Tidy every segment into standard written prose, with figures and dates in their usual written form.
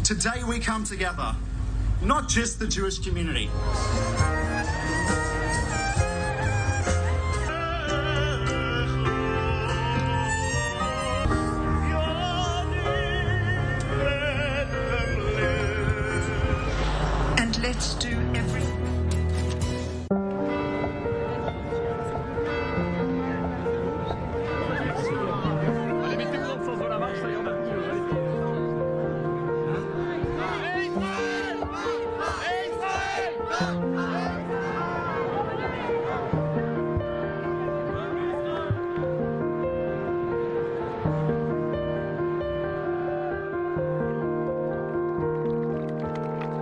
Today we come together, not just the Jewish community. And let's do everything.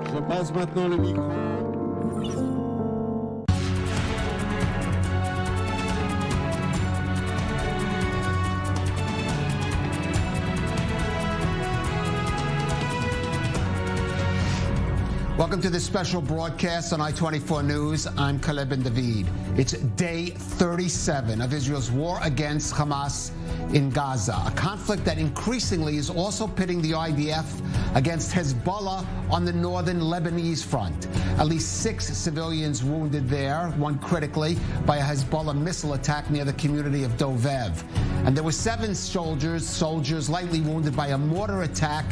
Je passe maintenant le micro. Welcome to this special broadcast on I-24 News. I'm Caleb Ben David. It's day 37 of Israel's war against Hamas in Gaza, a conflict that increasingly is also pitting the IDF against Hezbollah on the northern Lebanese front. At least 6 civilians wounded there, one critically, by a Hezbollah missile attack near the community of Dovev. And there were 7 soldiers lightly wounded by a mortar attack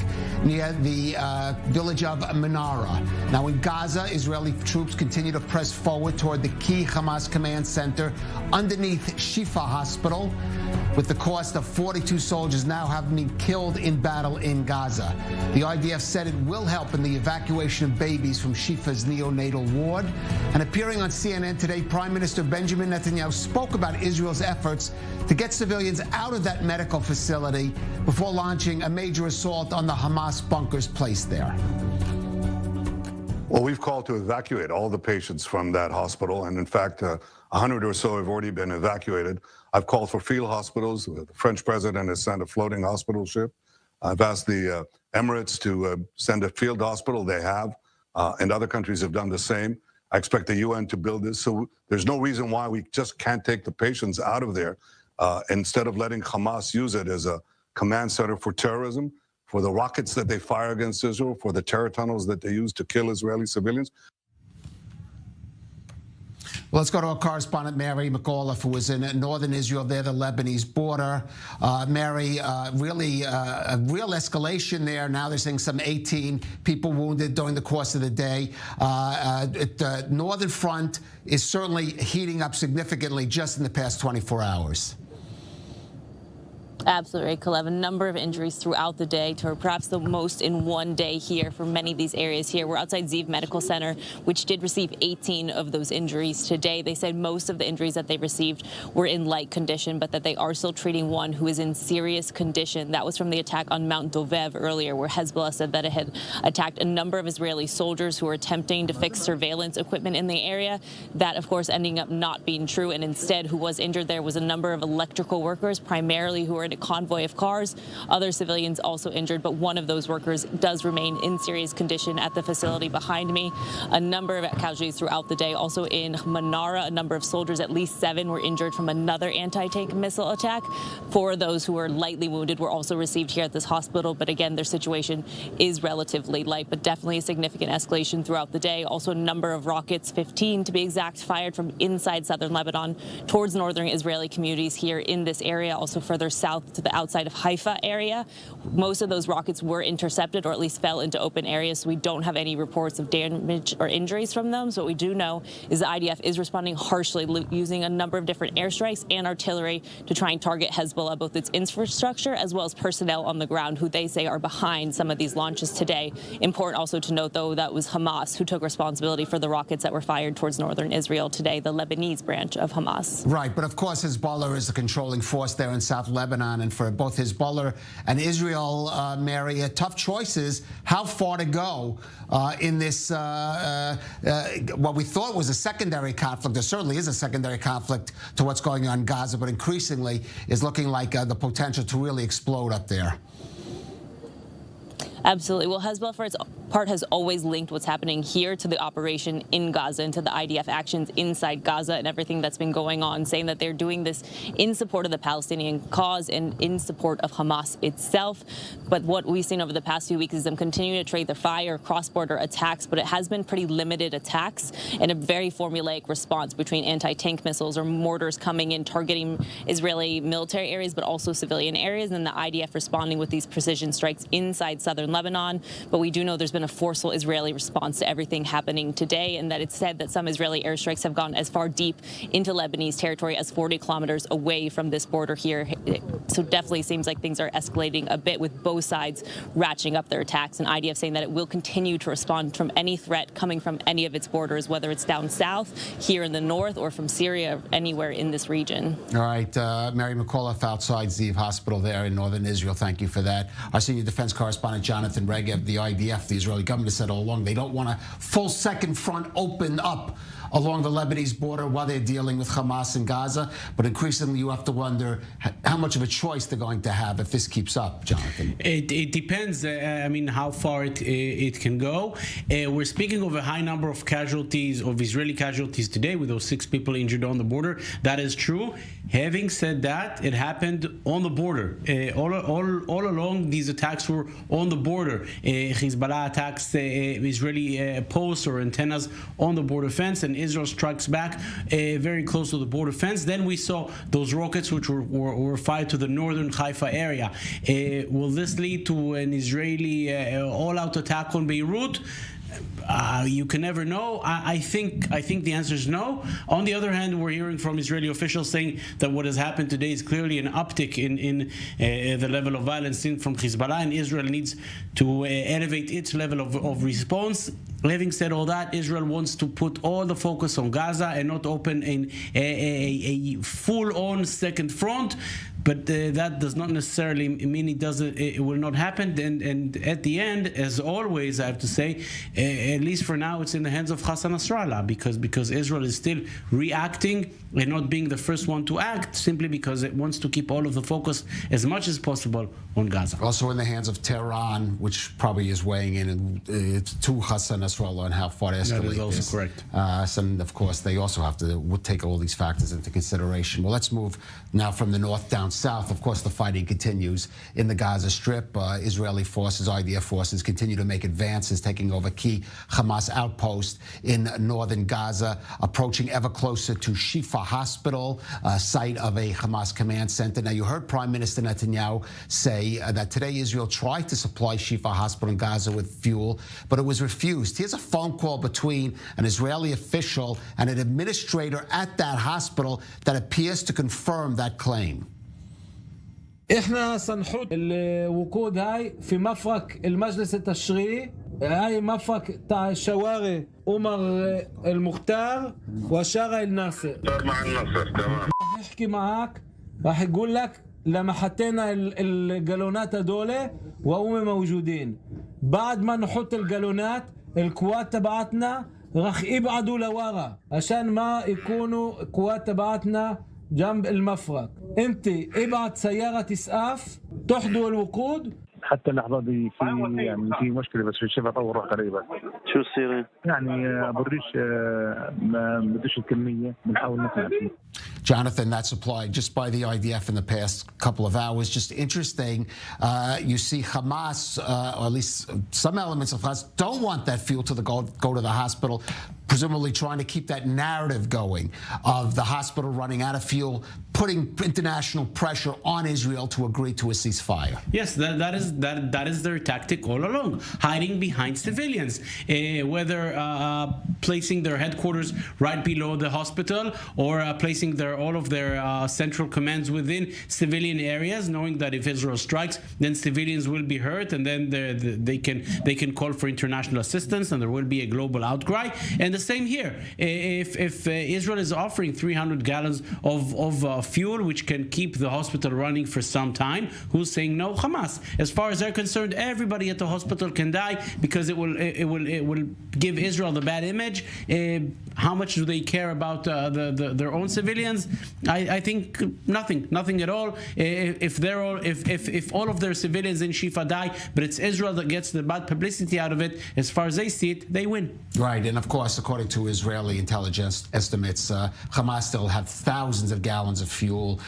near the village of Menara. Now in Gaza, Israeli troops continue to press forward toward the key Hamas command center underneath Shifa Hospital, with the cost of 42 soldiers now having been killed in battle in Gaza. The IDF said it will help in the evacuation of babies from Shifa's neonatal ward. And appearing on CNN today, Prime Minister Benjamin Netanyahu spoke about Israel's efforts to get civilians out of that medical facility before launching a major assault on the Hamas bunkers placed there. Well, we've called to evacuate all the patients from that hospital, and in fact, 100 or so have already been evacuated. I've called for field hospitals. The French president has sent a floating hospital ship. I've asked the Emirates to send a field hospital. They have, and other countries have done the same. I expect the UN to build this. So there's no reason why we just can't take the patients out of there instead of letting Hamas use it as a command center for terrorism, for the rockets that they fire against Israel, for the terror tunnels that they use to kill Israeli civilians. Well, let's go to our correspondent, Mary McAuliffe, who is in northern Israel, there, the Lebanese border. Mary, really a real escalation there. Now they're saying some 18 people wounded during the course of the day. The northern front is certainly heating up significantly just in the past 24 hours. Absolutely, Caleb. A number of injuries throughout the day, to perhaps the most in one day here for many of these areas here. We're outside Ziv Medical Center, which did receive 18 of those injuries today. They said most of the injuries that they received were in light condition, but that they are still treating one who is in serious condition. That was from the attack on Mount Dovev earlier, where Hezbollah said that it had attacked a number of Israeli soldiers who were attempting to fix surveillance equipment in the area. That, of course, ending up not being true, and instead who was injured there was a number of electrical workers, primarily who were in a convoy of cars. Other civilians also injured, but one of those workers does remain in serious condition at the facility behind me. A number of casualties throughout the day. Also in Menara, a number of soldiers, at least 7, were injured from another anti-tank missile attack. 4 of those who were lightly wounded were also received here at this hospital, but again, their situation is relatively light, but definitely a significant escalation throughout the day. Also a number of rockets, 15 to be exact, fired from inside southern Lebanon towards northern Israeli communities here in this area, also further south to the outside of Haifa area. Most of those rockets were intercepted, or at least fell into open areas, so we don't have any reports of damage or injuries from them. So what we do know is the IDF is responding harshly, using a number of different airstrikes and artillery to try and target Hezbollah, both its infrastructure as well as personnel on the ground, who they say are behind some of these launches today. Important also to note, though, that was Hamas who took responsibility for the rockets that were fired towards northern Israel today, the Lebanese branch of Hamas. Right, but of course Hezbollah is the controlling force there in South Lebanon, and for both Hezbollah and Israel, Mary, tough choices how far to go in this, what we thought was a secondary conflict. There certainly is a secondary conflict to what's going on in Gaza, but increasingly is looking like the potential to really explode up there. Absolutely. Well, Hezbollah, for its part has always linked what's happening here to the operation in Gaza and to the IDF actions inside Gaza and everything that's been going on, saying that they're doing this in support of the Palestinian cause and in support of Hamas itself. But what we've seen over the past few weeks is them continuing to trade their fire, cross-border attacks, but it has been pretty limited attacks and a very formulaic response between anti-tank missiles or mortars coming in, targeting Israeli military areas, but also civilian areas, and the IDF responding with these precision strikes inside southern Lebanon. But we do know there's been a forceful Israeli response to everything happening today, and that it's said that some Israeli airstrikes have gone as far deep into Lebanese territory as 40 kilometers away from this border here. So definitely seems like things are escalating a bit with both sides ratcheting up their attacks, and IDF saying that it will continue to respond from any threat coming from any of its borders, whether it's down south, here in the north, or from Syria, anywhere in this region. All right, Mary McAuliffe outside Ziv Hospital there in northern Israel. Thank you for that. Our senior defense correspondent Jonathan Regev, the IDF, the Israeli government, has said all along they don't want a full second front open up along the Lebanese border while they're dealing with Hamas in Gaza. But increasingly, you have to wonder how much of a choice they're going to have if this keeps up, Jonathan. It depends, I mean, how far it can go. We're speaking of a high number of casualties, of Israeli casualties today, with those 6 people injured on the border. That is true. Having said that, it happened on the border. All along, these attacks were on the border. Hezbollah attacks Israeli posts or antennas on the border fence, and Israel strikes back very close to the border fence. Then we saw those rockets which were fired to the northern Haifa area. Will this lead to an Israeli all-out attack on Beirut? You can never know. I think the answer is no. On the other hand, we're hearing from Israeli officials saying that what has happened today is clearly an uptick in the level of violence seen from Hezbollah, and Israel needs to elevate its level of response. Having said all that, Israel wants to put all the focus on Gaza and not open a full-on second front. But that does not necessarily mean it will not happen. And at the end, as always, I have to say, at least for now, it's in the hands of Hassan Nasrallah, because Israel is still reacting and not being the first one to act, simply because it wants to keep all of the focus as much as possible on Gaza. Also in the hands of Tehran, which probably is weighing in to Hassan Nasrallah on how far to escalate this. That is also correct. And of course, they also have to take all these factors into consideration. Well, let's move now from the north down south. Of course, the fighting continues in the Gaza Strip. Israeli forces, IDF forces, continue to make advances, taking over key Hamas outposts in northern Gaza, approaching ever closer to Shifa Hospital, site of a Hamas command center. Now, you heard Prime Minister Netanyahu say that today Israel tried to supply Shifa Hospital in Gaza with fuel, but it was refused. Here's a phone call between an Israeli official and an administrator at that hospital that appears to confirm that claim. احنا سنحط الوقود هاي في مفرق المجلس التشريعي. هاي مفرق تاع الشوارع عمر المختار وشارع الناصر. مع النصر تمام. راح يحكي معك، راح يقول لك لما حطينا الجالونات هدول وهم موجودين، بعد ما نحط الجالونات القوات تبعتنا راح يبعدوا لورا عشان ما يكونوا القوات تبعتنا جنب المفرق. انت ابعت سيارة اسعاف تحضر الوقود. حتى اللحظة دي في مشكلة بس في شبه تطور قريبة. شو الصيرة؟ يعني ما بديش الكمية بنحاول نقنع فيه. Jonathan, that supply just by the IDF in the past couple of hours. Just interesting. You see Hamas, or at least some elements of Hamas, don't want that fuel to go to the hospital, presumably trying to keep that narrative going of the hospital running out of fuel, putting international pressure on Israel to agree to a ceasefire. Yes, that is their tactic all along, hiding behind civilians, whether placing their headquarters right below the hospital or placing all of their central commands within civilian areas, knowing that if Israel strikes, then civilians will be hurt, and then they can call for international assistance, and there will be a global outcry. And the same here. If Israel is offering 300 gallons of fuel, which can keep the hospital running for some time, who's saying no? Hamas. As far as they're concerned, everybody at the hospital can die because it will give Israel the bad image. how much do they care about their own civilians? I think nothing at all. If all of their civilians in Shifa die, but it's Israel that gets the bad publicity out of it, as far as they see it, they win. Right, and of course, according to Israeli intelligence estimates, Hamas still have thousands of gallons of fuel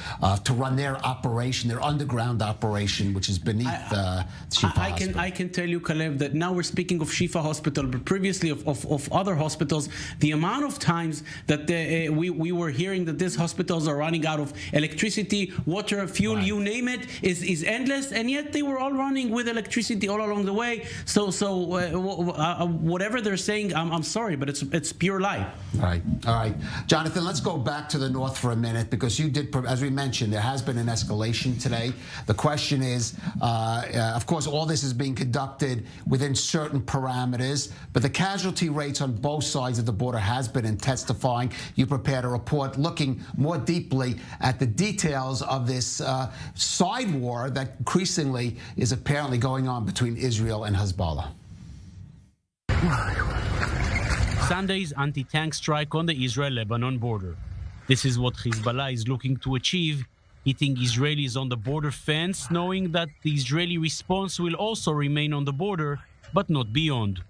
to run their operation, their underground operation, which is beneath Shifa Hospital. I can tell you, Caleb, that now we're speaking of Shifa Hospital, but previously of other hospitals, the amount of times that we were hearing that these hospitals are running out of electricity, water, fuel, you name it, is endless, and yet they were all running with electricity all along the way. So whatever they're saying, I'm sorry, but it's pure lie. All right. Jonathan, let's go back to the north for a minute, because you did, as we mentioned, there has been an escalation today. The question is, of course, all this is being conducted within certain parameters, but the casualty rates on both sides of the border has been intensifying. You prepared a report looking more deeply at the details of this side war that increasingly is apparently going on between Israel and Hezbollah. Sunday's anti-tank strike on the Israel-Lebanon border. This is what Hezbollah is looking to achieve, hitting Israelis on the border fence, knowing that the Israeli response will also remain on the border, but not beyond.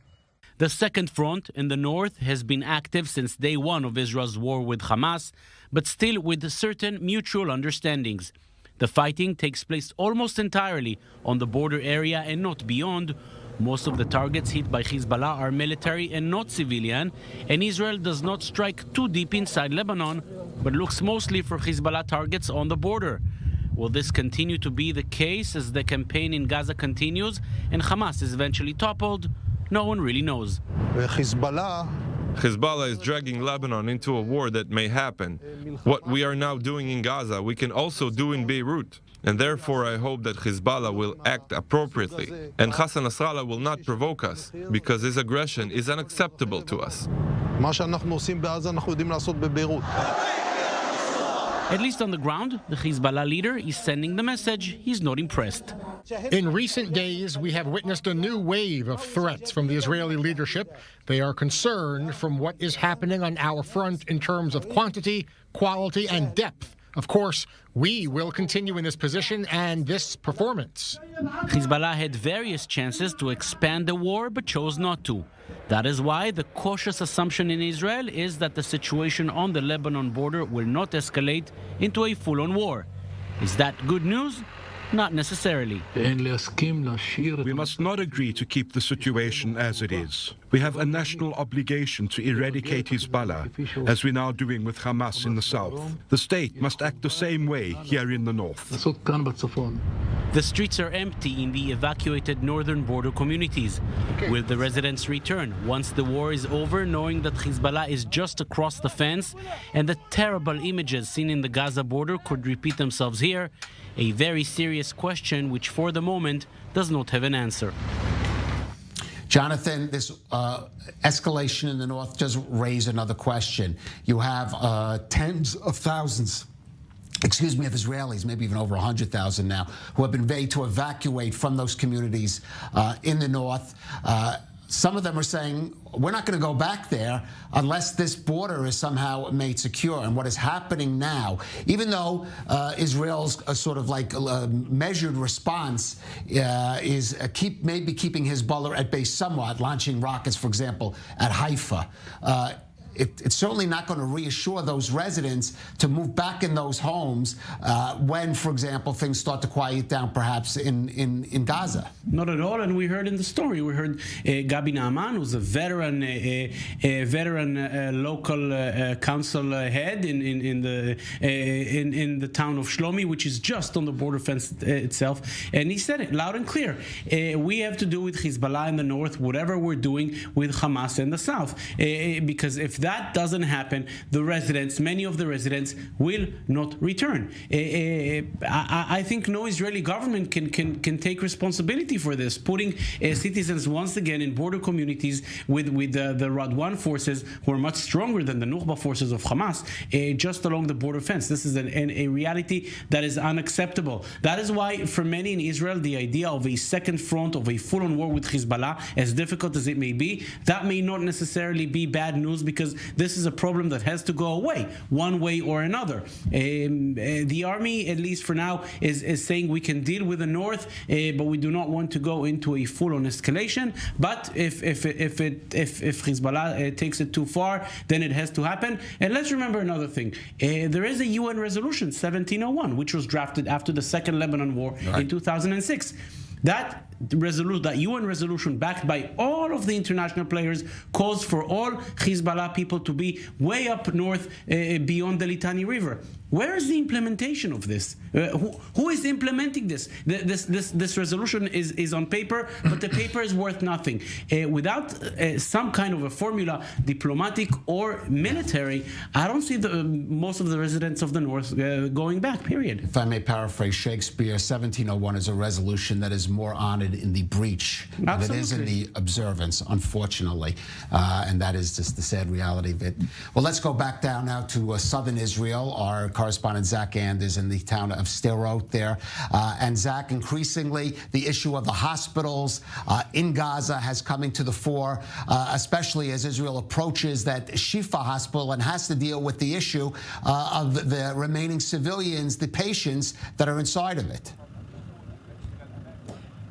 The second front in the north has been active since day one of Israel's war with Hamas, but still with certain mutual understandings. The fighting takes place almost entirely on the border area and not beyond. Most of the targets hit by Hezbollah are military and not civilian, and Israel does not strike too deep inside Lebanon, but looks mostly for Hezbollah targets on the border. Will this continue to be the case as the campaign in Gaza continues and Hamas is eventually toppled? No one really knows. Hezbollah is dragging Lebanon into a war that may happen. What we are now doing in Gaza, we can also do in Beirut. And therefore, I hope that Hezbollah will act appropriately. And Hassan Nasrallah will not provoke us, because his aggression is unacceptable to us. At least on the ground, the Hezbollah leader is sending the message he's not impressed. In recent days, we have witnessed a new wave of threats from the Israeli leadership. They are concerned from what is happening on our front in terms of quantity, quality, and depth. Of course, we will continue in this position and this performance. Hezbollah had various chances to expand the war, but chose not to. That is why the cautious assumption in Israel is that the situation on the Lebanon border will not escalate into a full-on war. Is that good news? Not necessarily. We must not agree to keep the situation as it is. We have a national obligation to eradicate Hezbollah, as we're now doing with Hamas in the south. The state must act the same way here in the north. The streets are empty in the evacuated northern border communities. Will the residents return once the war is over, knowing that Hezbollah is just across the fence and the terrible images seen in the Gaza border could repeat themselves here? A very serious question which for the moment does not have an answer. Jonathan, this escalation in the north does raise another question. You have tens of thousands of Israelis, maybe even over 100,000 now, who have been made to evacuate from those communities in the north. Some of them are saying, we're not going to go back there unless this border is somehow made secure. And what is happening now, even though Israel's sort of like measured response is maybe keeping Hezbollah at bay somewhat, launching rockets, for example, at Haifa, it's certainly not going to reassure those residents to move back in those homes when, for example, things start to quiet down, perhaps in Gaza. Not at all. And we heard in the story, we heard Gabi Naaman, who's a veteran local council head in the town of Shlomi, which is just on the border fence itself, and he said it loud and clear. We have to do with Hezbollah in the north whatever we're doing with Hamas in the south, because if that doesn't happen, many of the residents will not return. I think no Israeli government can take responsibility for this, putting citizens once again in border communities with the Radwan forces, who are much stronger than the Nukhba forces of Hamas, just along the border fence. This is a reality that is unacceptable. That is why for many in Israel, the idea of a second front, of a full-on war with Hezbollah, as difficult as it may be, that may not necessarily be bad news, because this is a problem that has to go away one way or another. The army, at least for now, is saying we can deal with the north, but we do not want to go into a full-on escalation. But if Hezbollah takes it too far, then it has to happen. And let's remember another thing. There is a UN resolution 1701, which was drafted after the Second Lebanon War in 2006. That UN resolution, backed by all of the international players, calls for all Hezbollah people to be way up north beyond the Litani River. Where is the implementation of this? Who is implementing this? This resolution is on paper, but the paper is worth nothing. Without some kind of a formula, diplomatic or military, I don't see most of the residents of the north going back, period. If I may paraphrase Shakespeare, 1701 is a resolution that is more honored in the breach than it is in the observance, unfortunately. And that is just the sad reality of it. Well, let's go back down now to southern Israel. Our correspondent Zach Anders in the town of Sderot there. And Zach, increasingly, the issue of the hospitals in Gaza has coming to the fore, especially as Israel approaches that Shifa hospital and has to deal with the issue of the remaining civilians, the patients that are inside of it.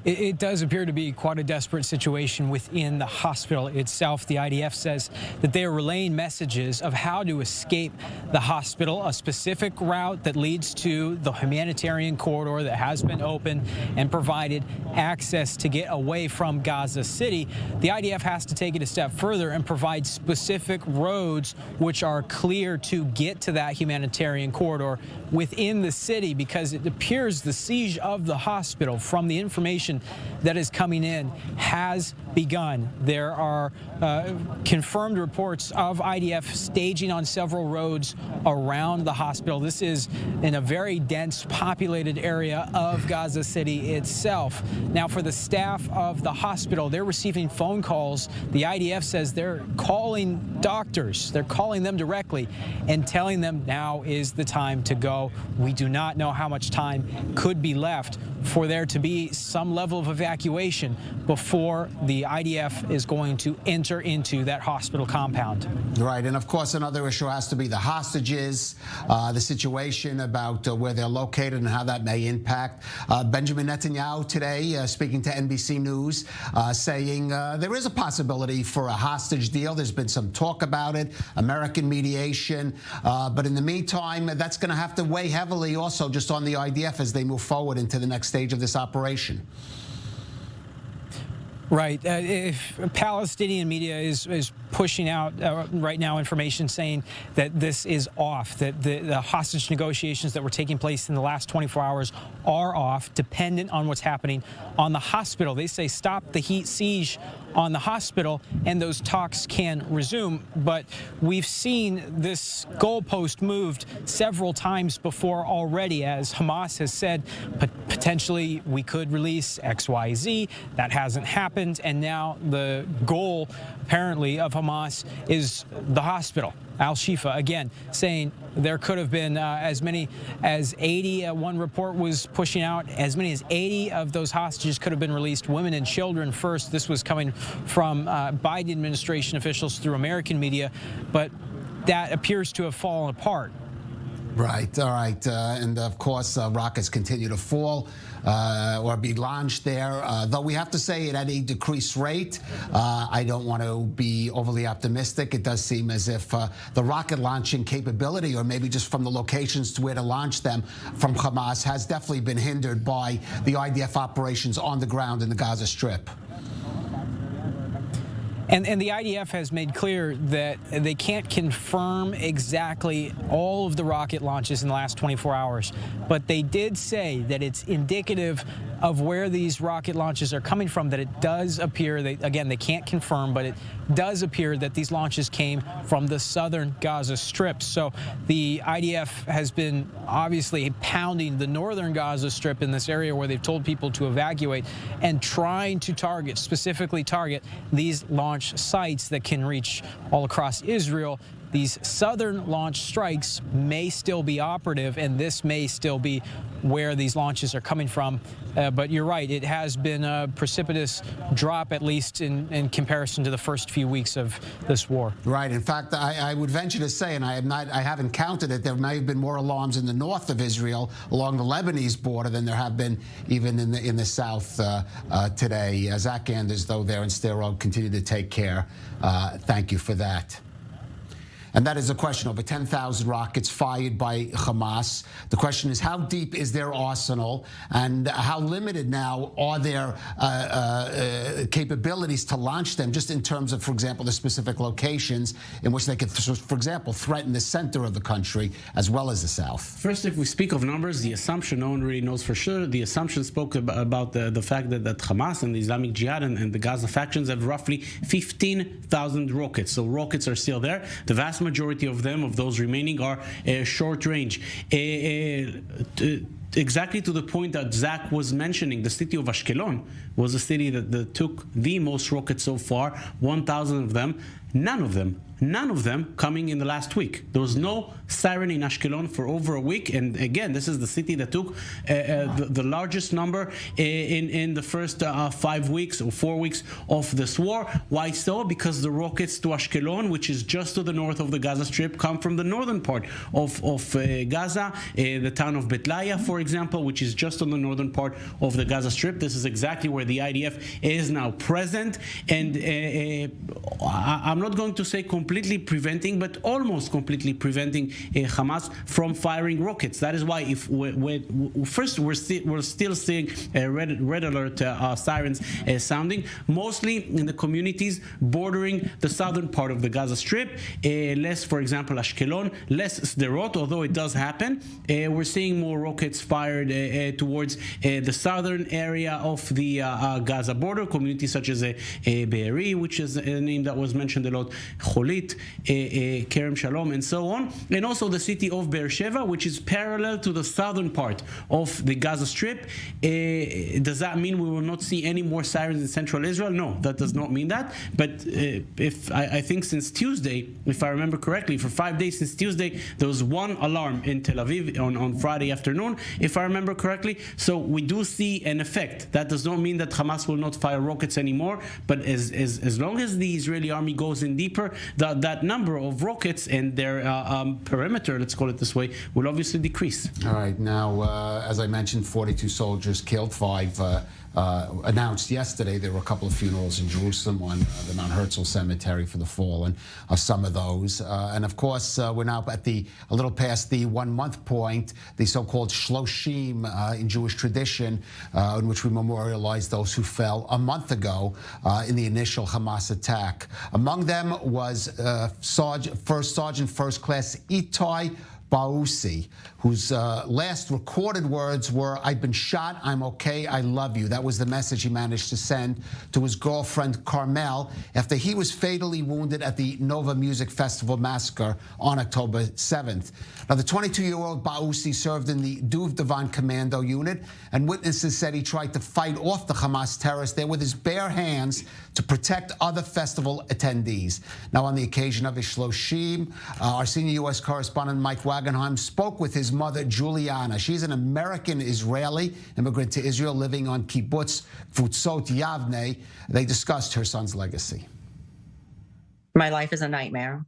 It does appear to be quite a desperate situation within the hospital itself. The IDF says that they are relaying messages of how to escape the hospital, a specific route that leads to the humanitarian corridor that has been opened and provided access to get away from Gaza City. The IDF has to take it a step further and provide specific roads which are clear to get to that humanitarian corridor within the city, because it appears the siege of the hospital, from the information that is coming in, has begun. There are confirmed reports of IDF staging on several roads around the hospital. This is in a very dense, populated area of Gaza City itself. Now, for the staff of the hospital, they're receiving phone calls. The IDF says they're calling doctors. They're calling them directly and telling them now is the time to go. We do not know how much time could be left for there to be some level of evacuation before the IDF is going to enter into that hospital compound. Right, and of course another issue has to be the hostages, the situation about where they're located and how that may impact. Benjamin Netanyahu today speaking to NBC News, saying there is a possibility for a hostage deal. There's been some talk about it, American mediation, but in the meantime, that's going to have to weigh heavily also just on the IDF as they move forward into the next stage of this operation. Right. If Palestinian media is pushing out right now information saying that this is off, that the hostage negotiations that were taking place in the last 24 hours are off, dependent on what's happening on the hospital. They say stop the heat siege on the hospital and those talks can resume. But we've seen this goalpost moved several times before already, as Hamas has said potentially we could release XYZ. That hasn't happened, and now the goal apparently of Hamas is the hospital. Al-Shifa, again, saying there could have been as many as 80, one report was pushing out, as many as 80 of those hostages could have been released, women and children first. This was coming from Biden administration officials through American media, but that appears to have fallen apart. Right, all right. And of course, rockets continue to fall or be launched there, though we have to say it at a decreased rate. I don't want to be overly optimistic. It does seem as if the rocket launching capability, or maybe just from the locations to where to launch them from Hamas, has definitely been hindered by the IDF operations on the ground in the Gaza Strip. And the IDF has made clear that they can't confirm exactly all of the rocket launches in the last 24 hours, but they did say that it's indicative of where these rocket launches are coming from, that it does appear, again, they can't confirm, but it does appear that these launches came from the southern Gaza Strip. So the IDF has been obviously pounding the northern Gaza Strip in this area where they've told people to evacuate, and trying to specifically target these launch sites that can reach all across Israel these southern launch strikes may still be operative, and this may still be where these launches are coming from. But you're right, it has been a precipitous drop, at least in comparison to the first few weeks of this war. Right. In fact, I would venture to say, and I haven't counted it, there may have been more alarms in the north of Israel along the Lebanese border than there have been even in the south today. Zach Anders, though, there in Sderot, continue to take care. Thank you for that. And that is a question. Over 10,000 rockets fired by Hamas. The question is, how deep is their arsenal, and how limited now are their capabilities to launch them, just in terms of, for example, the specific locations in which they could, for example, threaten the center of the country as well as the south? First, if we speak of numbers, the assumption, no one really knows for sure. The assumption spoke about the fact that Hamas and the Islamic Jihad and the Gaza factions have roughly 15,000 rockets. So rockets are still there. The vast majority of them, of those remaining, are short range. Exactly to the point that Zach was mentioning, the city of Ashkelon was a city that took the most rockets so far, 1,000 of them. None of them coming in the last week. There was no siren in Ashkelon for over a week. And again, this is the city that took the largest number in the first 5 weeks or 4 weeks of this war. Why so? Because the rockets to Ashkelon, which is just to the north of the Gaza Strip, come from the northern part of Gaza, the town of Betlaya, for example, which is just on the northern part of the Gaza Strip. This is exactly where the IDF is now present. And I'm not going to say completely preventing, but almost completely preventing Hamas from firing rockets. That is why, if first we're still seeing red alert sirens sounding, mostly in the communities bordering the southern part of the Gaza Strip, less, for example, Ashkelon, less Sderot, although it does happen. We're seeing more rockets fired towards the southern area of the Gaza border, communities such as Be'eri, which is a name that was mentioned a lot, Cholit, Kerem Shalom, and so on, and also the city of Beersheba, which is parallel to the southern part of the Gaza Strip. Does that mean we will not see any more sirens in central Israel? No, that does not mean that. But if I think since Tuesday, if I remember correctly, for 5 days since Tuesday, there was one alarm in Tel Aviv on Friday afternoon, if I remember correctly. So we do see an effect. That does not mean that Hamas will not fire rockets anymore, but as long as the Israeli army goes in deeper, that number of rockets and their perimeter, let's call it this way, will obviously decrease. All right. Now, as I mentioned, 42 soldiers killed, 5 announced yesterday. There were a couple of funerals in Jerusalem on the Mount Herzl Cemetery for the fallen of some of those. And of course, we're now at a little past the 1 month point, the so-called Shloshim in Jewish tradition, in which we memorialize those who fell a month ago in the initial Hamas attack. Among them was First Sergeant First Class Itai Baussi, whose last recorded words were, "I've been shot, I'm okay, I love you." That was the message he managed to send to his girlfriend Carmel after he was fatally wounded at the Nova Music Festival massacre on October 7th. Now, the 22-year-old Baussi served in the Duvdevan Commando unit, and witnesses said he tried to fight off the Hamas terrorists there with his bare hands to protect other festival attendees. Now, on the occasion of his Shloshim, our senior U.S. correspondent Mike Wagenheim spoke with his mother, Juliana. She's an American-Israeli immigrant to Israel living on Kibbutz Futzot Yavne. They discussed her son's legacy. My life is a nightmare.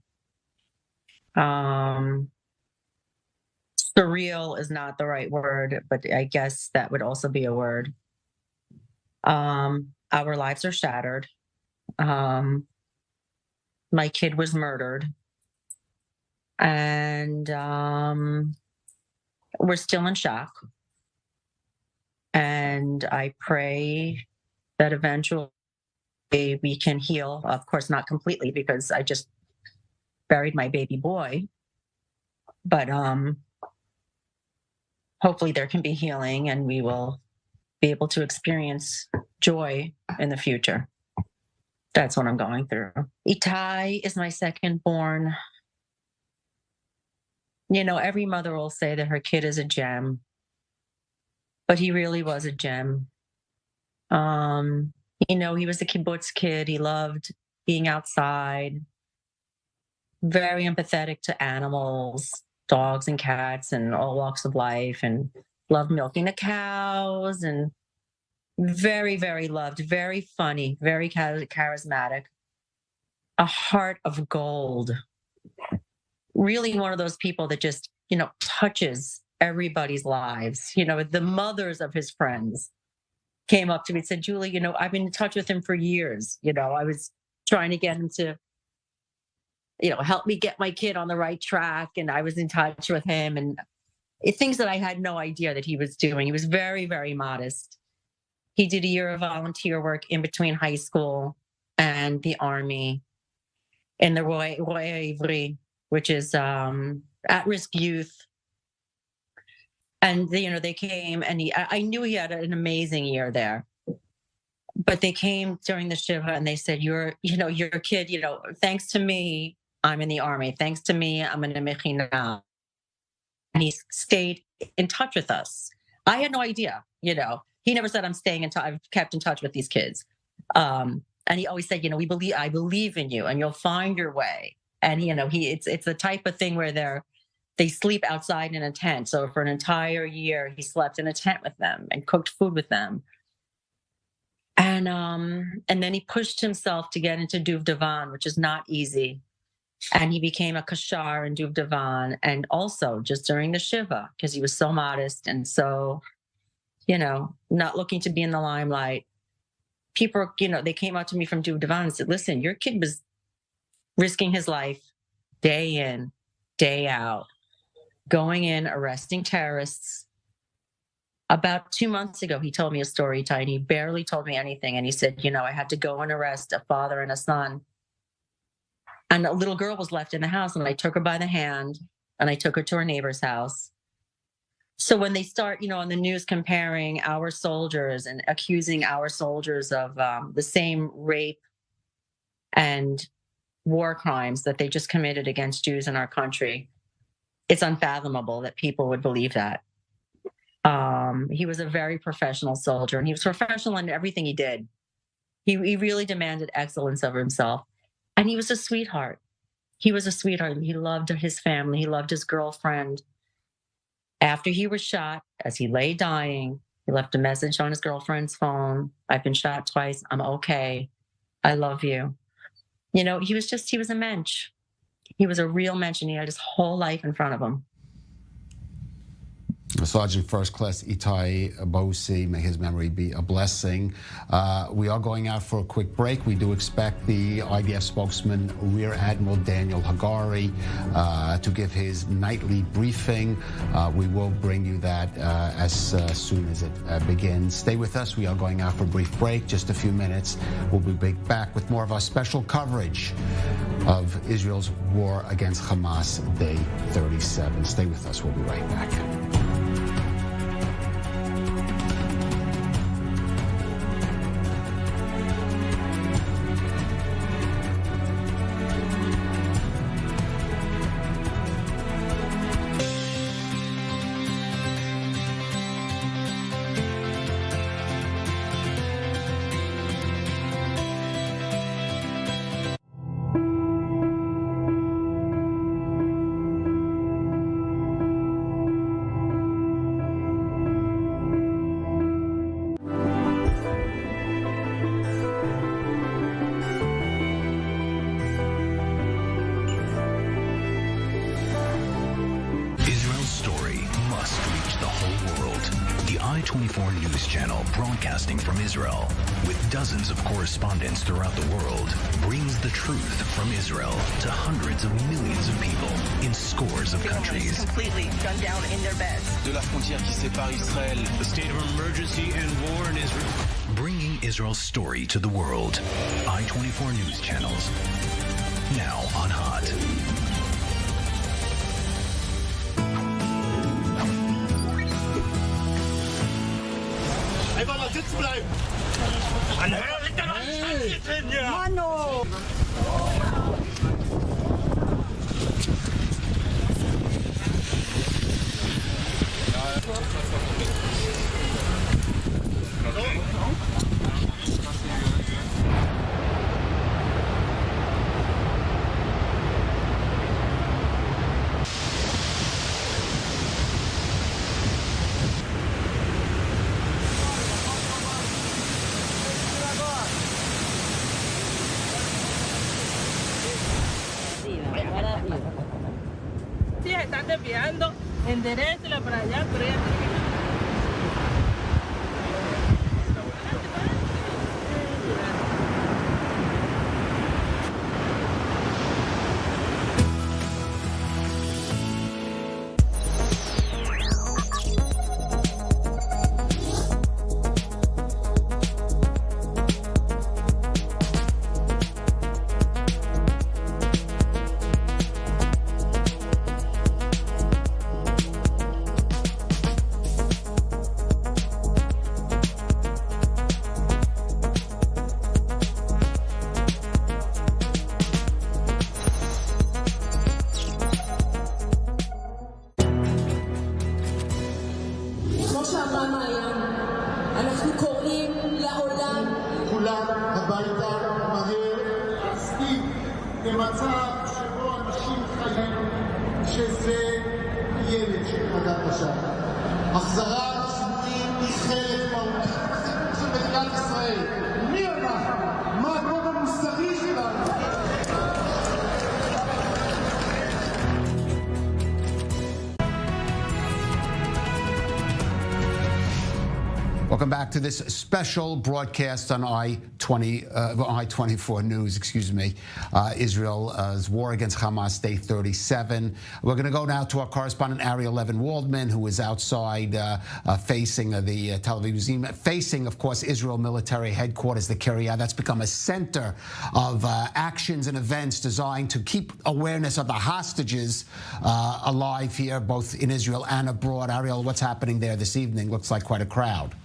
Surreal is not the right word, but I guess that would also be a word. Our lives are shattered. My kid was murdered. And we're still in shock. And I pray that eventually we can heal. Of course, not completely, because I just buried my baby boy. But hopefully there can be healing, and we will be able to experience joy in the future. That's what I'm going through. Itai is my second born. You know, every mother will say that her kid is a gem, but he really was a gem. You know, he was a kibbutz kid. He loved being outside, very empathetic to animals, dogs and cats and all walks of life, and loved milking the cows, and very, very loved, very funny, very charismatic, a heart of gold. Really one of those people that just, touches everybody's lives. The mothers of his friends came up to me and said, Julie, I've been in touch with him for years. I was trying to get him to, help me get my kid on the right track. And I was in touch with him, and things that I had no idea that he was doing. He was very, very modest. He did a year of volunteer work in between high school and the army in the Roy Ivry, which is at-risk youth. And they came, and I knew he had an amazing year there. But they came during the Shiva and they said, you're a kid, thanks to me, I'm in the army. Thanks to me, I'm in a mechina. And he stayed in touch with us. I had no idea, He never said, I'm staying in touch. I've kept in touch with these kids. And he always said, I believe in you and you'll find your way. And, it's the type of thing where they sleep outside in a tent. So for an entire year, he slept in a tent with them and cooked food with them. And then he pushed himself to get into Duvdevan, which is not easy. And he became a kashar in Duvdevan, and also just during the Shiva, because he was so modest and so, not looking to be in the limelight. People, they came out to me from Duvdevan and said, listen, your kid was risking his life day in, day out, going in, arresting terrorists. About 2 months ago, he told me a story, Tiny. He barely told me anything. And he said, I had to go and arrest a father and a son. And a little girl was left in the house, and I took her by the hand and I took her to her neighbor's house. So when they start, on the news comparing our soldiers and accusing our soldiers of the same rape and war crimes that they just committed against Jews in our country, it's unfathomable that people would believe that. He was a very professional soldier, and he was professional in everything he did. He really demanded excellence of himself. And he was a sweetheart. He was a sweetheart. He loved his family. He loved his girlfriend. After he was shot, as he lay dying, he left a message on his girlfriend's phone. I've been shot twice. I'm okay. I love you. He was a mensch. He was a real mensch, and he had his whole life in front of him. Sergeant First Class Itai Bosi, may his memory be a blessing. We are going out for a quick break. We do expect the IDF spokesman, Rear Admiral Daniel Hagari, to give his nightly briefing. We will bring you that as soon as it begins. Stay with us. We are going out for a brief break, just a few minutes. We'll be back with more of our special coverage of Israel's war against Hamas, Day 37. Stay with us. We'll be right back. I-24 News Channel, broadcasting from Israel, with dozens of correspondents throughout the world, brings the truth from Israel to hundreds of millions of people in scores of countries. Completely gunned down in their beds. De la frontière qui sépare Israël. The state of emergency and war in Israel. Bringing Israel's story to the world. I-24 News Channels. Now on Hot. Einfach mal sitzen bleiben! Mann, hör hinter hin, ja! Manno! Enderécela para allá, pero ella tiene que... אנחנו קוראים לעולם כולם הביתה מהר, להסכים למצב שבו אנשים חיים שזה ילד שפגע בשם. החזרת שבויים היא חלק מהותי של מדינת ישראל. מי אמר? מה הגובה המוסרי שלנו? Welcome back to this special broadcast on I-24 News, Israel's war against Hamas, day 37. We're going to go now to our correspondent, Ariel Levin Waldman, who is outside facing the Tel Aviv Museum, facing, of course, Israel military headquarters, the Kiryat. That's become a center of actions and events designed to keep awareness of the hostages alive here, both in Israel and abroad. Ariel, what's happening there this evening? Looks like quite a crowd.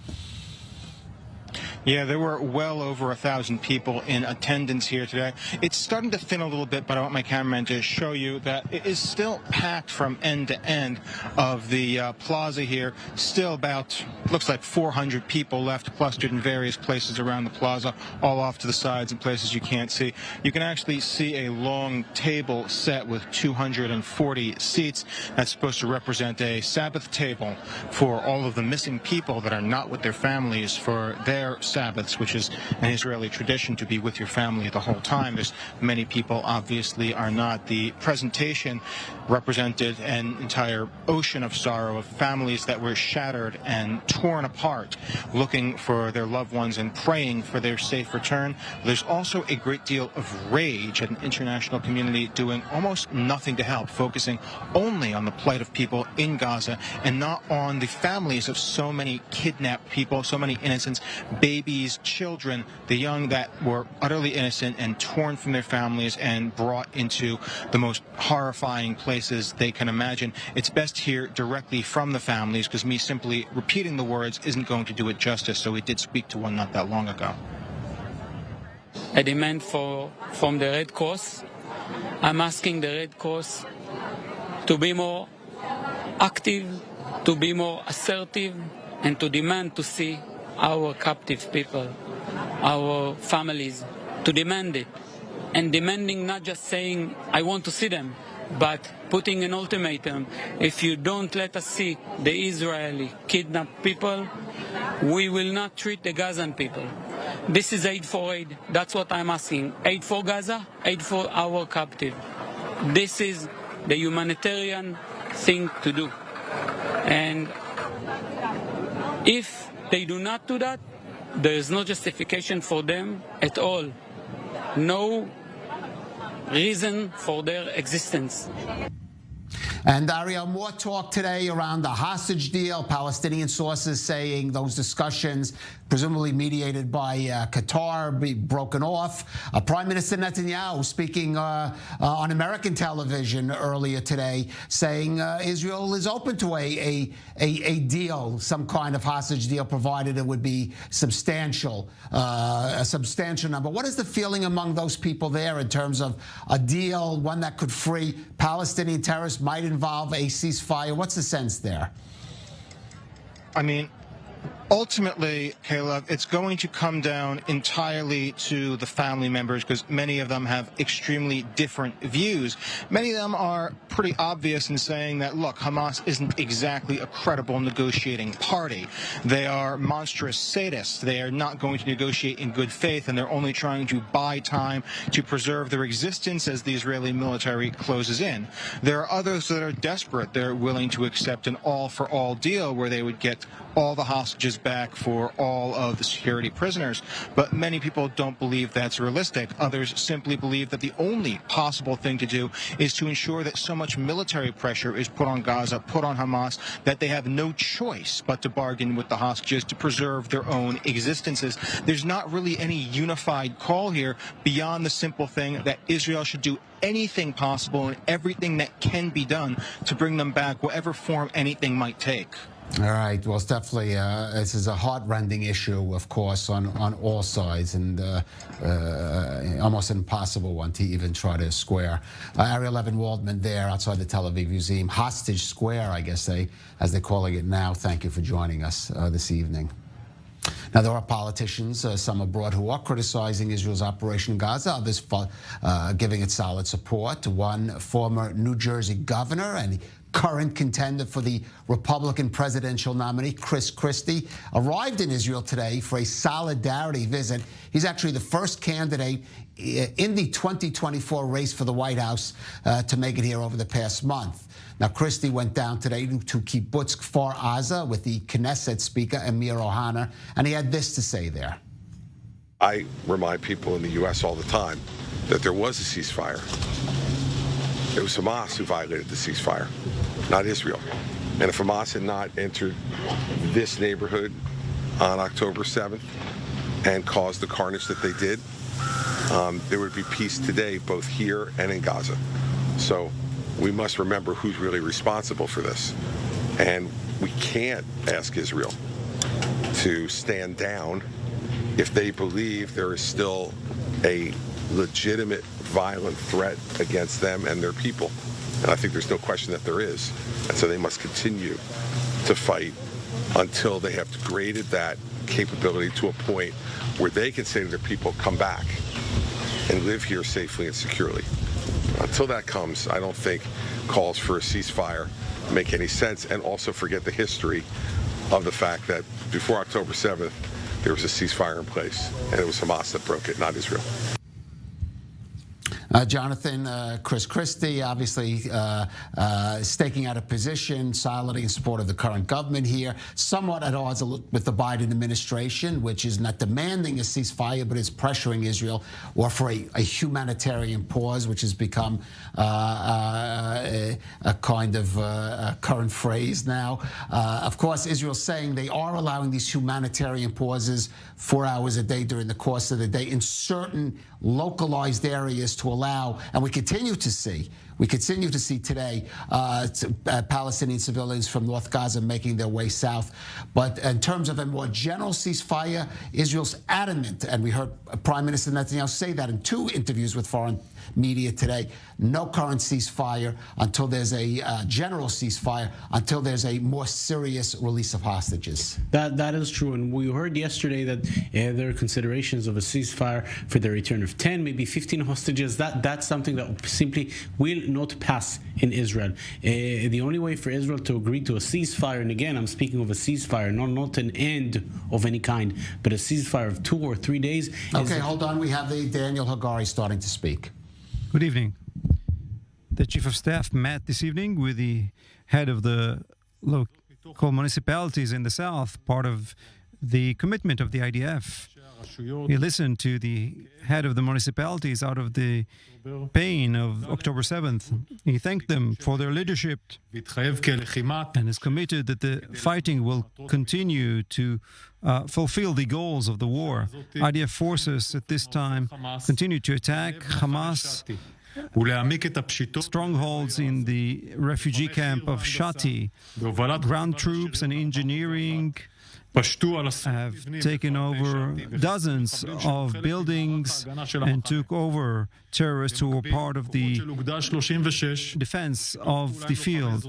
Yeah, there were well over 1,000 people in attendance here today. It's starting to thin a little bit, but I want my cameraman to show you that it is still packed from end to end of the plaza here. Still about, looks like 400 people left, clustered in various places around the plaza, all off to the sides and places you can't see. You can actually see a long table set with 240 seats. That's supposed to represent a Sabbath table for all of the missing people that are not with their families for their Sabbaths, which is an Israeli tradition to be with your family the whole time. There's many people obviously are not. The presentation represented an entire ocean of sorrow of families that were shattered and torn apart, looking for their loved ones and praying for their safe return. There's also a great deal of rage at an international community doing almost nothing to help, focusing only on the plight of people in Gaza and not on the families of so many kidnapped people, so many innocents, babies, children, the young that were utterly innocent and torn from their families and brought into the most horrifying places they can imagine. It's best to hear directly from the families, because me simply repeating the words isn't going to do it justice, so we did speak to one not that long ago. A demand from the Red Cross. I'm asking the Red Cross to be more active, to be more assertive, and to demand to see our captive people, our families, to demand it. And demanding, not just saying, I want to see them, but putting an ultimatum. If you don't let us see the Israeli kidnapped people, we will not treat the Gazan people. This is aid for aid. That's what I'm asking. Aid for Gaza, aid for our captive. This is the humanitarian thing to do. And if they do not do that, there is no justification for them at all. No reason for their existence. And Ariel, more talk today around the hostage deal. Palestinian sources saying those discussions, presumably mediated by Qatar, be broken off. Prime Minister Netanyahu speaking on American television earlier today, saying Israel is open to a deal, some kind of hostage deal, provided it would be substantial, a substantial number. What is the feeling among those people there in terms of a deal, one that could free Palestinian terrorists, might involve a ceasefire? What's the sense there? I mean, Ultimately, Caleb, it's going to come down entirely to the family members because many of them have extremely different views. Many of them are pretty obvious in saying that, look, Hamas isn't exactly a credible negotiating party. They are monstrous sadists. They are not going to negotiate in good faith, and they're only trying to buy time to preserve their existence as the Israeli military closes in. There are others that are desperate. They're willing to accept an all-for-all deal where they would get all the hostages back for all of the security prisoners. But many people don't believe that's realistic. Others simply believe that the only possible thing to do is to ensure that so much military pressure is put on Gaza, put on Hamas, that they have no choice but to bargain with the hostages to preserve their own existences. There's not really any unified call here beyond the simple thing that Israel should do anything possible and everything that can be done to bring them back, whatever form anything might take. All right. Well, it's definitely this is a heart-rending issue, of course, on all sides, and almost an impossible one to even try to square. Ariel Evan Waldman there outside the Tel Aviv Museum, Hostage Square, I guess as they're calling it now. Thank you for joining us this evening. Now, there are politicians, some abroad, who are criticizing Israel's Operation in Gaza, others giving it solid support. One former New Jersey governor and current contender for the Republican presidential nominee, Chris Christie, arrived in Israel today for a solidarity visit. He's actually the first candidate in the 2024 race for the White House to make it here over the past month. Now, Christie went down today to Kibbutz Kfar Aza with the Knesset Speaker, Amir Ohana, and he had this to say there. I remind people in the U.S. all the time that there was a ceasefire. It was Hamas who violated the ceasefire, not Israel. And if Hamas had not entered this neighborhood on October 7th and caused the carnage that they did, there would be peace today, both here and in Gaza. So we must remember who's really responsible for this. And we can't ask Israel to stand down if they believe there is still a legitimate violent threat against them and their people. And I think there's no question that there is. And so they must continue to fight until they have degraded that capability to a point where they can say to their people, come back and live here safely and securely. Until that comes, I don't think calls for a ceasefire make any sense, and also forget the history of the fact that before October 7th, there was a ceasefire in place, and it was Hamas that broke it, not Israel. Jonathan, Chris Christie, obviously staking out a position, solidly in support of the current government here, somewhat at odds with the Biden administration, which is not demanding a ceasefire, but is pressuring Israel, or for a humanitarian pause, which has become a kind of current phrase now. Of course, Israel's saying they are allowing these humanitarian pauses 4 hours a day during the course of the day in certain localized areas to allow, and we continue to see today Palestinian civilians from North Gaza making their way south. But in terms of a more general ceasefire, Israel's adamant, and we heard Prime Minister Netanyahu say that in 2 interviews with foreign media today, no current ceasefire until there's a general ceasefire, until there's a more serious release of hostages. That is true, and we heard yesterday that there are considerations of a ceasefire for the return of 10, maybe 15 hostages. That's something that simply will not pass in Israel. The only way for Israel to agree to a ceasefire, and again, I'm speaking of a ceasefire, not an end of any kind, but a ceasefire of 2 or 3 days. Okay, hold on. We have the Daniel Hagari starting to speak. Good evening. The Chief of Staff met this evening with the head of the local municipalities in the south, part of the commitment of the IDF. He listened to the head of the municipalities out of the pain of October 7th. He thanked them for their leadership and is committed that the fighting will continue to fulfill the goals of the war. IDF forces at this time continue to attack Hamas strongholds in the refugee camp of Shati. Ground troops and engineering have taken over dozens of buildings and took over terrorists who were part of the defense of the field.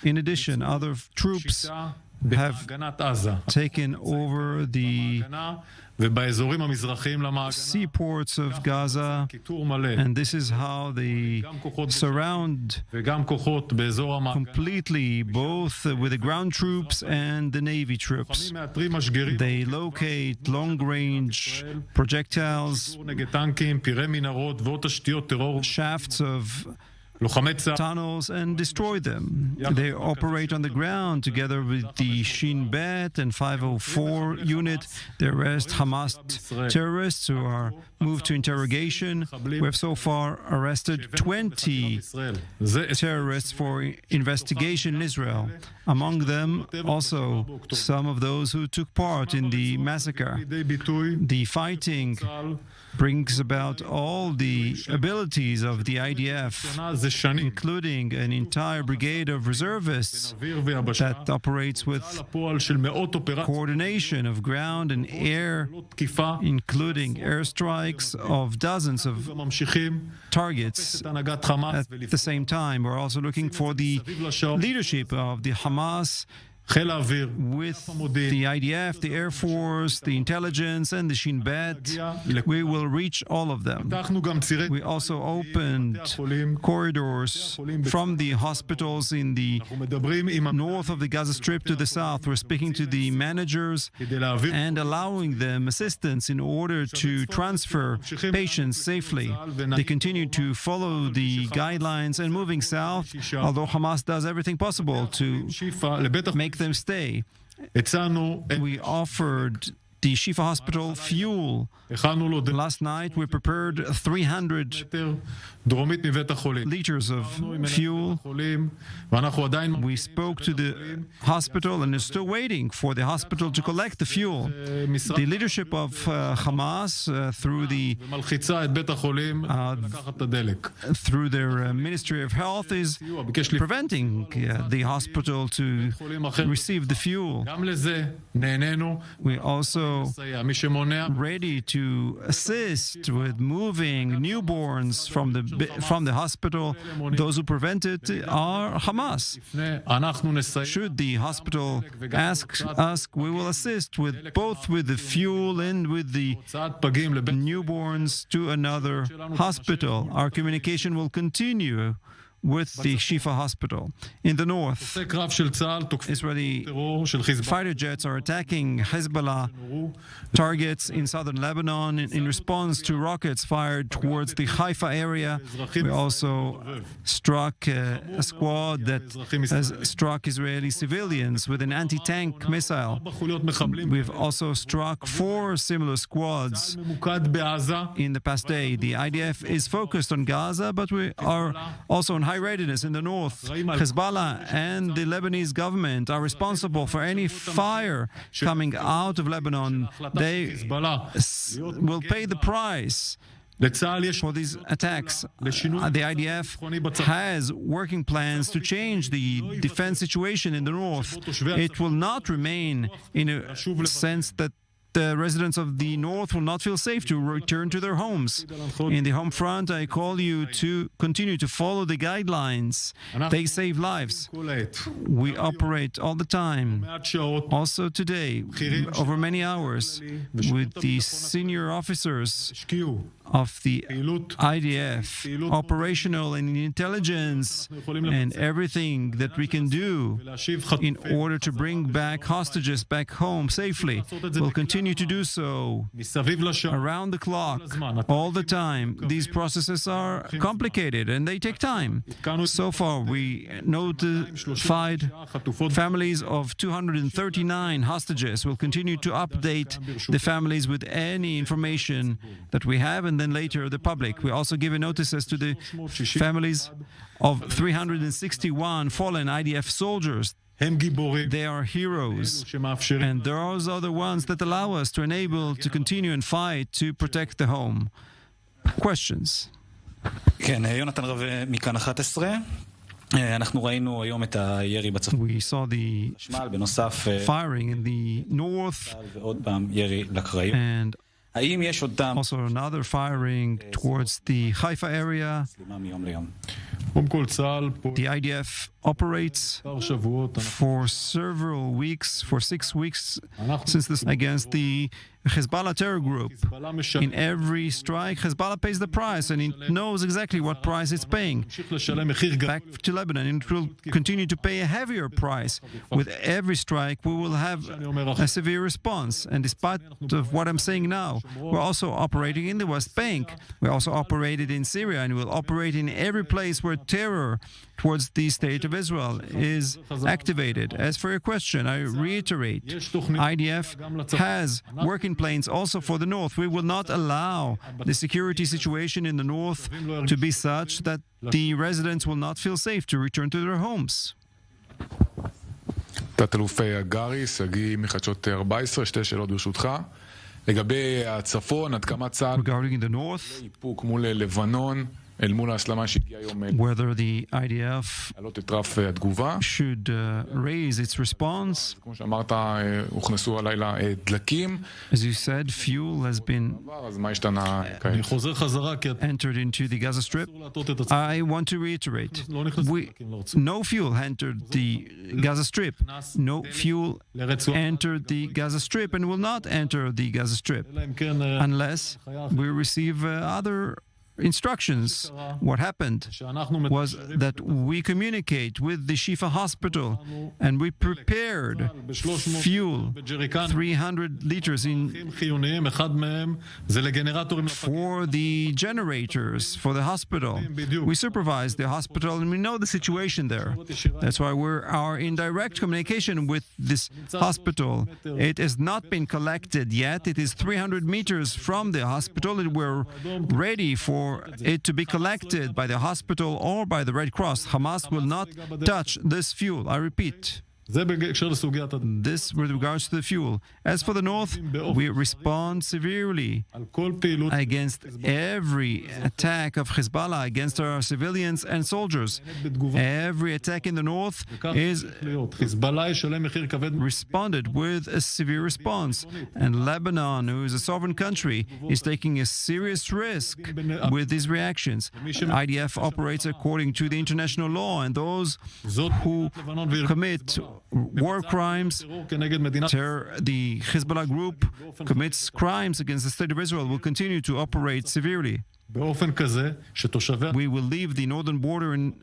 In addition, other troops have taken over the seaports of Gaza, and this is how they surround completely, both with the ground troops and the Navy troops. They locate long-range projectiles, shafts of tunnels, and destroy them. They operate on the ground together with the Shin Bet and 504 unit. They arrest Hamas terrorists who are moved to interrogation. We have so far arrested 20 terrorists for investigation in Israel. Among them, also some of those who took part in the massacre. The fighting brings about all the abilities of the IDF, including an entire brigade of reservists that operates with coordination of ground and air, including airstrikes of dozens of targets at the same time. We're also looking for the leadership of the Hamas with the IDF, the Air Force, the intelligence, and the Shin Bet. We will reach all of them. We also opened corridors from the hospitals in the north of the Gaza Strip to the south. We're speaking to the managers and allowing them assistance in order to transfer patients safely. They continue to follow the guidelines and moving south, although Hamas does everything possible to make them stay. We offered the Shifa Hospital fuel. Last night we prepared 300 liters of fuel. We spoke to the hospital and are still waiting for the hospital to collect the fuel. The leadership of Hamas through their Ministry of Health is preventing the hospital to receive the fuel. We also ready to assist with moving newborns from the hospital. Those who prevent it are Hamas. Should the hospital ask us, we will assist with both with the fuel and with the newborns to another hospital. Our communication will continue with the Shifa Hospital. In the north, Israeli fighter jets are attacking Hezbollah targets in southern Lebanon in response to rockets fired towards the Haifa area. We also struck a squad that has struck Israeli civilians with an anti-tank missile. We've also struck 4 similar squads in the past day. The IDF is focused on Gaza, but we are also on high readiness in the north. Hezbollah and the Lebanese government are responsible for any fire coming out of Lebanon. They will pay the price for these attacks. The IDF has working plans to change the defense situation in the north. It will not remain in a sense that the residents of the north will not feel safe to return to their homes. In the home front, I call you to continue to follow the guidelines. They save lives. We operate all the time, also today, over many hours, with the senior officers of the IDF, operational and intelligence, and everything that we can do in order to bring back hostages back home safely. We'll continue to do so around the clock, all the time. These processes are complicated and they take time. So far, we notified families of 239 hostages. We'll continue to update the families with any information that we have, and then later the public. We also give notices to the families of 361 fallen IDF soldiers. They are heroes, and those are the ones that allow us to enable to continue and fight to protect the home. Questions? We saw the firing in the north, and Also, another firing towards the Haifa area. The IDF operates for several weeks, for 6 weeks, since this against the Hezbollah terror group. In every strike, Hezbollah pays the price, and it knows exactly what price it's paying. Back to Lebanon, and it will continue to pay a heavier price. With every strike, we will have a severe response. And despite of what I'm saying now, we're also operating in the West Bank. We also operated in Syria, and we'll operate in every place where terror towards the state of Israel is activated. As for your question, I reiterate, IDF has working planes also for the north. We will not allow the security situation in the north to be such that the residents will not feel safe to return to their homes. תת-אלוף הגרי, שגיא מחדשות 14, שתי שאלות ברשותך. לגבי הצפון, עד כמה צה"ל איפוק מול לבנון, אל מול ההסלמה שהגיעה היום whether the IDF לעלות את רף התגובה. should raise its response. כמו שאמרת, הוכנסו הלילה דלקים. As you said, fuel has been אז מה השתנה כעת? entered into the Gaza Strip. I want to reiterate, no fuel entered the Gaza Strip. No fuel entered the Gaza Strip and will not enter the Gaza Strip unless we receive other instructions. What happened was that we communicate with the Shifa hospital and we prepared fuel, 300 liters for the generators for the hospital. We supervise the hospital and we know the situation there. That's why we are in direct communication with this hospital. It has not been collected yet. It is 300 meters from the hospital and we're ready for it to be collected by the hospital or by the Red Cross. Hamas will not touch this fuel. I repeat. This with regards to the fuel. As for the north, we respond severely against every attack of Hezbollah against our civilians and soldiers. Every attack in the north is responded with a severe response. And Lebanon, who is a sovereign country, is taking a serious risk with these reactions. IDF operates according to the international law, and those who commit war crimes, the Hezbollah group commits crimes against the state of Israel, will continue to operate severely. We will leave the northern border in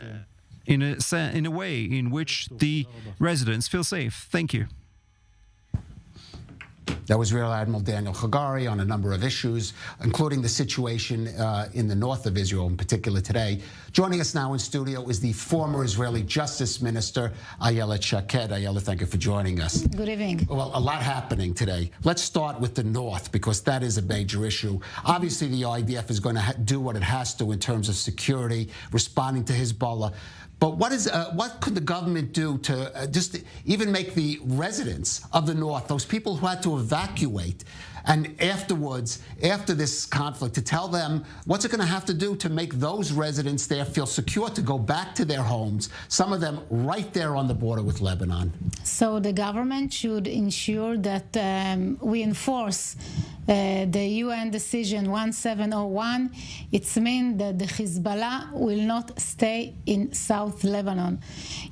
a way in which the residents feel safe. Thank you. That was Rear Admiral Daniel Hagari on a number of issues, including the situation in the north of Israel in particular today. Joining us now in studio is the former Israeli Justice Minister, Ayelet Shaked. Ayelet, thank you for joining us. Good evening. Well, a lot happening today. Let's start with the north, because that is a major issue. Obviously, the IDF is going to do what it has to in terms of security, responding to Hezbollah. But what could the government do to just even make the residents of the north, those people who had to evacuate, and afterwards, after this conflict, to tell them what's it going to have to do to make those residents there feel secure to go back to their homes, some of them right there on the border with Lebanon? So the government should ensure that we enforce the UN decision 1701. It means that the Hezbollah will not stay in South Lebanon.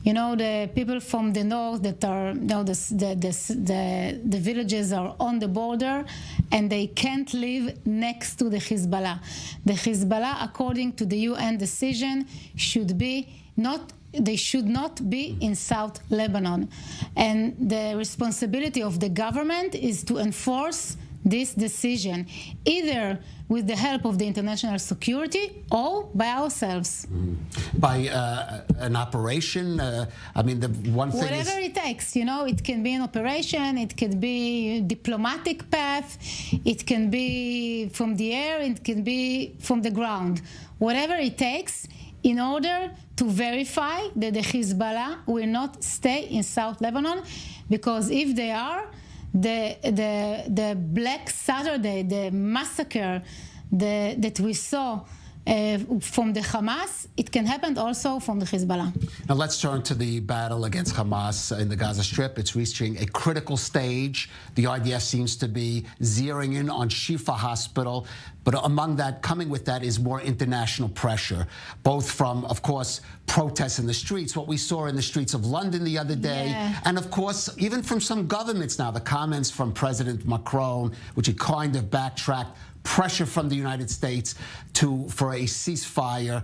You know, the people from the north that are, you know, the villages are on the border, and they can't live next to the Hezbollah. The Hezbollah, according to the UN decision, should not be in South Lebanon. And the responsibility of the government is to enforce this decision, either with the help of the international security or by ourselves. By an operation? I mean, the one thing whatever it takes, you know, it can be an operation, it could be a diplomatic path, it can be from the air, it can be from the ground. Whatever it takes in order to verify that the Hezbollah will not stay in South Lebanon, because if they are, the Black Saturday, the massacre that we saw from the Hamas, it can happen also from the Hezbollah. Now let's turn to the battle against Hamas in the Gaza Strip. It's reaching a critical stage. The IDF seems to be zeroing in on Shifa Hospital. But among that, coming with that is more international pressure, both from, of course, protests in the streets, what we saw in the streets of London the other day, and, of course, even from some governments now, the comments from President Macron, which he kind of backtracked, pressure from the United States for a ceasefire.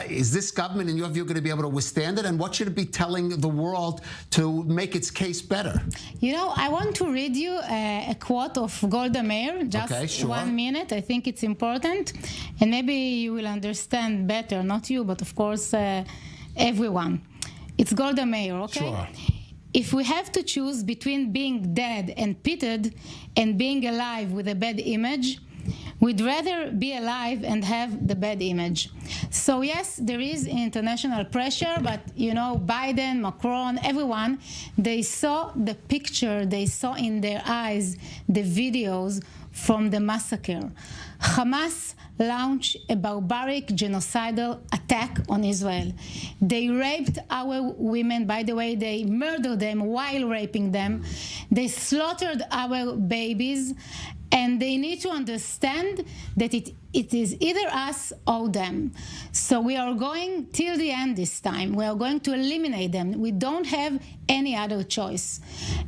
Is this government, in your view, going to be able to withstand it? And what should it be telling the world to make its case better? You know, I want to read you a quote of Golda Meir, just 1 minute. I think it's important. And maybe you will understand better, not you, but of course, everyone. It's Golda Meir, okay? Sure. If we have to choose between being dead and pitted and being alive with a bad image, we'd rather be alive and have the bad image. So yes, there is international pressure, but you know, Biden, Macron, everyone, they saw the picture, they saw in their eyes the videos from the massacre. Hamas launched a barbaric genocidal attack on Israel. They raped our women. By the way, they murdered them while raping them. They slaughtered our babies. And they need to understand that it is either us or them. So we are going till the end this time. We are going to eliminate them. We don't have any other choice.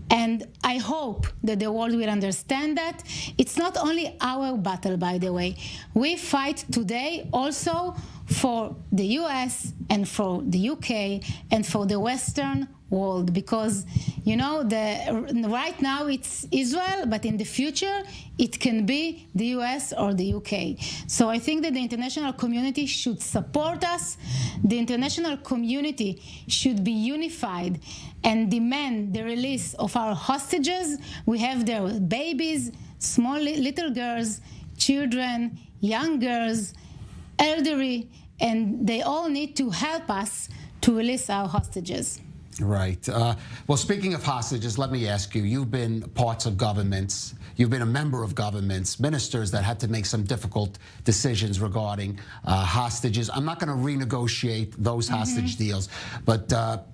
And I hope that the world will understand that. It's not only our battle, by the way. We fight today also for the US and for the UK and for the Western world, because you know, right now it's Israel, but in the future it can be the US or the UK. So I think that the international community should support us. The international community should be unified and demand the release of our hostages. We have their babies, small little girls, children, young girls, elderly, and they all need to help us to release our hostages. Right. Well, speaking of hostages, let me ask you, you've been parts of governments, you've been a member of governments, ministers that had to make some difficult decisions regarding hostages. I'm not going to renegotiate those hostage deals, but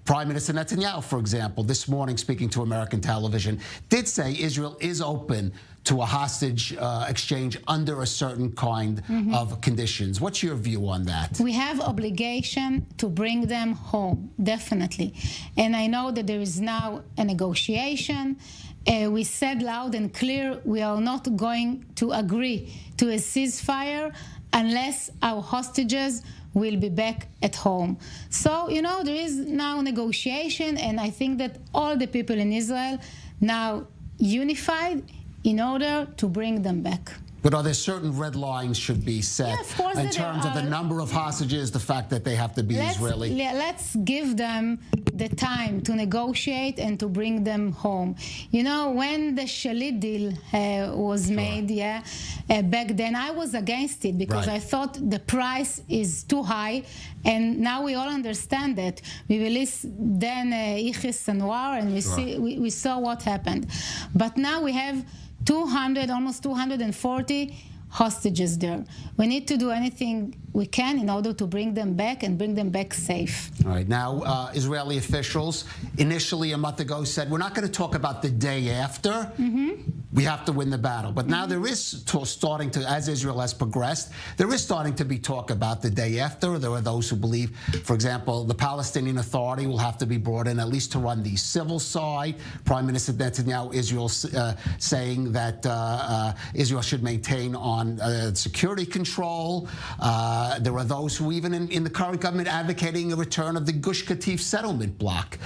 Prime Minister Netanyahu, for example, this morning speaking to American television, did say Israel is open to a hostage exchange under a certain kind of conditions. What's your view on that? We have obligation to bring them home, definitely. And I know that there is now a negotiation. We said loud and clear we are not going to agree to a ceasefire unless our hostages will be back at home. So, you know, there is now negotiation, and I think that all the people in Israel now unified in order to bring them back. But are there certain red lines should be set in terms of the number of hostages, the fact that they have to be Israeli? Let's give them the time to negotiate and to bring them home. You know, when the Shalit deal was made, back then I was against it because I thought the price is too high, and now we all understand that. We released then Yahya Sinwar, and we saw what happened. But now we have 200, almost 240 hostages there. We need to do anything we can in order to bring them back and bring them back safe. All right. Now, Israeli officials initially a month ago said, we're not going to talk about the day after. We have to win the battle. But now there is starting to, as Israel has progressed, there is starting to be talk about the day after. There are those who believe, for example, the Palestinian Authority will have to be brought in at least to run the civil side. Prime Minister Netanyahu, Israel saying that Israel should maintain on security control. There are those who even in the current government advocating a return of the Gush Katif settlement block.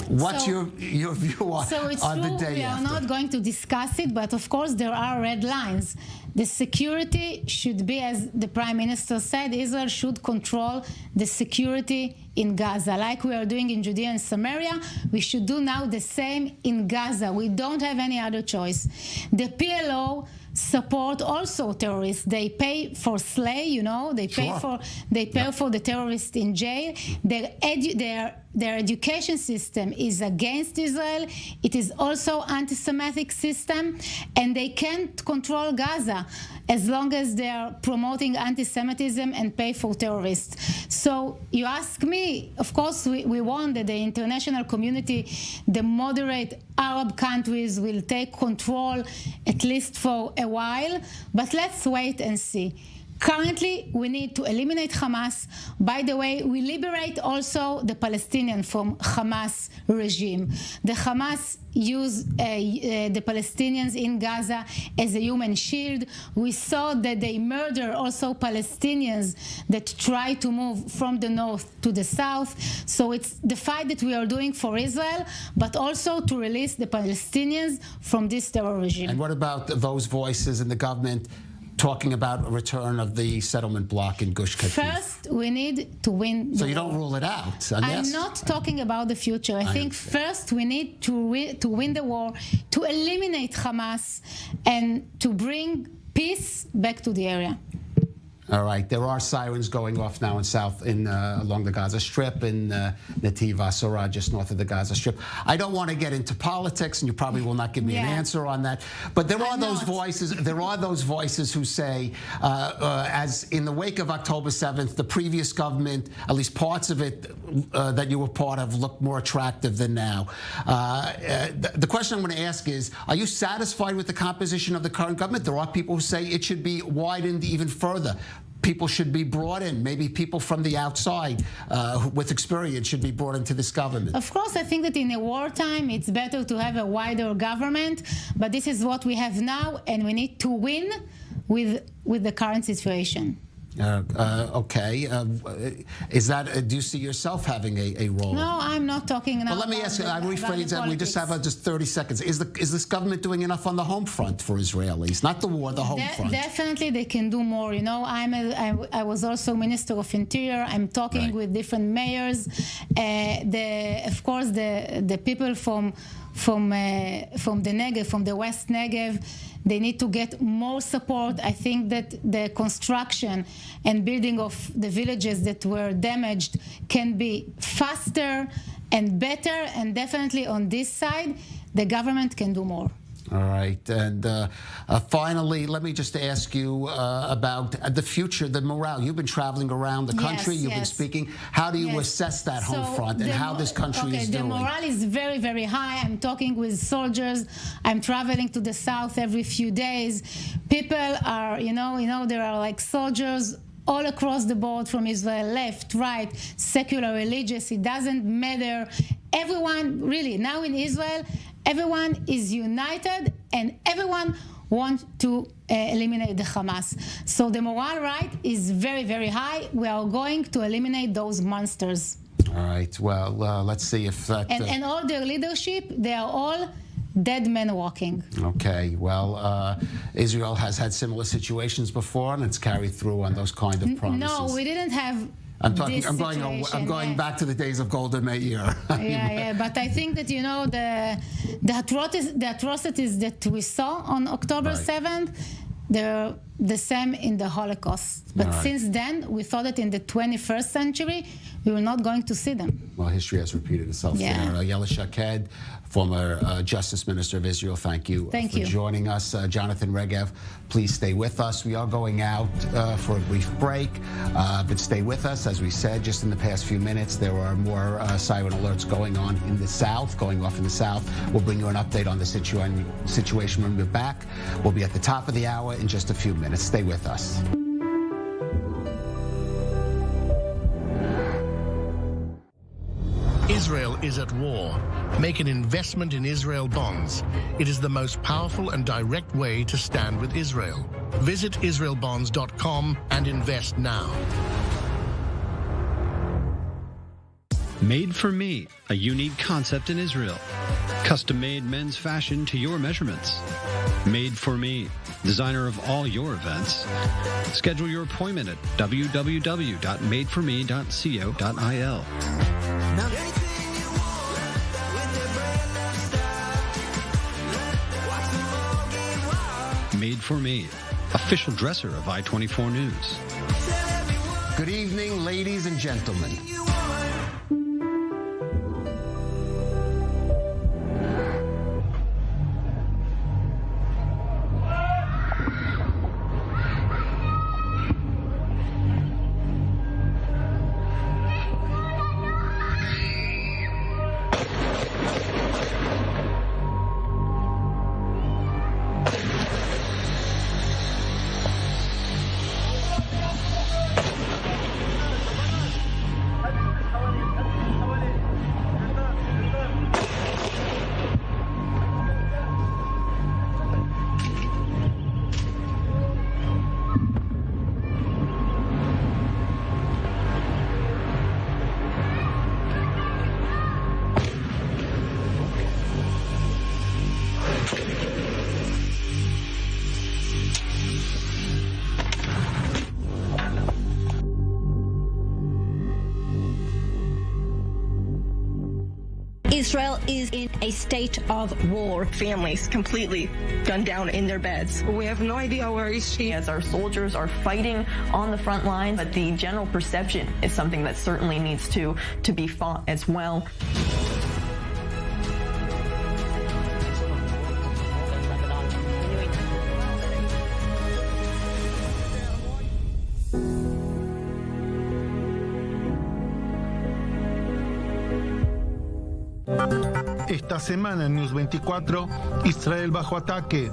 What's your view on the day after? We are not going to discuss it, but of course there are red lines. The security should be, as the Prime Minister said, Israel should control the security in Gaza. Like we are doing in Judea and Samaria, we should do now the same in Gaza. We don't have any other choice. The PLO support also terrorists. They pay for slay, you know, they pay for the terrorists in jail. Their education system is against Israel. It is also anti-Semitic system, and they can't control Gaza. as long as they are promoting anti-Semitism and pay for terrorists. So you ask me, of course we want that the international community, the moderate Arab countries will take control at least for a while, but let's wait and see. Currently, we need to eliminate Hamas. By the way, we liberate also the Palestinians from Hamas regime. The Hamas use the Palestinians in Gaza as a human shield. We saw that they murder also Palestinians that try to move from the north to the south. So it's the fight that we are doing for Israel, but also to release the Palestinians from this terror regime. And what about those voices in the government talking about a return of the settlement block in Gush Katif? First, we need to win. So you don't rule it out? I'm not talking about the future. I think first we need to win the war, to eliminate Hamas, and to bring peace back to the area. All right. There are sirens going off now along the Gaza Strip in Netiv HaSorah, just north of the Gaza Strip. I don't want to get into politics, and you probably will not give me an answer on that. But there are those voices. There are those voices who say, as in the wake of October 7th, the previous government, at least parts of it that you were part of, looked more attractive than now. The question I'm going to ask is, are you satisfied with the composition of the current government? There are people who say it should be widened even further. People should be brought in. Maybe people from the outside with experience should be brought into this government. Of course, I think that in a wartime, it's better to have a wider government. But this is what we have now, and we need to win with the current situation. Okay. Is that? Do you see yourself having a role? No, I'm not talking now. Well, let me ask you. I rephrase that. We just have just 30 seconds. Is this government doing enough on the home front for Israelis? Not the war, the home front. Definitely, they can do more. You know, I was also Minister of Interior. I'm talking with different mayors. Of course, the people from the Negev, from the West Negev, they need to get more support. I think that the construction and building of the villages that were damaged can be faster and better, and definitely on this side, the government can do more. All right. And finally, let me just ask you about the future, the morale. You've been traveling around the country. You've been speaking. How do you assess that home front and how this country is doing? The morale is very, very high. I'm talking with soldiers. I'm traveling to the south every few days. People are, there are like soldiers all across the board from Israel, left, right, secular, religious. It doesn't matter. Everyone, really, now in Israel, everyone is united and everyone wants to eliminate the Hamas. So the morale, is very, very high. We are going to eliminate those monsters. All right. Well, let's see if that... And all their leadership, they are all dead men walking. Okay. Well, Israel has had similar situations before, and it's carried through on those kind of promises. No, we didn't have... I'm going back to the days of Golda Meir. But I think that the atrocities that we saw on October 7th, they're the same in the Holocaust. But since then, we thought that in the 21st century, we were not going to see them. Well, history has repeated itself there. Ayelet Shaked, former Justice Minister of Israel, thank you for joining us. Jonathan Regev, please stay with us. We are going out for a brief break, but stay with us. As we said, just in the past few minutes, there are more siren alerts going on in the south, going off in the south. We'll bring you an update on the situation when we're back. We'll be at the top of the hour in just a few minutes. Stay with us. Israel is at war. Make an investment in Israel bonds. It is the most powerful and direct way to stand with Israel. Visit israelbonds.com and invest now. Made for Me, a unique concept in Israel. Custom-made men's fashion to your measurements. Made for Me, designer of all your events. Schedule your appointment at www.madeforme.co.il. Made for Me, official dresser of I-24 News. Good evening, ladies and gentlemen. Israel is in a state of war. Families completely gunned down in their beds. We have no idea where is she. As our soldiers are fighting on the front line, but the general perception is something that certainly needs to be fought as well. Esta semana en News 24, Israel bajo ataque.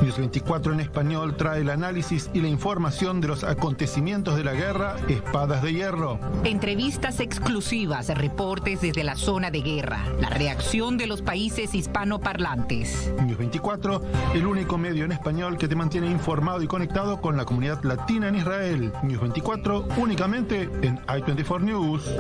News 24 en español trae el análisis y la información de los acontecimientos de la guerra, Espadas de Hierro. Entrevistas exclusivas, reportes desde la zona de guerra, la reacción de los países hispanoparlantes. News 24, el único medio en español que te mantiene informado y conectado con la comunidad latina en Israel. News 24, únicamente en i24 News.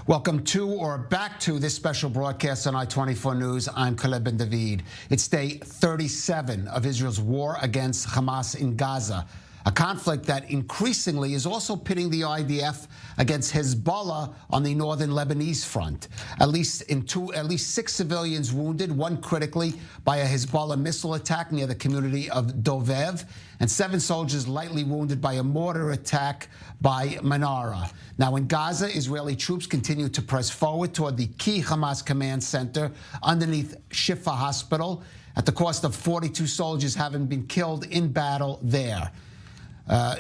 Welcome to or back to this special broadcast on I-24 News. I'm Caleb Ben David. It's day 37 of Israel's war against Hamas in Gaza, a conflict that increasingly is also pitting the IDF against Hezbollah on the northern Lebanese front. At least 6 civilians wounded, one critically by a Hezbollah missile attack near the community of Dovev, and 7 soldiers lightly wounded by a mortar attack by Manara. Now in Gaza, Israeli troops continue to press forward toward the key Hamas command center underneath Shifa Hospital, at the cost of 42 soldiers having been killed in battle there.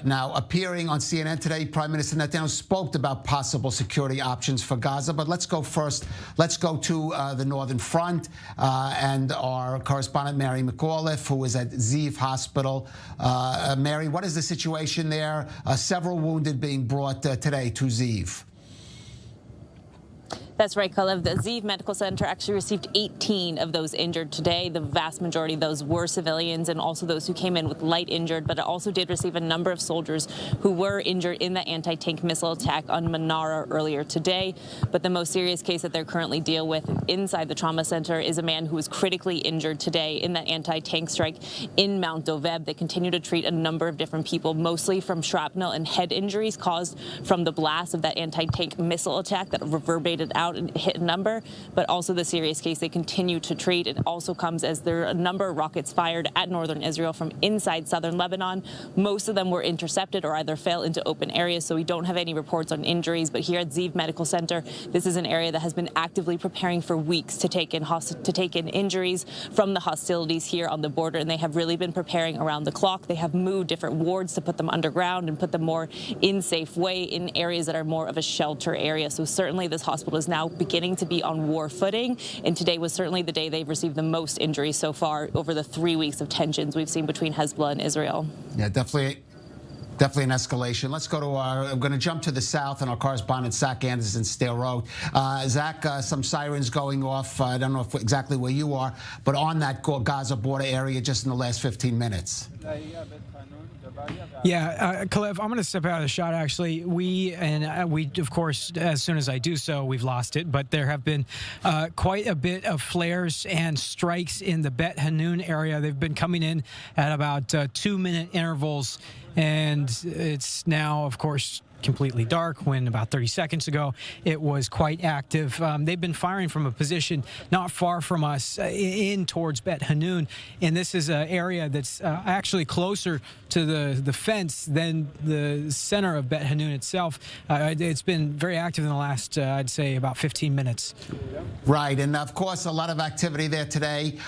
Now, appearing on CNN today, Prime Minister Netanyahu spoke about possible security options for Gaza. But let's go first. Let's go to the Northern Front and our correspondent, Mary McAuliffe, who is at Ziv Hospital. Mary, what is the situation there? Several wounded being brought today to Ziv. That's right, Kalev. The Ziv Medical Center actually received 18 of those injured today. The vast majority of those were civilians and also those who came in with light injured, but it also did receive a number of soldiers who were injured in the anti-tank missile attack on Manara earlier today. But the most serious case that they're currently dealing with inside the trauma center is a man who was critically injured today in that anti-tank strike in Mount Doveb. They continue to treat a number of different people, mostly from shrapnel and head injuries caused from the blast of that anti-tank missile attack that reverberated out out and hit a number, but also the serious case they continue to treat. It also comes as there are a number of rockets fired at northern Israel from inside southern Lebanon. Most of them were intercepted or either fell into open areas, so we don't have any reports on injuries. But here at Ziv Medical Center, this is an area that has been actively preparing for weeks to take in injuries from the hostilities here on the border, and they have really been preparing around the clock. They have moved different wards to put them underground and put them more in safe way in areas that are more of a shelter area. So certainly this hospital is now beginning to be on war footing, and today was certainly the day they've received the most injuries so far over the 3 weeks of tensions we've seen between Hezbollah and Israel. Yeah, definitely an escalation. Let's go to I'm going to jump to the south, and our correspondent Zach Anderson, Stale Road. Zach, some sirens going off. I don't know exactly where you are, but on that Gaza border area just in the last 15 minutes. Yeah, Kalev, I'm going to step out of the shot, actually. We, of course, as soon as I do so, we've lost it. But there have been quite a bit of flares and strikes in the Bet Hanun area. They've been coming in at about 2-minute intervals. And it's now, of course, completely dark when about 30 seconds ago it was quite active. They've been firing from a position not far from us in towards Bet Hanun, and this is an area that's actually closer to the fence than the center of Bet Hanun itself. It's been very active in the last, I'd say, about 15 minutes. Right, and of course a lot of activity there today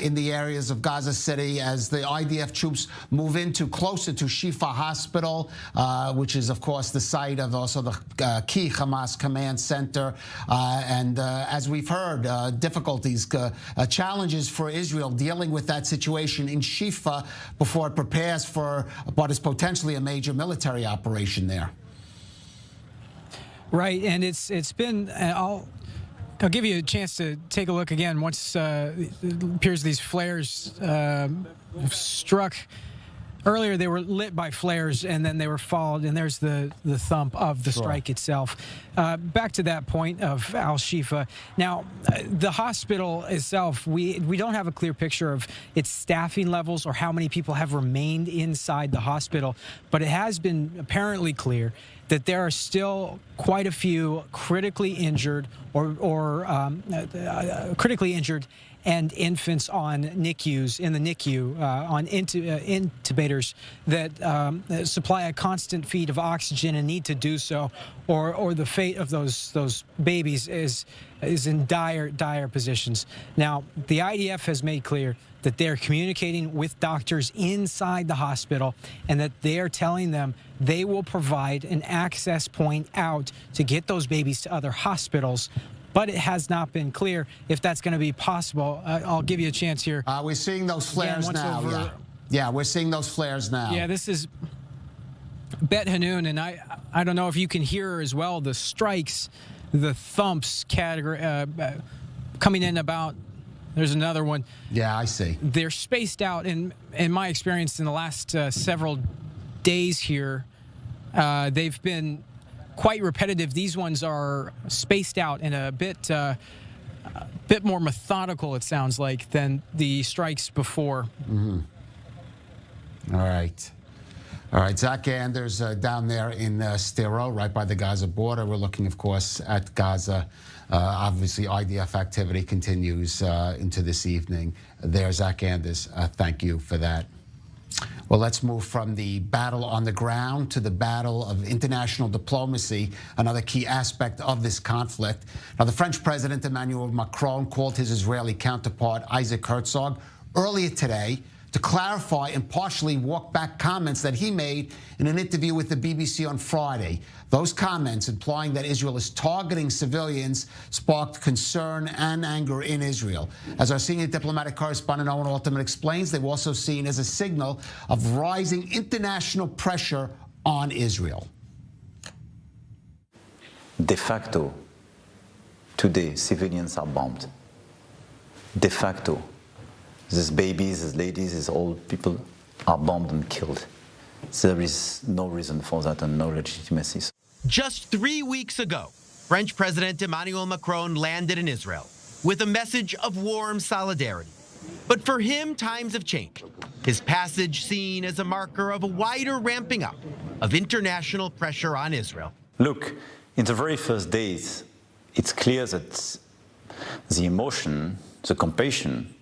in the areas of Gaza City as the IDF troops move into closer to Shifa Hospital, which is of course the site of also the key Hamas command center. And as we've heard, difficulties, challenges for Israel dealing with that situation in Shifa before it prepares for what is potentially a major military operation there. Right, and it's been, I'll give you a chance to take a look again once it appears these flares struck. Earlier, they were lit by flares, and then they were followed, and there's the thump of the strike itself. Back to that point of Al-Shifa. Now, the hospital itself, we don't have a clear picture of its staffing levels or how many people have remained inside the hospital, but it has been apparently clear that there are still quite a few critically injured critically injured and infants on NICUs, in the NICU, on intubators that supply a constant feed of oxygen and need to do so, or the fate of those babies is in dire positions. Now, the IDF has made clear that they're communicating with doctors inside the hospital and that they are telling them they will provide an access point out to get those babies to other hospitals. But it has not been clear if that's going to be possible. I'll give you a chance here. We're seeing those flares now. Yeah, we're seeing those flares now. Yeah, this is Bet Hanun, and I don't know if you can hear as well the strikes, the thumps category coming in about. There's another one. Yeah, I see. They're spaced out. In my experience in the last several days here, they've been quite repetitive. These ones are spaced out and a bit more methodical, it sounds like, than the strikes before. Mm-hmm. All right, Zach Anders down there in Stero, right by the Gaza border. We're looking, of course, at Gaza. Obviously, IDF activity continues into this evening. There, Zach Anders, thank you for that. Well, let's move from the battle on the ground to the battle of international diplomacy, another key aspect of this conflict. Now, the French President Emmanuel Macron called his Israeli counterpart Isaac Herzog earlier today to clarify and partially walk back comments that he made in an interview with the BBC on Friday. Those comments implying that Israel is targeting civilians sparked concern and anger in Israel. As our senior diplomatic correspondent Owen Alterman explains, they were also seen as a signal of rising international pressure on Israel. De facto, today, civilians are bombed. De facto. These babies, these ladies, these old people are bombed and killed. So there is no reason for that and no legitimacy. Just 3 weeks ago, French President Emmanuel Macron landed in Israel with a message of warm solidarity. But for him, times have changed. His passage seen as a marker of a wider ramping up of international pressure on Israel. Look, in the very first days, it's clear that the emotion, the compassion,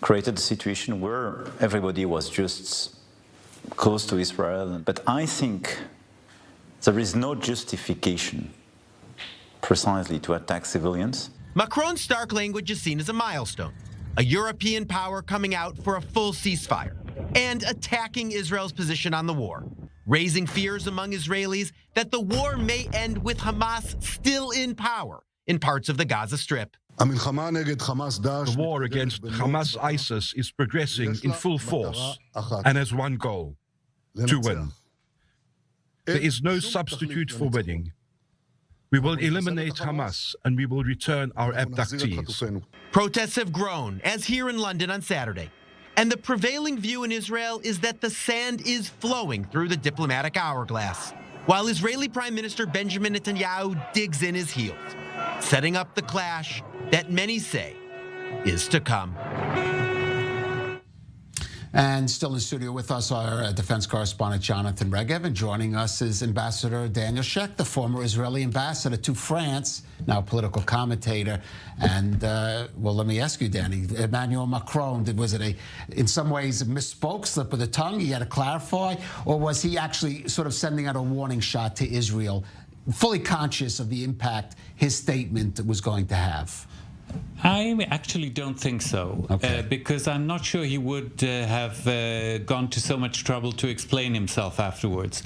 created a situation where everybody was just close to Israel. But I think there is no justification precisely to attack civilians. Macron's stark language is seen as a milestone, a European power coming out for a full ceasefire and attacking Israel's position on the war, raising fears among Israelis that the war may end with Hamas still in power in parts of the Gaza Strip. The war against Hamas-ISIS is progressing in full force and has one goal: to win. There is no substitute for winning. We will eliminate Hamas and we will return our abductees. Protests have grown, as here in London on Saturday. And the prevailing view in Israel is that the sand is flowing through the diplomatic hourglass, while Israeli Prime Minister Benjamin Netanyahu digs in his heels, setting up the clash that many say is to come. And still in studio with us, our defense correspondent Jonathan Regev, and joining us is Ambassador Daniel Sheck, the former Israeli ambassador to France, now political commentator. And, well, let me ask you, Danny, Emmanuel Macron, was it in some ways, a misspoke, slip of the tongue? He had to clarify? Or was he actually sort of sending out a warning shot to Israel, fully conscious of the impact his statement was going to have? I actually don't think so, because I'm not sure he would have gone to so much trouble to explain himself afterwards.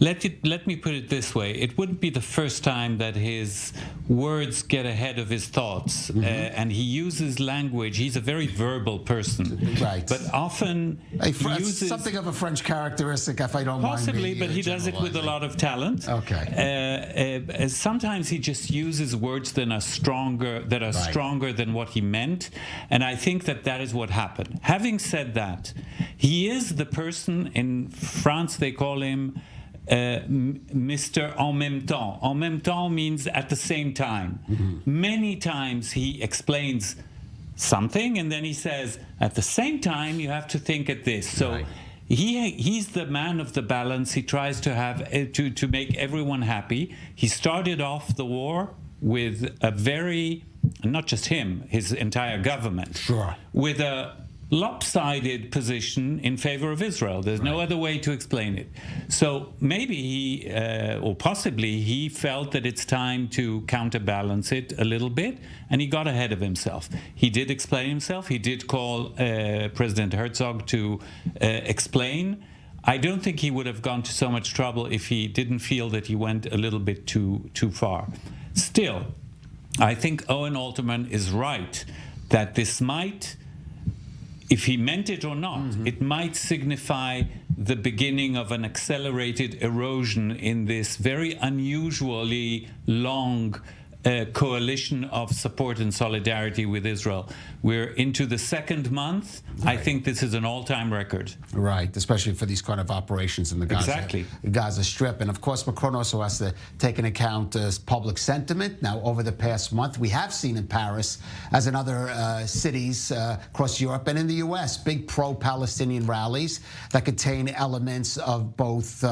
Let me put it this way. It wouldn't be the first time that his words get ahead of his thoughts, and he uses language. He's a very verbal person. Right. But often he uses... Something of a French characteristic, if I don't mind. Possibly, but he does it with a lot of talent. Okay. Sometimes he just uses words that are stronger than what he meant, and I think that is what happened. Having said that, he is the person, in France they call him Mr. En même temps. En même temps means at the same time. Many times he explains something and then he says, at the same time you have to think at this. So he's the man of the balance. He tries to have to make everyone happy. He started off the war with a very, not just him, his entire government, with a lopsided position in favor of Israel. There's no other way to explain it. So maybe he, or possibly he felt that it's time to counterbalance it a little bit, and he got ahead of himself. He did explain himself. He did call President Herzog to explain. I don't think he would have gone to so much trouble if he didn't feel that he went a little bit too far. Still, I think Owen Alterman is right that this might, if he meant it or not, it might signify the beginning of an accelerated erosion in this very unusually long coalition of support and solidarity with Israel. We're into the second month. I think this is an all-time record. Right, especially for these kind of operations in the Gaza Strip. And of course, Macron also has to take into account public sentiment. Now, over the past month, we have seen in Paris, as in other cities across Europe and in the U.S., big pro-Palestinian rallies that contain elements of both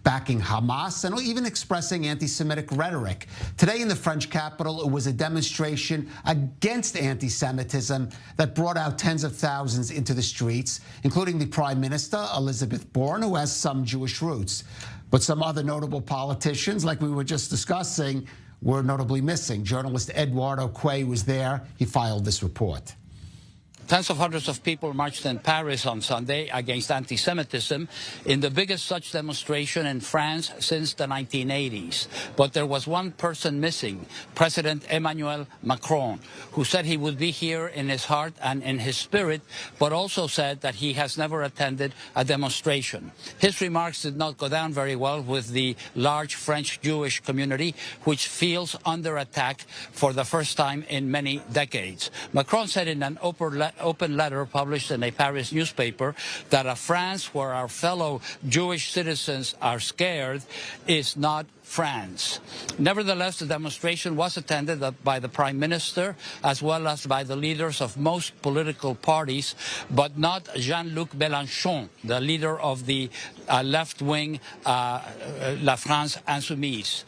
backing Hamas and even expressing anti-Semitic rhetoric. Today in the French capital, it was a demonstration against anti-Semitism that brought out tens of thousands into the streets, including the Prime Minister, Elizabeth Borne, who has some Jewish roots. But some other notable politicians, like we were just discussing, were notably missing. Journalist Eduardo Quay was there. He filed this report. Tens of hundreds of people marched in Paris on Sunday against anti-Semitism in the biggest such demonstration in France since the 1980s. But there was one person missing, President Emmanuel Macron, who said he would be here in his heart and in his spirit, but also said that he has never attended a demonstration. His remarks did not go down very well with the large French Jewish community, which feels under attack for the first time in many decades. Macron said in an open letter published in a Paris newspaper that a France where our fellow Jewish citizens are scared is not France. Nevertheless, the demonstration was attended by the Prime Minister as well as by the leaders of most political parties, but not Jean-Luc Mélenchon, the leader of the left-wing La France Insoumise.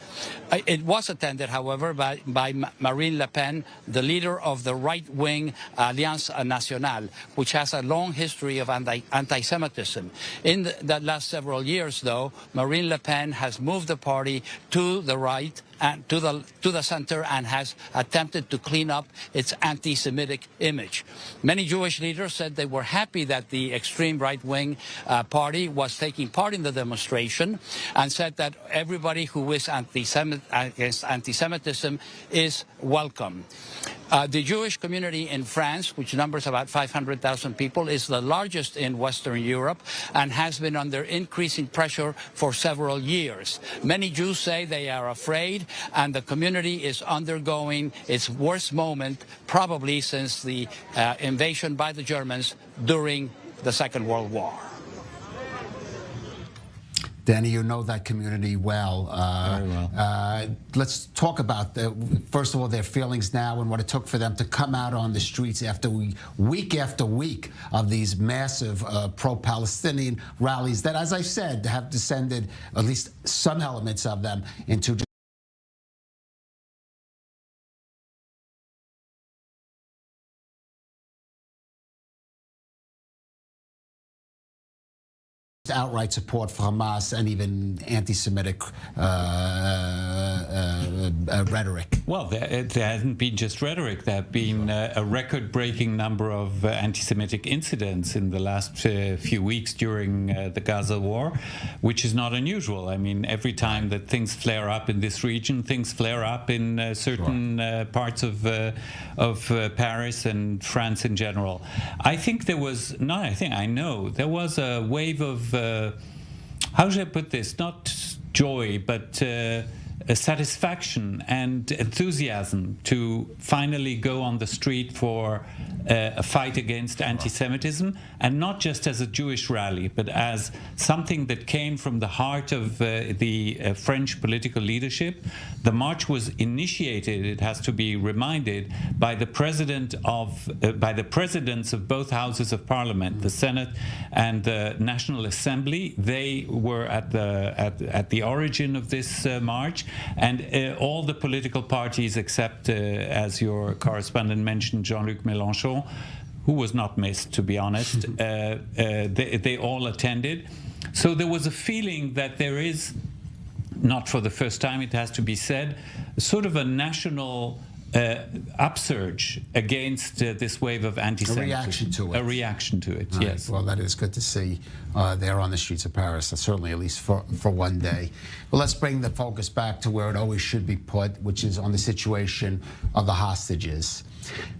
It was attended, however, by Marine Le Pen, the leader of the right-wing Alliance Nationale, which has a long history of anti-Semitism. In the last several years, though, Marine Le Pen has moved the party to the right and to the center and has attempted to clean up its anti-Semitic image. Many Jewish leaders said they were happy that the extreme right-wing party was taking part in the demonstration and said that everybody who is against anti-Semitism is welcome. The Jewish community in France, which numbers about 500,000 people, is the largest in Western Europe and has been under increasing pressure for several years. Many Jews say they are afraid, and the community is undergoing its worst moment probably since the invasion by the Germans during the Second World War. Danny, you know that community well. Very well. Let's talk about, first of all, their feelings now and what it took for them to come out on the streets after week after week of these massive pro-Palestinian rallies that, as I said, have descended, at least some elements of them, into outright support for Hamas and even anti-Semitic rhetoric. Well, there hasn't been just rhetoric. There have been a record-breaking number of anti-Semitic incidents in the last few weeks during the Gaza war, which is not unusual. I mean, every time that things flare up in this region, things flare up in certain parts of Paris and France in general. I think there was, I know, there was a wave of, how should I put this, not joy, but a satisfaction and enthusiasm to finally go on the street for a fight against anti-Semitism, and not just as a Jewish rally, but as something that came from the heart of the French political leadership. The march was initiated, it has to be reminded, by the presidents of both houses of Parliament, the Senate and the National Assembly. They were at the origin of this march, and all the political parties, except, as your correspondent mentioned, Jean-Luc Mélenchon, who was not missed, to be honest, they all attended. So there was a feeling that there is, not for the first time, it has to be said, sort of a national upsurge against this wave of anti-Semitism. A reaction to it. A reaction to it, Right. yes. Well, that is good to see there on the streets of Paris, certainly at least for one day. Well, let's bring the focus back to where it always should be put, which is on the situation of the hostages.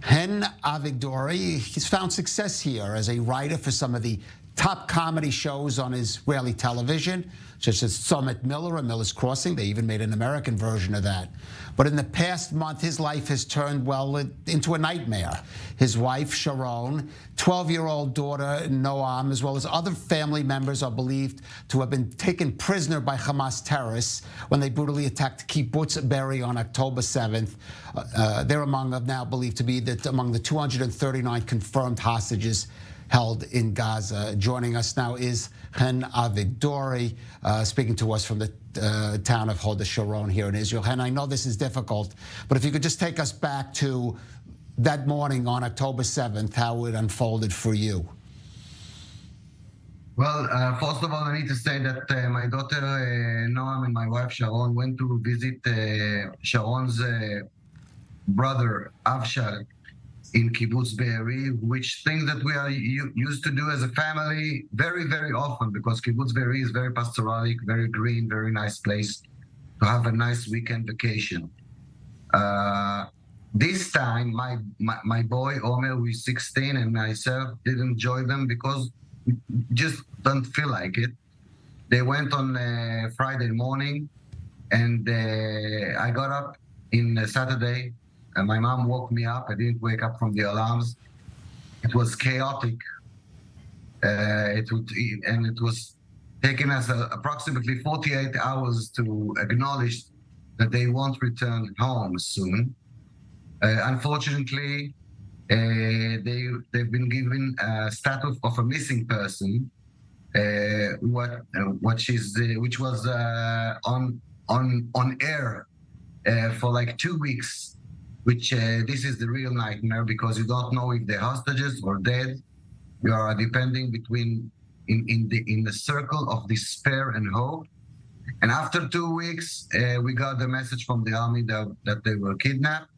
Hen Avigdori, he's found success here as a writer for some of the top comedy shows on Israeli television, such as Summit Miller and Miller's Crossing. They even made an American version of that. But in the past month, his life has turned, well, into a nightmare. His wife, Sharon, 12-year-old daughter, Noam, as well as other family members are believed to have been taken prisoner by Hamas terrorists when they brutally attacked Kibbutz Be'eri on October 7th. They're now believed to be among the 239 confirmed hostages held in Gaza. Joining us now is Hen Avigdori, speaking to us from the town of Hod Sharon here in Israel. Hen, I know this is difficult, but if you could just take us back to that morning on October 7th, how it unfolded for you. Well, first of all, I need to say that my daughter Noam and my wife Sharon went to visit Sharon's brother Avshar in Kibbutz Be'eri, which things that we are used to do as a family very, very often, because Kibbutz Be'eri is very pastoralic, very green, very nice place to have a nice weekend vacation. This time, my boy Omer, who is 16, and myself didn't enjoy them because we just don't feel like it. They went on Friday morning, and I got up in Saturday. And my mom woke me up. I didn't wake up from the alarms. It was chaotic. It was taken us approximately 48 hours to acknowledge that they won't return home soon. Unfortunately, they've been given a status of a missing person, which was on air for like 2 weeks. Which this is the real nightmare, because you don't know if they're hostages or dead. You are depending between in the circle of despair and hope. And after 2 weeks, we got the message from the army that they were kidnapped.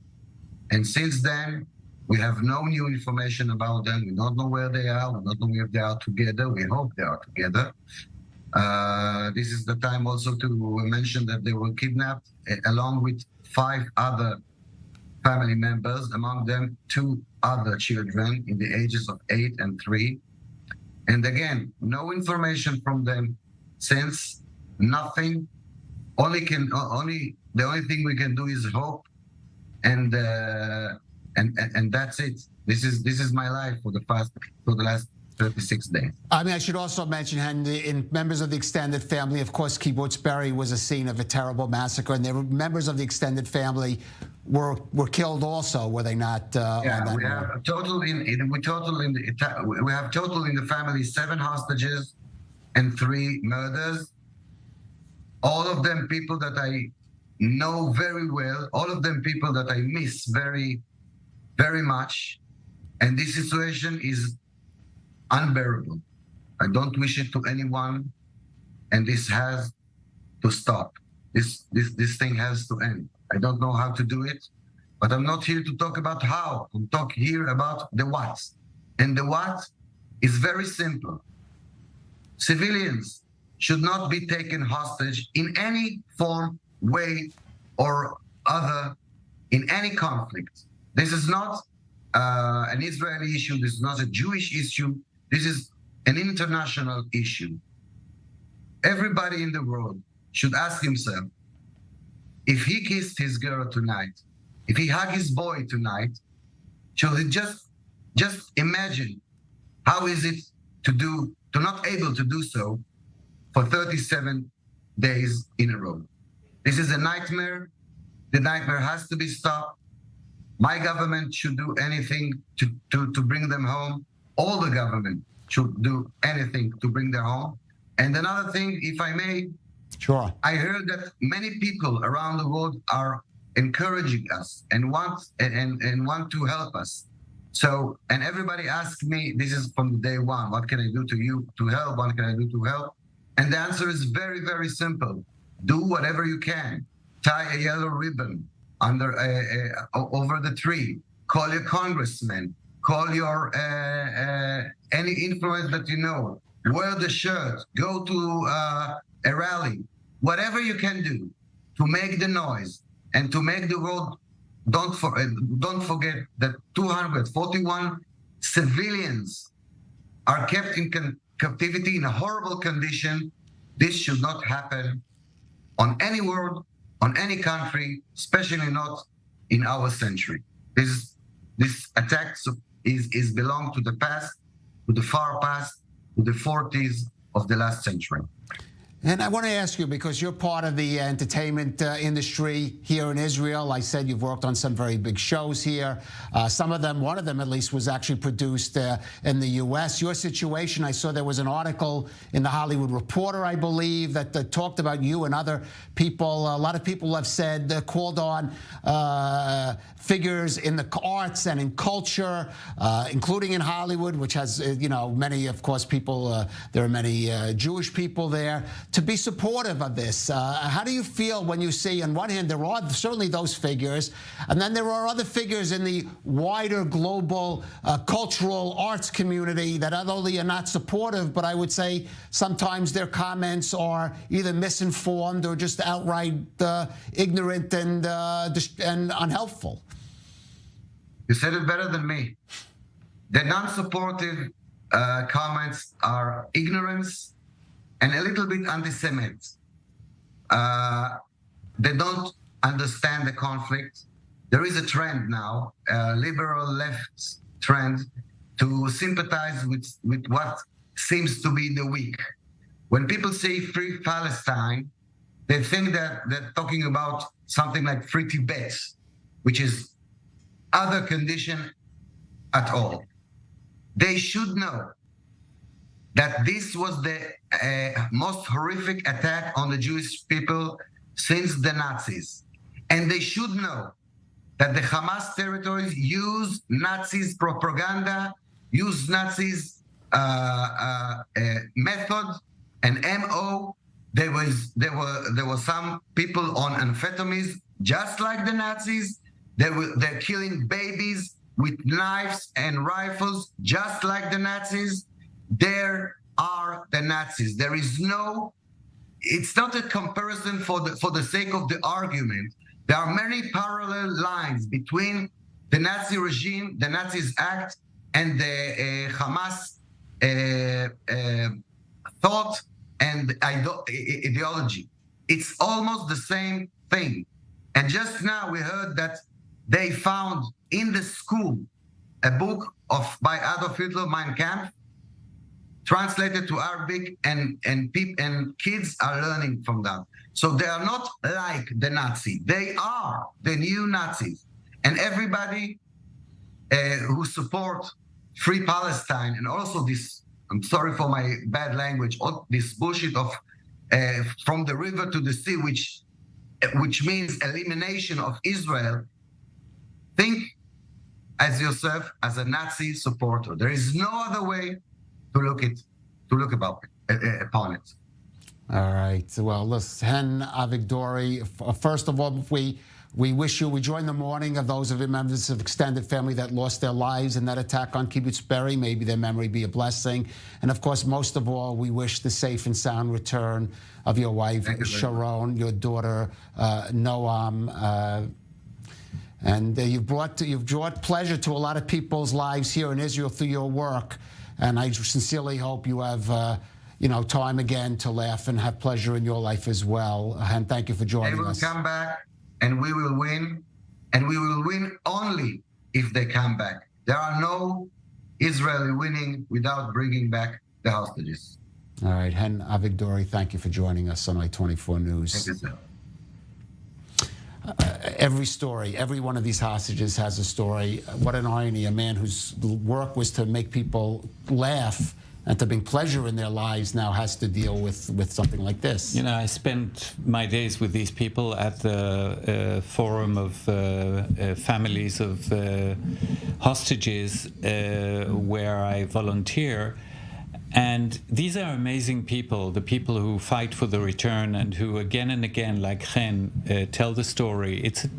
And since then, we have no new information about them. We don't know where they are. We don't know if they are together. We hope they are together. This is the time also to mention that they were kidnapped along with 5 other family members, among them 2 other children in the ages of 8 and 3. And again, no information from them since. Nothing. The only thing we can do is hope, and that's it. This is my life for the last 36 days. I mean, I should also mention, in members of the extended family, of course, Kibbutz Be'eri was a scene of a terrible massacre, and members of the extended family were killed also, were they not? We have total in the family 7 hostages and 3 murders. All of them people that I know very well. All of them people that I miss very, very much. And this situation is unbearable. I don't wish it to anyone, and this has to stop. This thing has to end. I don't know how to do it, but I'm not here to talk about how. I'm talking here about the what. And the what is very simple. Civilians should not be taken hostage in any form, way, or other in any conflict. This is not an Israeli issue. This is not a Jewish issue. This is an international issue. Everybody in the world should ask himself, if he kissed his girl tonight, if he hugged his boy tonight, should he just imagine how is it to not able to do so for 37 days in a row. This is a nightmare. The nightmare has to be stopped. My government should do anything to bring them home. All the government should do anything to bring them home. And another thing, if I may, sure. I heard that many people around the world are encouraging us and want to help us. So, and everybody asks me, this is from day one, what can I do to you to help? What can I do to help? And the answer is very, very simple. Do whatever you can. Tie a yellow ribbon over the tree. Call your congressman. Call your any influence that you know. Wear the shirt. Go to a rally. Whatever you can do to make the noise and to make the world. Don't forget that 241 civilians are kept in captivity in a horrible condition. This should not happen on any world, on any country, especially not in our century. This attack is belong to the past, to the far past, to the 40s of the last century. And I want to ask you, because you're part of the entertainment industry here in Israel. I said you've worked on some very big shows here. Some of them, one of them at least, was actually produced in the U.S. Your situation, I saw there was an article in the Hollywood Reporter, I believe, that talked about you and other people. A lot of people have said, called on figures in the arts and in culture, including in Hollywood, which has, many, of course, people, there are many Jewish people there, to be supportive of this. How do you feel when you see, on one hand, there are certainly those figures, and then there are other figures in the wider global cultural arts community that not only are not supportive, but I would say sometimes their comments are either misinformed or just outright ignorant and unhelpful? You said it better than me. The non-supportive comments are ignorance and a little bit anti-Semitic. They don't understand the conflict. There is a trend now, a liberal left trend, to sympathize with what seems to be the weak. When people say free Palestine, they think that they're talking about something like free Tibet, which is other condition at all. They should know that this was the most horrific attack on the Jewish people since the Nazis. And they should know that the Hamas territories use Nazis propaganda, use Nazis method and MO. There were some people on amphetamines, just like the Nazis. They're killing babies with knives and rifles, just like the Nazis. There are the Nazis. There is no. It's not a comparison for the sake of the argument. There are many parallel lines between the Nazi regime, the Nazis act, and the Hamas thought and ideology. It's almost the same thing. And just now we heard that they found in the school a book by Adolf Hitler, Mein Kampf, translated to Arabic, and kids are learning from that. So they are not like the Nazi. They are the new Nazis. And everybody who support free Palestine, and also this, I'm sorry for my bad language, this bullshit of from the river to the sea, which means elimination of Israel, think as yourself as a Nazi supporter. There is no other way to look upon it. All right. Well, listen, Avigdori, first of all, we wish you, we join the mourning of those of your members of extended family that lost their lives in that attack on Kibbutz Be'eri. Maybe their memory be a blessing. And of course, most of all, we wish the safe and sound return of your wife, Sharon, your daughter, Noam. And you've brought pleasure to a lot of people's lives here in Israel through your work. And I sincerely hope you have, time again to laugh and have pleasure in your life as well. And thank you for joining us. They will come back, and we will win. And we will win only if they come back. There are no Israeli winning without bringing back the hostages. All right. Hen Avigdori, thank you for joining us on I-24 News. Thank you, sir. Every story, every one of these hostages has a story. What an irony, a man whose work was to make people laugh and to bring pleasure in their lives now has to deal with something like this. I spent my days with these people at the forum of families of hostages where I volunteer. And these are amazing people, the people who fight for the return and who again and again, like Chen, tell the story. It's a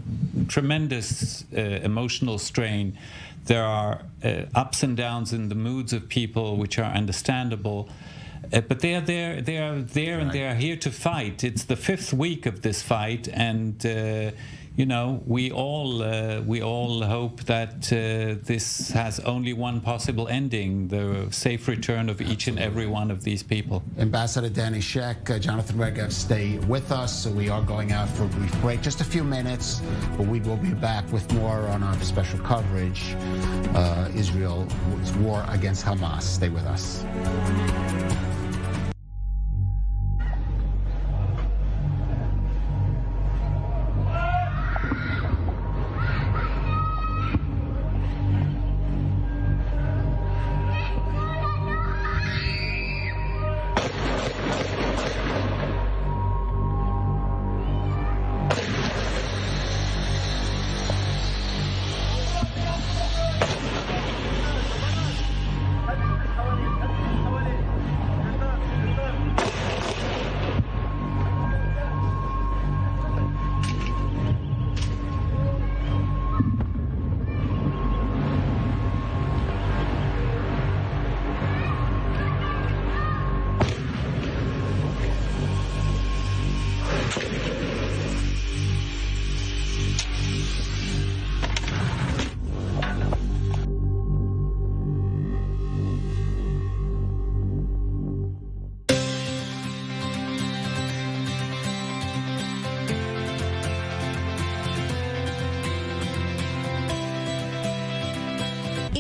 tremendous emotional strain. There are ups and downs in the moods of people, which are understandable. But they are there, and they are here to fight. It's the 5th week of this fight, and we all hope that this has only one possible ending: the safe return of each and every one of these people. Ambassador Danny Sheck, Jonathan Regev, stay with us. So we are going out for a brief break, just a few minutes, but we will be back with more on our special coverage. Israel's war against Hamas. Stay with us.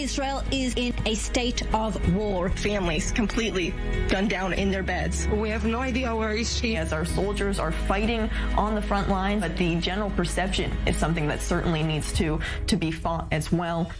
Israel is in a state of war. Families completely gunned down in their beds. We have no idea where is she. As our soldiers are fighting on the front line, but the general perception is something that certainly needs to be fought as well.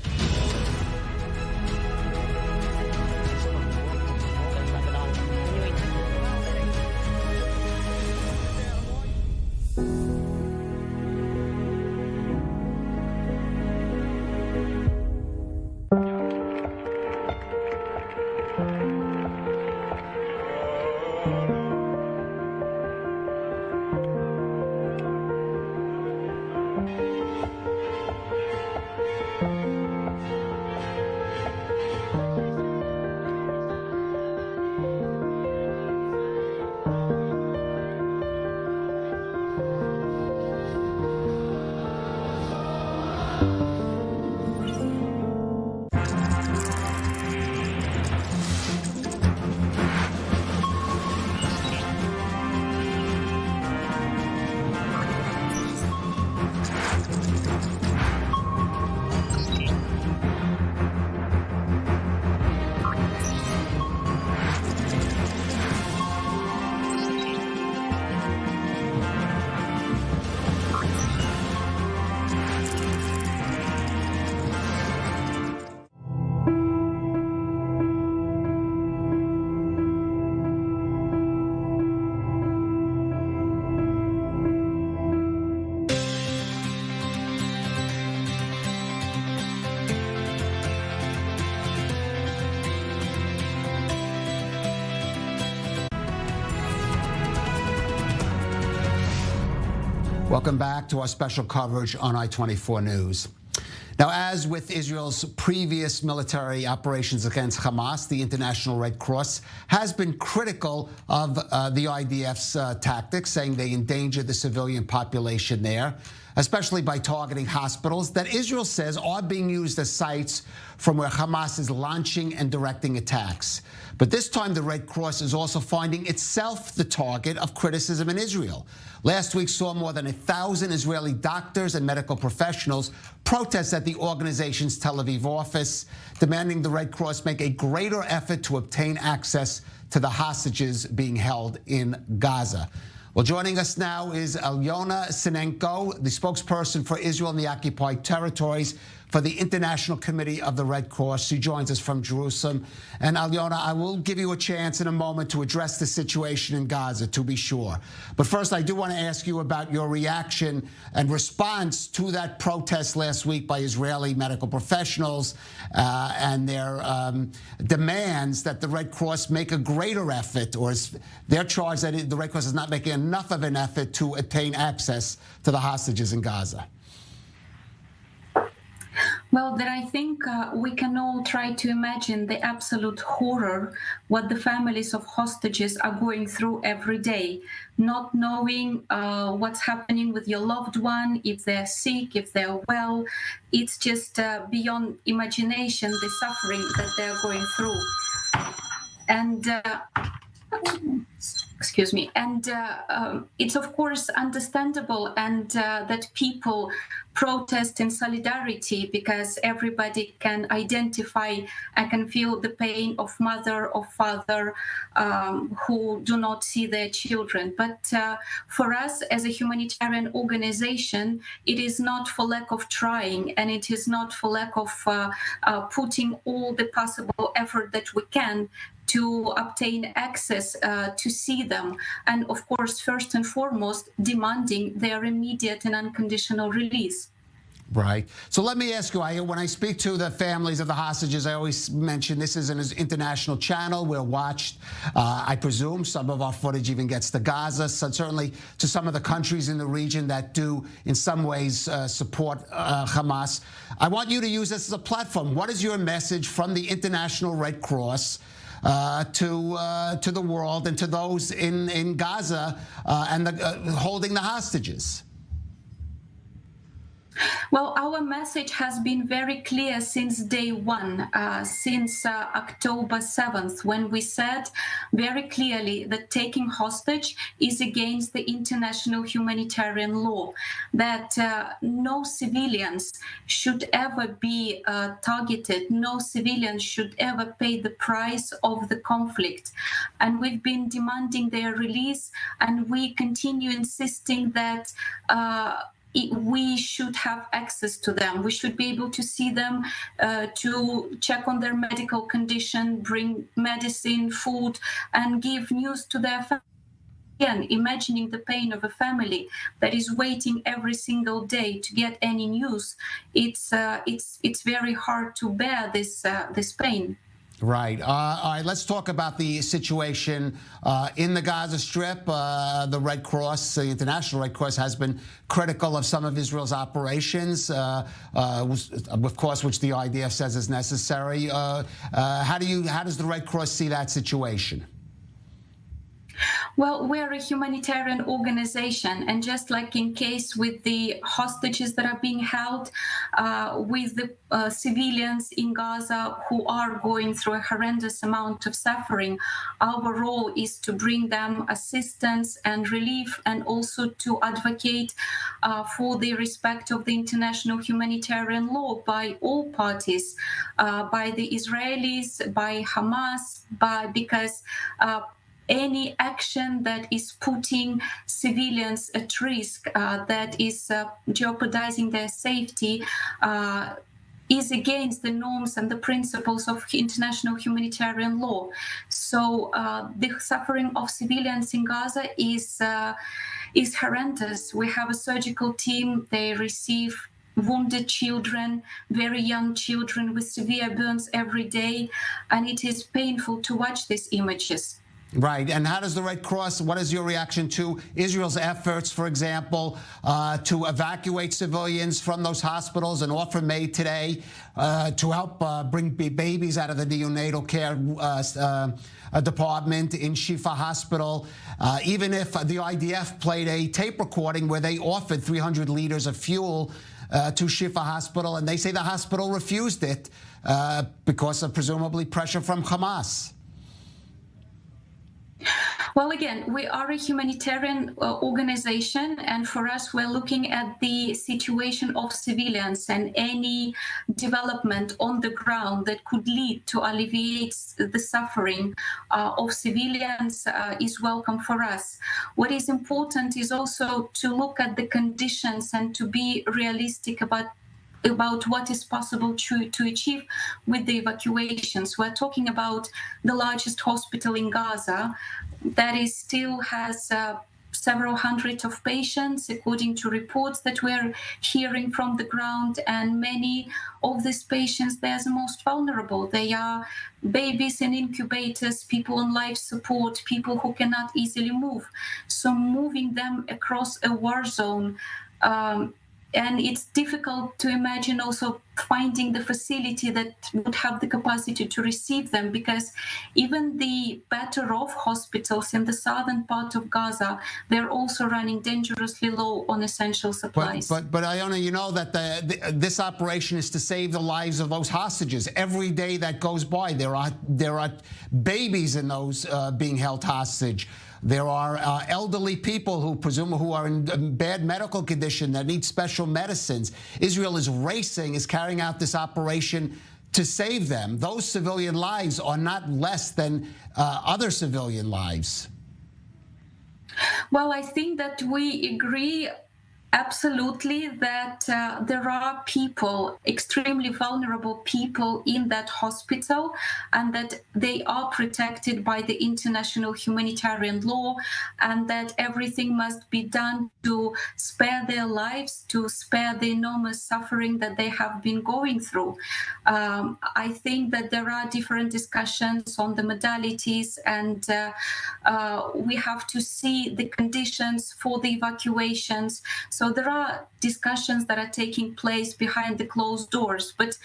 Welcome back to our special coverage on I-24 News. Now, as with Israel's previous military operations against Hamas, the International Red Cross has been critical of the IDF's tactics, saying they endanger the civilian population there, especially by targeting hospitals that Israel says are being used as sites from where Hamas is launching and directing attacks. But this time, the Red Cross is also finding itself the target of criticism in Israel. Last week saw more than 1,000 Israeli doctors and medical professionals protest at the organization's Tel Aviv office, demanding the Red Cross make a greater effort to obtain access to the hostages being held in Gaza. Well, joining us now is Alyona Sinenko, the spokesperson for Israel and the occupied territories for the International Committee of the Red Cross. She joins us from Jerusalem. And Alyona, I will give you a chance in a moment to address the situation in Gaza, to be sure. But first, I do want to ask you about your reaction and response to that protest last week by Israeli medical professionals and their demands that the Red Cross make a greater effort, or their charge that the Red Cross is not making enough of an effort to attain access to the hostages in Gaza. Well, that I think we can all try to imagine the absolute horror what the families of hostages are going through every day, not knowing what's happening with your loved one, if they're sick, if they're well. It's just beyond imagination, the suffering that they're going through. And excuse me. And it's, of course, understandable and that people protest in solidarity because everybody can identify and can feel the pain of mother or father who do not see their children. But for us as a humanitarian organization, it is not for lack of trying, and it is not for lack of putting all the possible effort that we can to obtain access to see them, and of course, first and foremost, demanding their immediate and unconditional release. Right. So let me ask you, when I speak to the families of the hostages, I always mention this is an international channel. We're watched, I presume. Some of our footage even gets to Gaza, so certainly to some of the countries in the region that do, in some ways, support Hamas. I want you to use this as a platform. What is your message from the International Red Cross to the world and to those in Gaza and holding the hostages? Well, our message has been very clear since day one, since October 7th, when we said very clearly that taking hostage is against the international humanitarian law, that no civilians should ever be targeted, no civilians should ever pay the price of the conflict. And we've been demanding their release, and we continue insisting that we should have access to them. We should be able to see them, to check on their medical condition, bring medicine, food, and give news to their family. Again, imagining the pain of a family that is waiting every single day to get any news, it's very hard to bear this pain. Right. All right, let's talk about the situation in the Gaza Strip. The Red Cross, the International Red Cross, has been critical of some of Israel's operations, of course, which the IDF says is necessary. How does the Red Cross see that situation? Well, we're a humanitarian organization, and just like in case with the hostages that are being held, with the civilians in Gaza who are going through a horrendous amount of suffering, our role is to bring them assistance and relief, and also to advocate for the respect of the international humanitarian law by all parties, by the Israelis, by Hamas, because any action that is putting civilians at risk, that is jeopardizing their safety, is against the norms and the principles of international humanitarian law. So the suffering of civilians in Gaza is horrendous. We have a surgical team. They receive wounded children, very young children with severe burns every day, and it is painful to watch these images. Right. And how does the Red Cross, what is your reaction to Israel's efforts, for example, to evacuate civilians from those hospitals? An offer made today to help bring babies out of the neonatal care department in Shifa Hospital, even if the IDF played a tape recording where they offered 300 liters of fuel to Shifa Hospital, and they say the hospital refused it because of presumably pressure from Hamas. Well, again, we are a humanitarian organization, and for us, we're looking at the situation of civilians, and any development on the ground that could lead to alleviate the suffering of civilians is welcome for us. What is important is also to look at the conditions and to be realistic about what is possible to achieve with the evacuations. We're talking about the largest hospital in Gaza that still has several hundred of patients, according to reports that we're hearing from the ground. And many of these patients, they're the most vulnerable. They are babies in incubators, people on life support, people who cannot easily move. So moving them across a war zone, and it's difficult to imagine also finding the facility that would have the capacity to receive them, because even the better off hospitals in the southern part of Gaza, they're also running dangerously low on essential supplies. But Iona, you know that this operation is to save the lives of those hostages. Every day that goes by, there are babies in those being held hostage. There are elderly people who are in bad medical condition that need special medicines. Israel is carrying out this operation to save them. Those civilian lives are not less than other civilian lives. Well, I think that we agree absolutely that there are people, extremely vulnerable people in that hospital, and that they are protected by the international humanitarian law, and that everything must be done to spare their lives, to spare the enormous suffering that they have been going through. I think that there are different discussions on the modalities, and we have to see the conditions for the evacuations. So there are discussions that are taking place behind the closed doors, but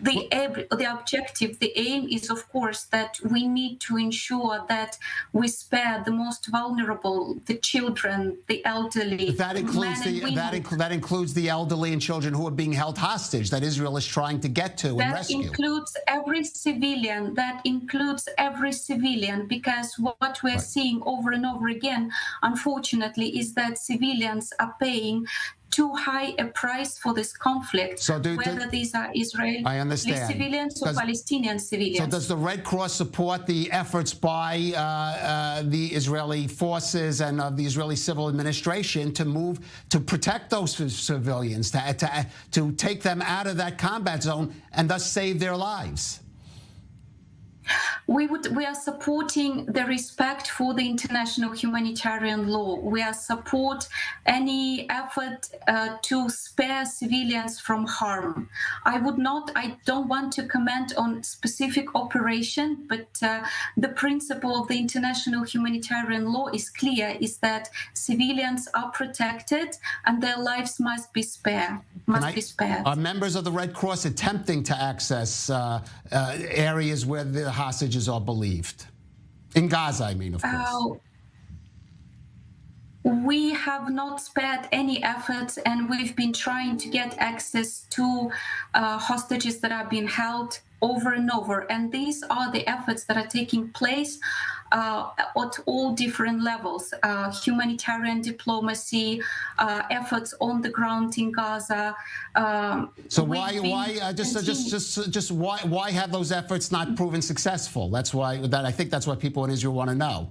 the objective, the aim is, of course, that we need to ensure that we spare the most vulnerable, the children, the elderly. That includes that includes the elderly and children who are being held hostage that Israel is trying to get to and rescue. That includes every civilian. That includes every civilian, because what we're seeing over and over again, unfortunately, is that civilians are paying too high a price for this conflict, whether these are Israeli civilians or Palestinian civilians. So does the Red Cross support the efforts by the Israeli forces and the Israeli civil administration to move to protect those civilians, to take them out of that combat zone and thus save their lives? We are supporting the respect for the international humanitarian law. We are support any effort to spare civilians from harm. I don't want to comment on specific operation, but the principle of the international humanitarian law is clear: is that civilians are protected and their lives must be spared. Are members of the Red Cross attempting to access areas where the hostages are believed? In Gaza, I mean, of course. We have not spared any efforts, and we've been trying to get access to hostages that are being held over and over. And these are the efforts that are taking place at all different levels: humanitarian diplomacy, efforts on the ground in Gaza. So why have those efforts not proven successful? I think that's what people in Israel want to know.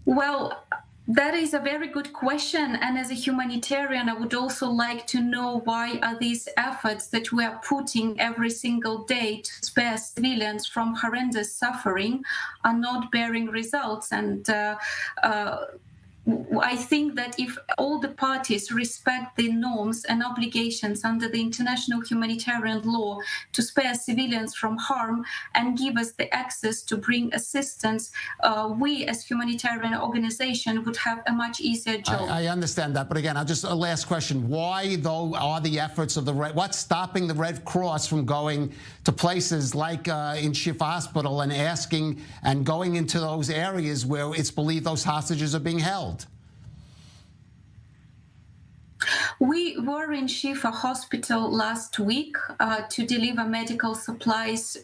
Well, that is a very good question. And as a humanitarian, I would also like to know, why are these efforts that we are putting every single day to spare civilians from horrendous suffering are not bearing results? And I think that if all the parties respect the norms and obligations under the international humanitarian law to spare civilians from harm and give us the access to bring assistance, we as humanitarian organization would have a much easier job. I understand that, but again, just a last question. Why, though, are the efforts of what's stopping the Red Cross from going to places like in Shifa Hospital and asking and going into those areas where it's believed those hostages are being held? We were in Shifa Hospital last week to deliver medical supplies.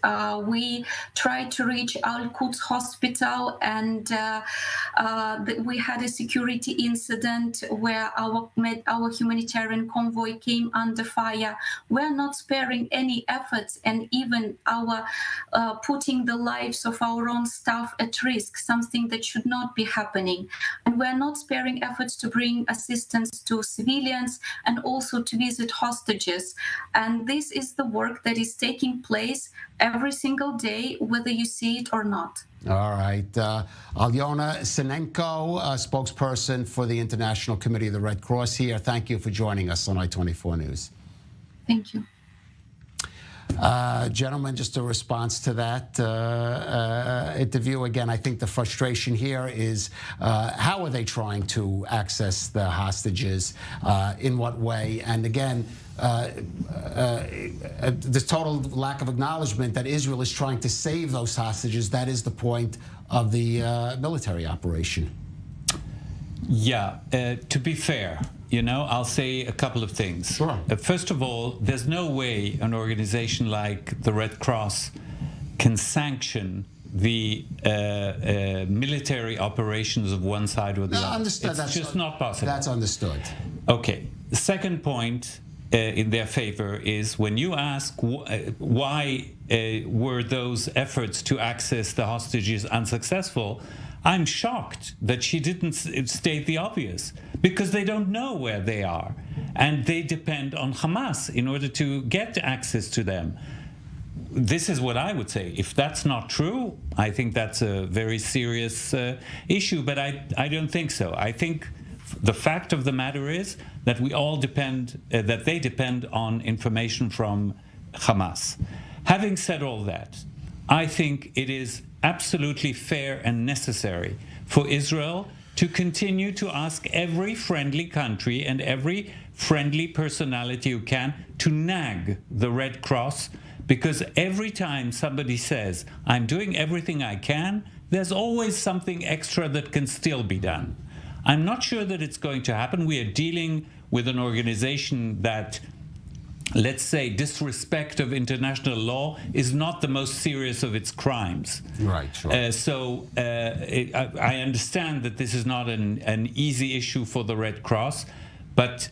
We tried to reach Al-Quds Hospital, and we had a security incident where our humanitarian convoy came under fire. We're not sparing any efforts, and even our putting the lives of our own staff at risk, something that should not be happening. And we're not sparing efforts to bring assistance to civilians and also to visit hostages. And this is the work that is taking place every single day, whether you see it or not. All right. Alyona Sinenko, spokesperson for the International Committee of the Red Cross here. Thank you for joining us on I-24 News. Thank you. Gentlemen, just a response to that interview. Again, I think the frustration here is how are they trying to access the hostages? In what way? And again, the total lack of acknowledgement that Israel is trying to save those hostages. That is the point of the military operation. Yeah, to be fair, I'll say a couple of things. Sure. First of all, there's no way an organization like the Red Cross can sanction the military operations of one side or the other. Understood. It's just not possible. That's understood. Okay. The second point in their favor is when you ask why were those efforts to access the hostages unsuccessful, I'm shocked that she didn't state the obvious, because they don't know where they are, and they depend on Hamas in order to get access to them. This is what I would say. If that's not true, I think that's a very serious issue, but I don't think so. I think the fact of the matter is that we all depend, that they depend on information from Hamas. Having said all that, I think it is absolutely fair and necessary for Israel to continue to ask every friendly country and every friendly personality who can to nag the Red Cross, because every time somebody says, I'm doing everything I can, there's always something extra that can still be done. I'm not sure that it's going to happen. We are dealing with an organization that, let's say, disrespect of international law is not the most serious of its crimes. Right, sure. I understand that this is not an easy issue for the Red Cross, but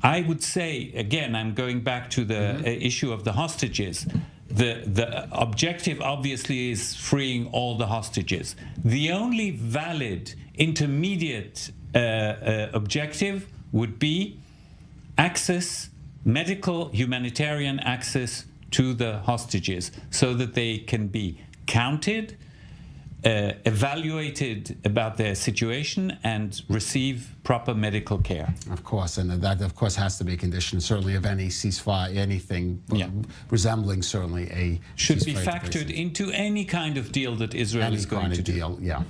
I would say, again, I'm going back to the issue of the hostages. The objective, obviously, is freeing all the hostages. The only valid intermediate objective would be access, medical, humanitarian access to the hostages, so that they can be counted, evaluated about their situation, and receive proper medical care. Of course, and that, of course, has to be a condition, certainly, of any ceasefire, anything resembling, certainly, a should be factored into any kind of deal that Israel is going to do. Yeah.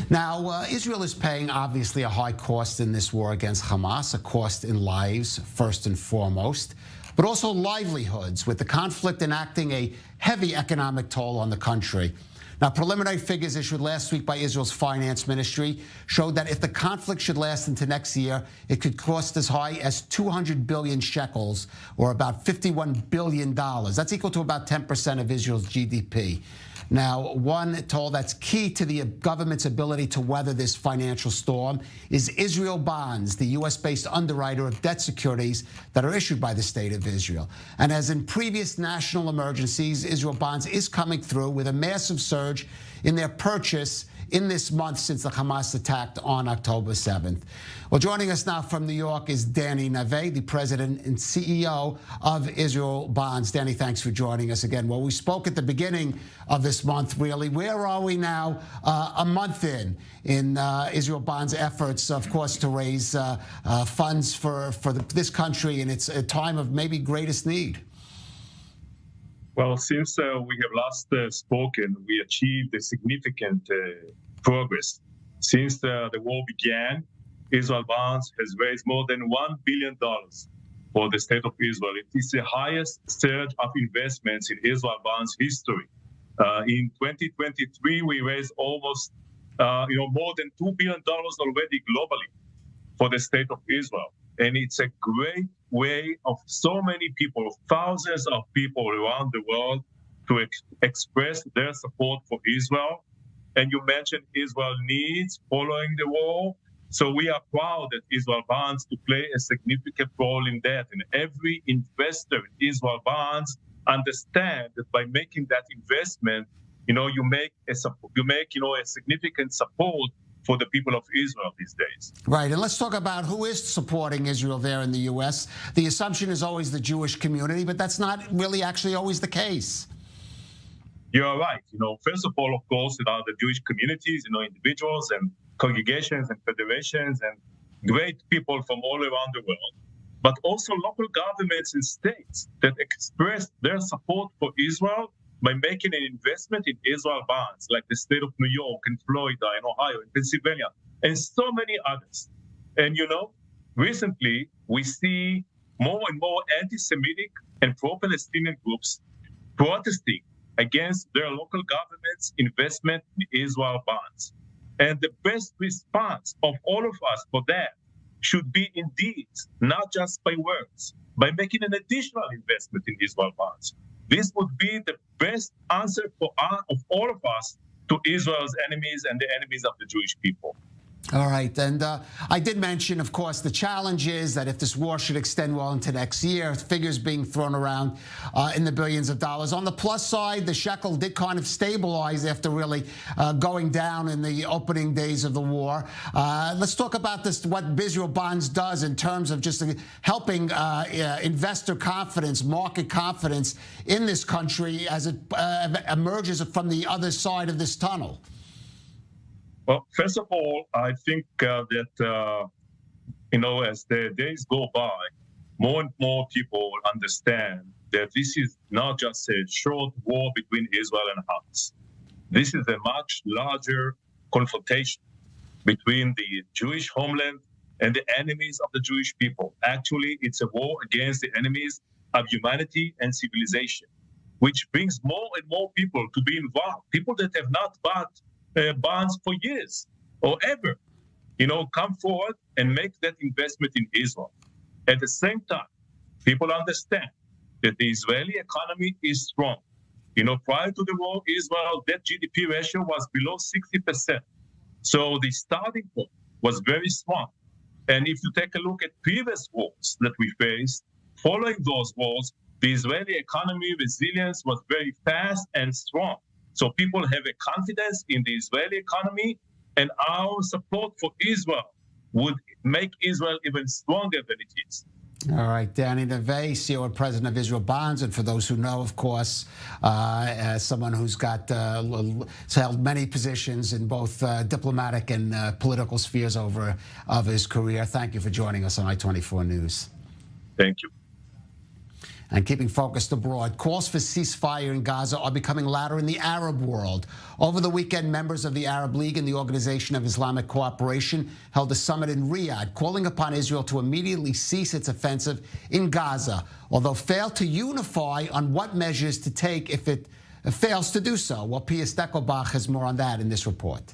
Now, Israel is paying, obviously, a high cost in this war against Hamas, a cost in lives, first and foremost, but also livelihoods, with the conflict enacting a heavy economic toll on the country. Now, preliminary figures issued last week by Israel's finance ministry showed that if the conflict should last into next year, it could cost as high as 200 billion shekels, or about $51 billion. That's equal to about 10% of Israel's GDP. Now, one toll that's key to the government's ability to weather this financial storm is Israel Bonds, the U.S.-based underwriter of debt securities that are issued by the State of Israel. And as in previous national emergencies, Israel Bonds is coming through with a massive surge in their purchase in this month since the Hamas attacked on October 7th. Well, joining us now from New York is Danny Nave, the president and CEO of Israel Bonds. Danny, thanks for joining us again. Well, we spoke at the beginning of this month, really. Where are we now, a month in Israel Bonds' efforts, of course, to raise funds for this country in its time of maybe greatest need? Well, since we have last spoken, we achieved a significant progress. Since the war began, Israel Bonds has raised more than $1 billion for the state of Israel. It is the highest surge of investments in Israel Bonds history. In 2023, we raised almost, more than $2 billion already globally for the state of Israel. And it's a great way of so many people, thousands of people around the world, to express their support for Israel. And you mentioned Israel needs following the war. So we are proud that Israel Bonds to play a significant role in that. And every investor in Israel Bonds understand that by making that investment, you make a significant support for the people of Israel these days. Right, and let's talk about who is supporting Israel there in the U.S. The assumption is always the Jewish community, but that's not really actually always the case. You're right. First of all, of course, there are the Jewish communities, individuals and congregations and federations and great people from all around the world, but also local governments and states that express their support for Israel by making an investment in Israel Bonds, like the state of New York and Florida and Ohio and Pennsylvania, and so many others. And, recently we see more and more anti-Semitic and pro-Palestinian groups protesting against their local government's investment in Israel Bonds. And the best response of all of us for that should be in deeds, not just by words, by making an additional investment in Israel Bonds. This would be the best answer of all of us to Israel's enemies and the enemies of the Jewish people. All right, and I did mention, of course, the challenge is that if this war should extend well into next year, figures being thrown around in the billions of dollars. On the plus side, the shekel did kind of stabilize after really going down in the opening days of the war. Let's talk about what Israel Bonds does in terms of just helping investor confidence, market confidence in this country as it emerges from the other side of this tunnel. Well, first of all, I think that, as the days go by, more and more people understand that this is not just a short war between Israel and Hamas. This is a much larger confrontation. between the Jewish homeland and the enemies of the Jewish people. Actually, it's a war against the enemies of humanity and civilization, which brings more and more people to be involved. People that have not bought bonds for years or ever, come forward and make that investment in Israel. At the same time, people understand that the Israeli economy is strong. Prior to the war, Israel debt GDP ratio was below 60%. So the starting point was very strong. And if you take a look at previous wars that we faced, following those wars, the Israeli economy resilience was very fast and strong. So people have a confidence in the Israeli economy, and our support for Israel would make Israel even stronger than it is. All right, Danny Neve, CEO and President of Israel Bonds, and for those who know, of course, as someone who's held many positions in both diplomatic and political spheres of his career. Thank you for joining us on I-24 News. Thank you. And keeping focused abroad, calls for ceasefire in Gaza are becoming louder in the Arab world. Over the weekend, members of the Arab League and the Organization of Islamic Cooperation held a summit in Riyadh, calling upon Israel to immediately cease its offensive in Gaza, although failed to unify on what measures to take if it fails to do so. Well, Pia Steckelbach has more on that in this report.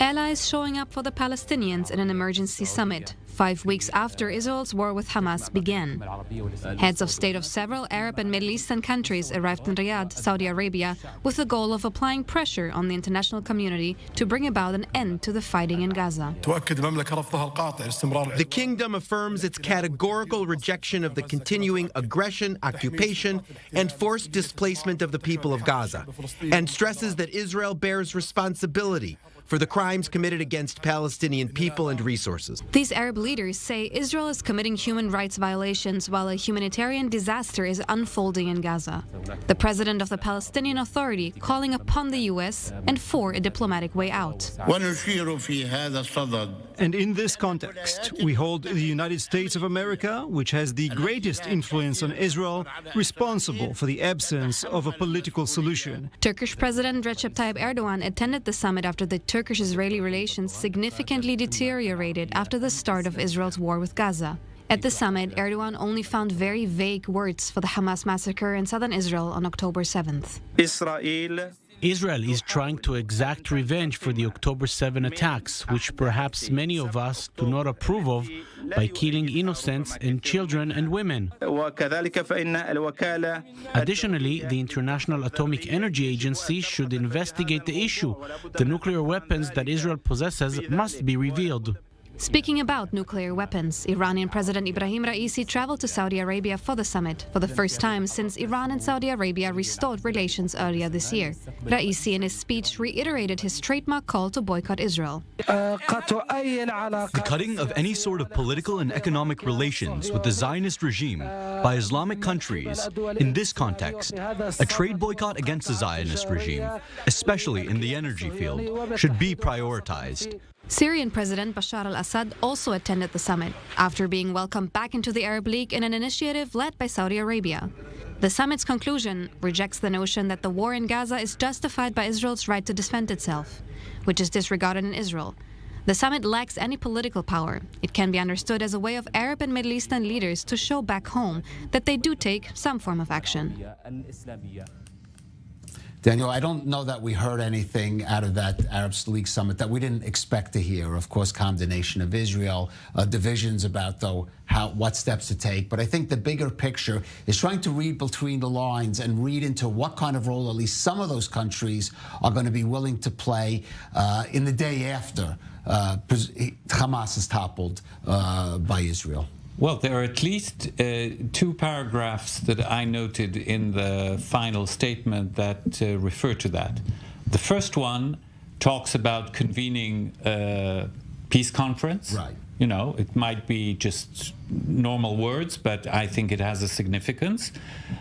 Allies showing up for the Palestinians in an emergency summit, 5 weeks after Israel's war with Hamas began. Heads of state of several Arab and Middle Eastern countries arrived in Riyadh, Saudi Arabia, with the goal of applying pressure on the international community to bring about an end to the fighting in Gaza. The kingdom affirms its categorical rejection of the continuing aggression, occupation, and forced displacement of the people of Gaza, and stresses that Israel bears responsibility for the crimes committed against Palestinian people and resources. These Arab leaders say Israel is committing human rights violations while a humanitarian disaster is unfolding in Gaza. The president of the Palestinian Authority calling upon the U.S. and for a diplomatic way out. And in this context, we hold the United States of America, which has the greatest influence on Israel, responsible for the absence of a political solution. Turkish President Recep Tayyip Erdogan attended the summit after the Turkish-Israeli relations significantly deteriorated after the start of Israel's war with Gaza. At the summit, Erdogan only found very vague words for the Hamas massacre in southern Israel on October 7th. Israel is trying to exact revenge for the October 7 attacks, which perhaps many of us do not approve of, by killing innocents and children and women. Additionally, the International Atomic Energy Agency should investigate the issue. The nuclear weapons that Israel possesses must be revealed. Speaking about nuclear weapons, Iranian President Ibrahim Raisi traveled to Saudi Arabia for the summit, for the first time since Iran and Saudi Arabia restored relations earlier this year. Raisi, in his speech, reiterated his trademark call to boycott Israel. The cutting of any sort of political and economic relations with the Zionist regime by Islamic countries, in this context, a trade boycott against the Zionist regime, especially in the energy field, should be prioritized. Syrian President Bashar al-Assad also attended the summit, after being welcomed back into the Arab League in an initiative led by Saudi Arabia. The summit's conclusion rejects the notion that the war in Gaza is justified by Israel's right to defend itself, which is disregarded in Israel. The summit lacks any political power. It can be understood as a way of Arab and Middle Eastern leaders to show back home that they do take some form of action. Daniel, I don't know that we heard anything out of that Arab League summit that we didn't expect to hear. Of course, condemnation of Israel, divisions about, though, what steps to take. But I think the bigger picture is trying to read between the lines and read into what kind of role at least some of those countries are going to be willing to play in the day after Hamas is toppled by Israel. Well, there are at least 2 paragraphs that I noted in the final statement that refer to that. The first one talks about convening a peace conference. Right. You know, it might be just normal words, but I think it has a significance.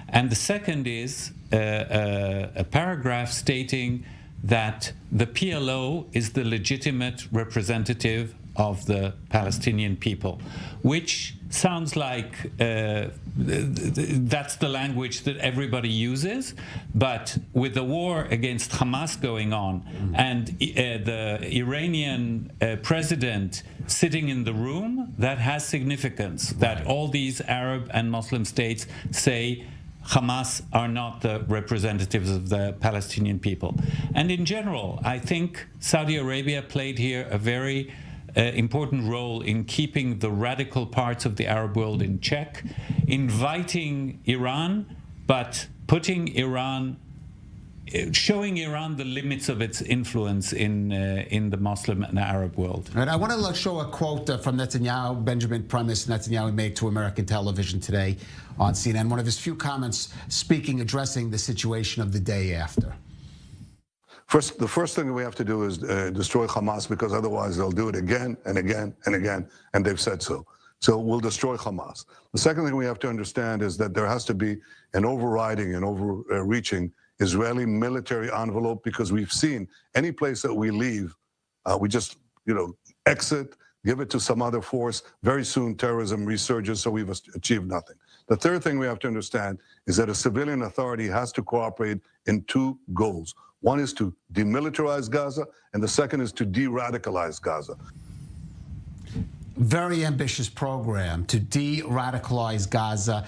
And the second is a paragraph stating that the PLO is the legitimate representative of the Palestinian people, which sounds like that's the language that everybody uses, but with the war against Hamas going on and the Iranian president sitting in the room, that has significance, that all these Arab and Muslim states say Hamas are not the representatives of the Palestinian people. And in general, I think Saudi Arabia played here a very important role in keeping the radical parts of the Arab world in check, inviting Iran, but putting Iran, showing Iran the limits of its influence in the Muslim and Arab world. And I want to show a quote from Netanyahu, Prime Minister Netanyahu made to American television today on CNN, one of his few comments addressing the situation of the day after. The first thing we have to do is destroy Hamas, because otherwise they'll do it again and again and again, and they've said so. So we'll destroy Hamas. The second thing we have to understand is that there has to be an overriding and overreaching Israeli military envelope, because we've seen any place that we leave, we just, exit, give it to some other force. Very soon terrorism resurges, so we've achieved nothing. The third thing we have to understand is that a civilian authority has to cooperate in two goals. One is to demilitarize Gaza, and the second is to de-radicalize Gaza. Very ambitious program to de-radicalize Gaza.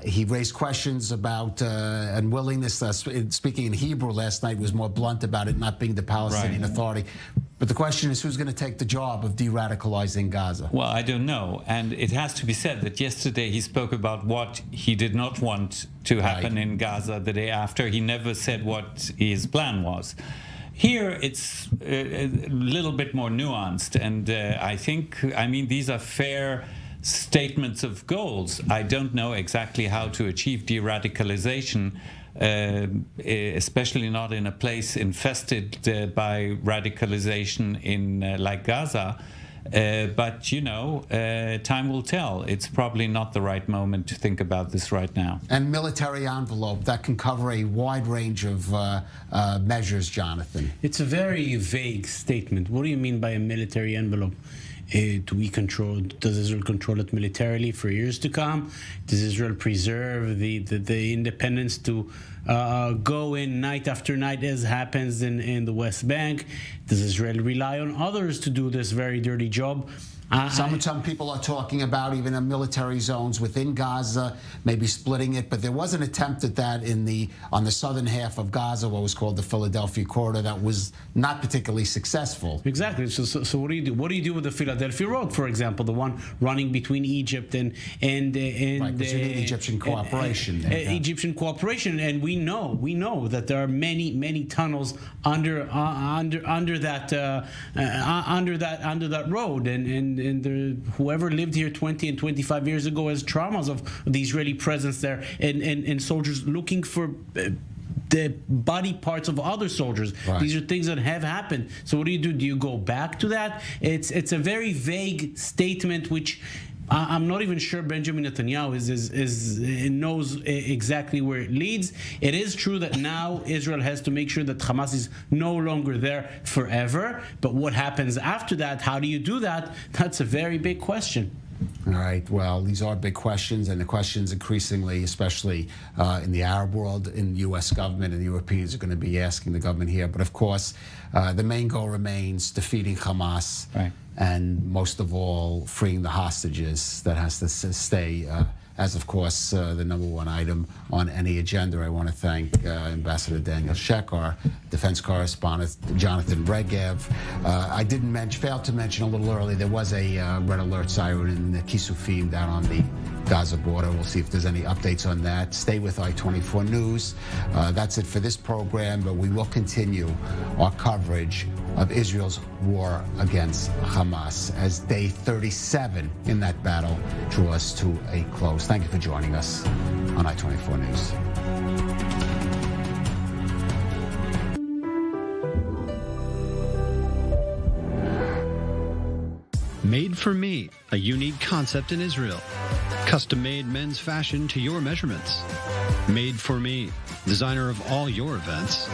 He raised questions about unwillingness. Speaking in Hebrew last night, was more blunt about it not being the Palestinian Authority. But the question is, who's going to take the job of de-radicalizing Gaza? Well, I don't know. And it has to be said that yesterday he spoke about what he did not want to happen in Gaza. The day after, he never said what his plan was. Here, it's a little bit more nuanced, and I mean, these are fair statements of goals. I don't know exactly how to achieve de-radicalization, especially not in a place infested by radicalization in like Gaza. But time will tell. It's probably not the right moment to think about this right now. And military envelope, that can cover a wide range of measures, Jonathan. It's a very vague statement. What do you mean by a military envelope? Does Israel control it militarily for years to come? Does Israel preserve the independence to go in night after night, as happens in the West Bank? Does Israel rely on others to do this very dirty job? Some people are talking about even military zones within Gaza, maybe splitting it. But there was an attempt at that on the southern half of Gaza, what was called the Philadelphia Corridor, that was not particularly successful. Exactly. So what do you do? What do you do with the Philadelphia Road, for example, the one running between Egypt and right, because you need Egyptian cooperation. Egyptian cooperation, and we know that there are many tunnels under that road, and whoever lived here 20 and 25 years ago has traumas of the Israeli presence there, and soldiers looking for the body parts of other soldiers. Right. These are things that have happened. So what do? Do you go back to that? It's a very vague statement, which I'm not even sure Benjamin Netanyahu knows exactly where it leads. It is true that now Israel has to make sure that Hamas is no longer there forever. But what happens after that? How do you do that? That's a very big question. All right. Well, these are big questions, and the questions increasingly, especially in the Arab world, in the U.S. government, and the Europeans are going to be asking the government here. But of course, the main goal remains defeating Hamas, right, and most of all, freeing the hostages. That has to stay as, of course, the number one item on any agenda. I want to thank Ambassador Daniel Sheck, our defense correspondent, Jonathan Regev. I failed to mention a little earlier, there was a red alert siren in the Kisufim down on the Gaza border. We'll see if there's any updates on that. Stay with I-24 News. That's it for this program, but we will continue our coverage of Israel's war against Hamas as day 37 in that battle draws to a close. Thank you for joining us on I-24 News. Made for Me, a unique concept in Israel. Custom-made men's fashion to your measurements. Made for Me, designer of all your events.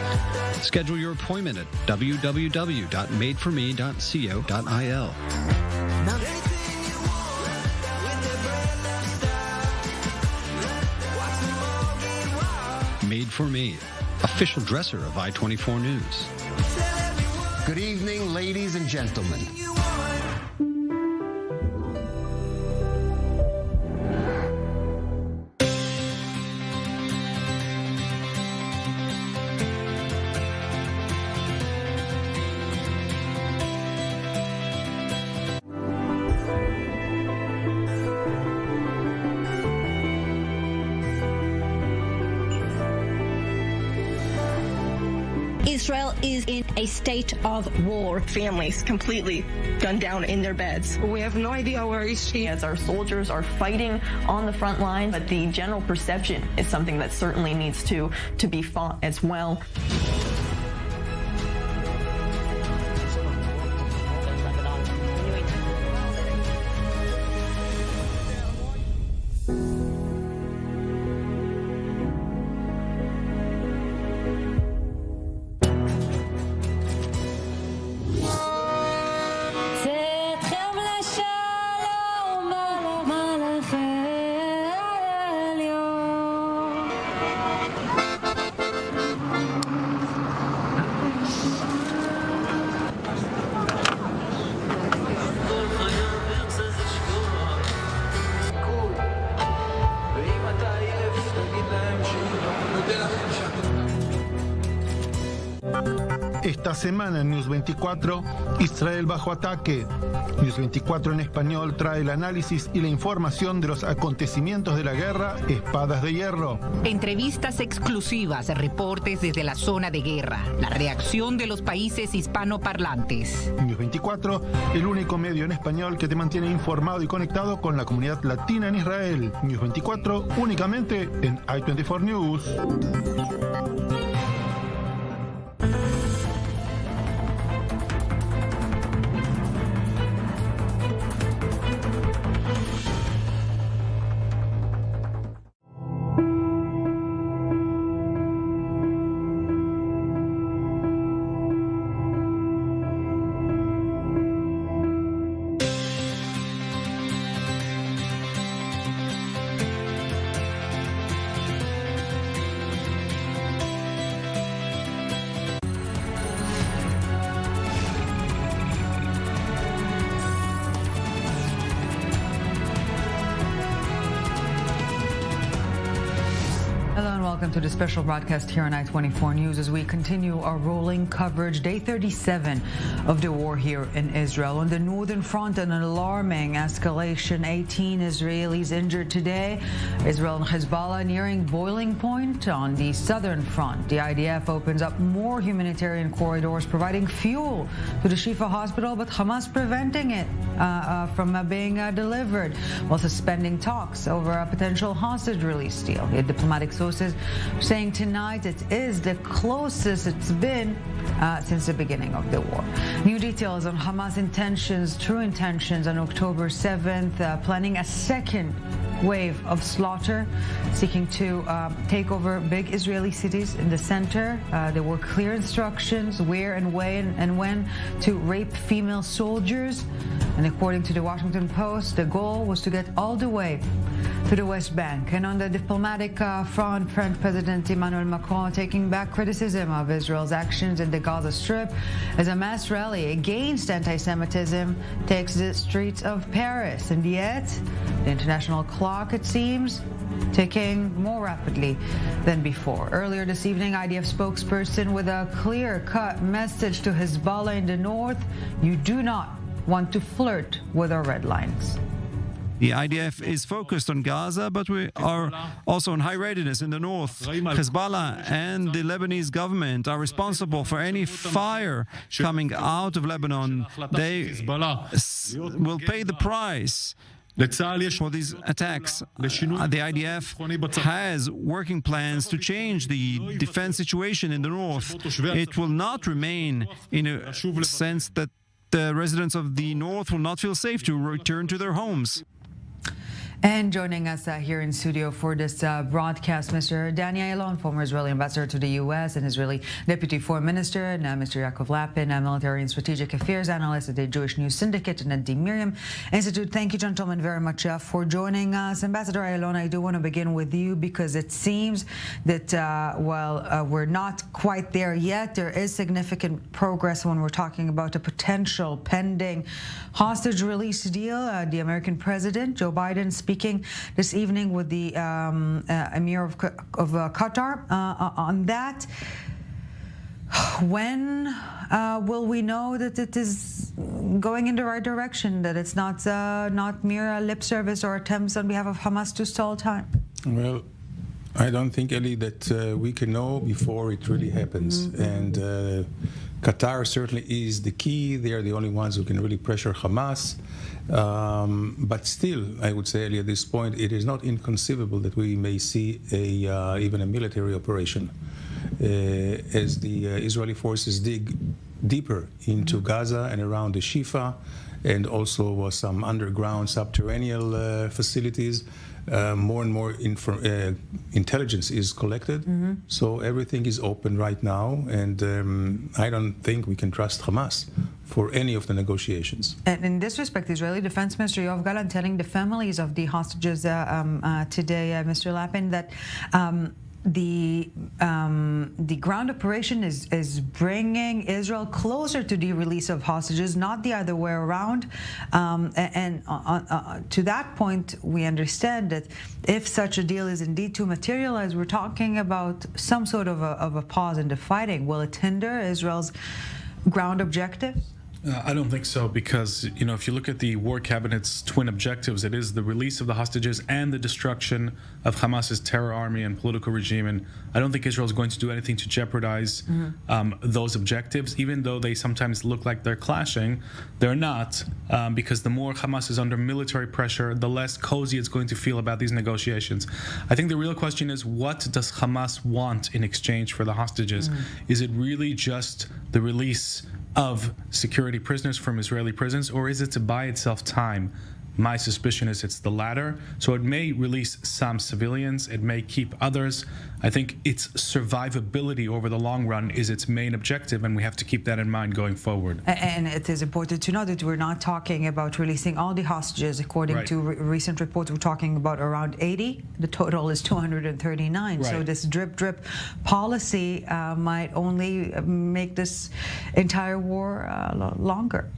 Schedule your appointment at www.madeforme.co.il. Made for Me, official dresser of I-24 News. Good evening, ladies and gentlemen. Israel is in a state of war. Families completely gunned down in their beds. We have no idea where is she. As our soldiers are fighting on the front line, but the general perception is something that certainly needs to be fought as well. Esta semana en News 24, Israel bajo ataque. News 24 en español trae el análisis y la información de los acontecimientos de la guerra Espadas de Hierro. Entrevistas exclusivas, reportes desde la zona de guerra, la reacción de los países hispanoparlantes. News 24, el único medio en español que te mantiene informado y conectado con la comunidad latina en Israel. News 24, únicamente en I-24 News. Welcome to the special broadcast here on I-24 News as we continue our rolling coverage, day 37 of the war here in Israel. On the northern front, an alarming escalation. 18 Israelis injured today. Israel and Hezbollah nearing boiling point. On the southern front, the IDF opens up more humanitarian corridors, providing fuel to the Shifa hospital, but Hamas preventing it from being delivered, while suspending talks over a potential hostage release deal. The diplomatic sources saying tonight it is the closest it's been since the beginning of the war. New details on Hamas intentions, true intentions on October 7th, planning a second wave of slaughter, seeking to take over big Israeli cities in the center. There were clear instructions where and when to rape female soldiers. And according to the Washington Post, the goal was to get all the way to the West Bank. And on the diplomatic front, French President Emmanuel Macron taking back criticism of Israel's actions in the Gaza Strip as a mass rally against anti-Semitism takes the streets of Paris. And yet, the international clock, it seems, ticking more rapidly than before. Earlier this evening, IDF spokesperson with a clear-cut message to Hezbollah in the north: you do not want to flirt with our red lines. The IDF is focused on Gaza, but we are also on high readiness in the north. Hezbollah and the Lebanese government are responsible for any fire coming out of Lebanon. They will pay the price for these attacks. The IDF has working plans to change the defense situation in the north. It will not remain in a sense that the residents of the north will not feel safe to return to their homes. And joining us here in studio for this broadcast, Mr. Danny Ayalon, former Israeli ambassador to the U.S. and Israeli deputy foreign minister, and Mr. Yaakov Lapin, military and strategic affairs analyst at the Jewish News Syndicate and at the Miriam Institute. Thank you, gentlemen, very much for joining us. Ambassador Ayalon, I do want to begin with you because it seems that while we're not quite there yet, there is significant progress when we're talking about a potential pending hostage release deal. The American president, Joe Biden, speaking this evening with the Emir of Qatar on that. When will we know that it is going in the right direction, that it's not mere lip service or attempts on behalf of Hamas to stall time? Well, I don't think, Eli, that we can know before it really happens. And Qatar certainly is the key. They are the only ones who can really pressure Hamas. But still, I would say, Eli, at this point, it is not inconceivable that we may see even a military operation as the Israeli forces dig deeper into Gaza and around the Shifa, and also some underground subterranean facilities. More and more intelligence is collected, so everything is open right now, and I don't think we can trust Hamas for any of the negotiations. And in this respect, Israeli Defense Minister Yoav Gallant telling the families of the hostages today, Mr. Lapin, that the ground operation is bringing Israel closer to the release of hostages, not the other way around. And to that point, we understand that if such a deal is indeed to materialize, we're talking about some sort of a pause in the fighting. Will it hinder Israel's ground objectives? I don't think so, because, you know, if you look at the war cabinet's twin objectives, it is the release of the hostages and the destruction of Hamas's terror army and political regime. And I don't think Israel is going to do anything to jeopardize those objectives, even though they sometimes look like they're clashing. They're not, because the more Hamas is under military pressure, the less cozy it's going to feel about these negotiations. I think the real question is, what does Hamas want in exchange for the hostages? Is it really just the release of security prisoners from Israeli prisons, or is it to buy itself time? My suspicion is it's the latter. So it may release some civilians, it may keep others. I think its survivability over the long run is its main objective, and we have to keep that in mind going forward. And it is important to know that we're not talking about releasing all the hostages. According to recent reports, we're talking about around 80. The total is 239. So this drip policy might only make this entire war longer.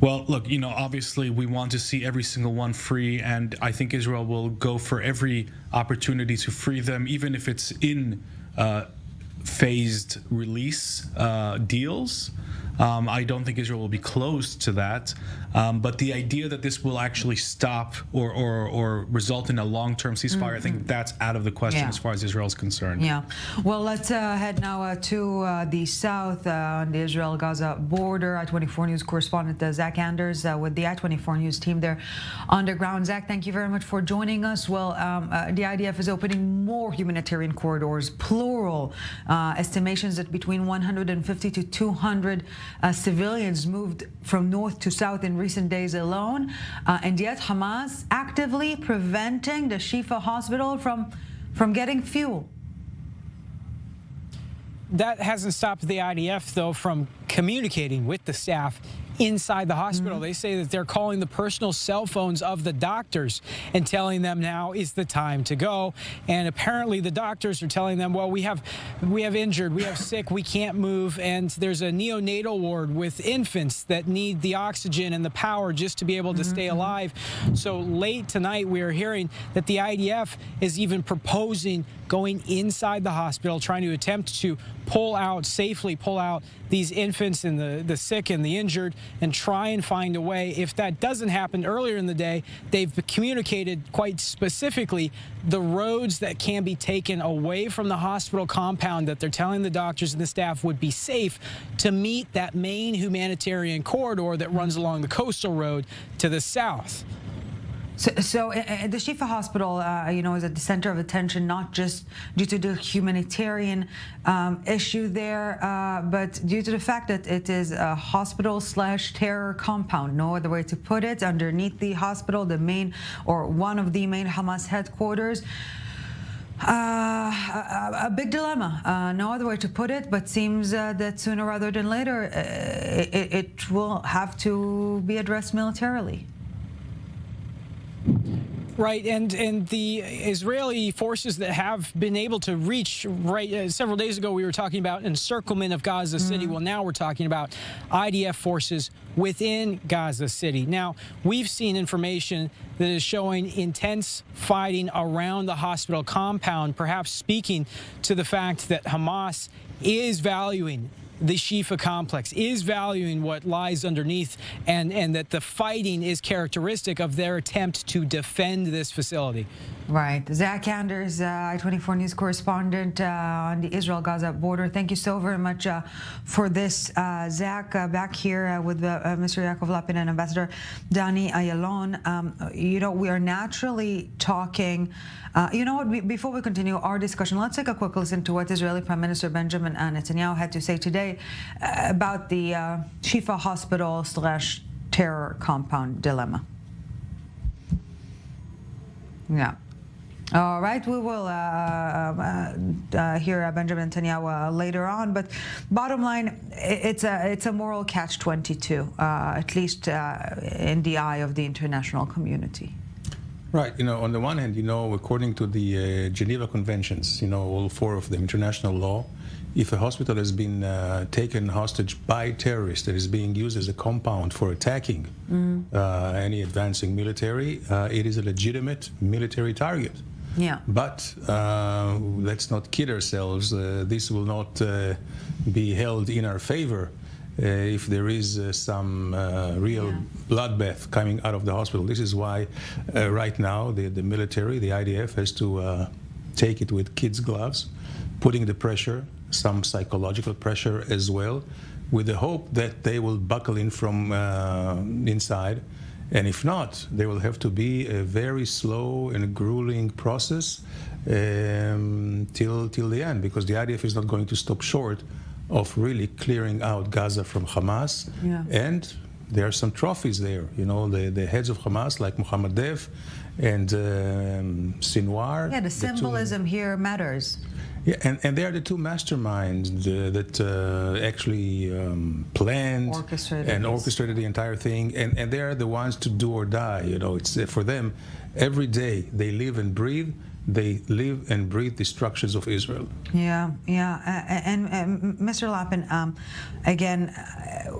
Well, look, you know, obviously we want to see every single one free, and I think Israel will go for every opportunity to free them, even if it's in phased release deals. I don't think Israel will be close to that. But the idea that this will actually stop or result in a long-term ceasefire, I think that's out of the question as far as Israel is concerned. Yeah. Well, let's head now to the south on the Israel-Gaza border. I-24 News correspondent Zach Anders with the I-24 News team there on the ground. Zach, thank you very much for joining us. Well, the IDF is opening more humanitarian corridors, plural. Estimations that between 150 to 200 civilians moved from north to south in recent days alone, and yet Hamas actively preventing the Shifa hospital from getting fuel. That hasn't stopped the IDF, though, from communicating with the staff inside the hospital. They say that they're calling the personal cell phones of the doctors and telling them now is the time to go. And apparently the doctors are telling them, well, we have injured, we have sick, we can't move, and there's a neonatal ward with infants that need the oxygen and the power just to be able to stay alive. So late tonight we are hearing that the IDF is even proposing going inside the hospital, trying to attempt to safely pull out these infants and the sick and the injured, and try and find a way. If that doesn't happen earlier in the day, they've communicated quite specifically the roads that can be taken away from the hospital compound that they're telling the doctors and the staff would be safe to meet that main humanitarian corridor that runs along the coastal road to the south. So the Shifa Hospital, is at the center of attention, not just due to the humanitarian issue there, but due to the fact that it is a hospital/terror compound. No other way to put it. Underneath the hospital, the main or one of the main Hamas headquarters. A big dilemma. No other way to put it, but seems that sooner rather than later, it will have to be addressed militarily. Right, and the Israeli forces that have been able to reach, several days ago we were talking about encirclement of Gaza City. Well, now we're talking about IDF forces within Gaza City. Now, we've seen information that is showing intense fighting around the hospital compound, perhaps speaking to the fact that Hamas is valuing the Shifa complex, is valuing what lies underneath, and that the fighting is characteristic of their attempt to defend this facility. Right. Zach Anders, I-24 News correspondent on the Israel-Gaza border. Thank you so very much for this. Zach, back here with Mr. Yaakov Lapin and Ambassador Dani Ayalon. We are naturally talking. Before we continue our discussion, let's take a quick listen to what Israeli Prime Minister Benjamin Netanyahu had to say today about the Shifa Hospital/terror compound dilemma. Yeah. All right, we will hear Benjamin Netanyahu later on. But bottom line, it's a moral catch-22, at least in the eye of the international community. Right. On the one hand, according to the Geneva Conventions, all four of them, international law, if a hospital has been taken hostage by terrorists that is being used as a compound for attacking any advancing military, it is a legitimate military target. Yeah. But let's not kid ourselves. This will not be held in our favor if there is some real bloodbath coming out of the hospital. This is why right now the military, the IDF, has to take it with kids' gloves, putting the pressure, some psychological pressure as well, with the hope that they will buckle in from inside. And if not, there will have to be a very slow and grueling process till the end, because the IDF is not going to stop short of really clearing out Gaza from Hamas. Yeah. And there are some trophies there. The heads of Hamas, like Mohammed Dev and Sinwar. Yeah, the symbolism here matters. Yeah, and they are the two masterminds that actually planned and orchestrated the entire thing, and they are the ones to do or die. It's for them every day. They live and breathe. They live and breathe the structures of Israel. Yeah. And Mr. Lapin, again,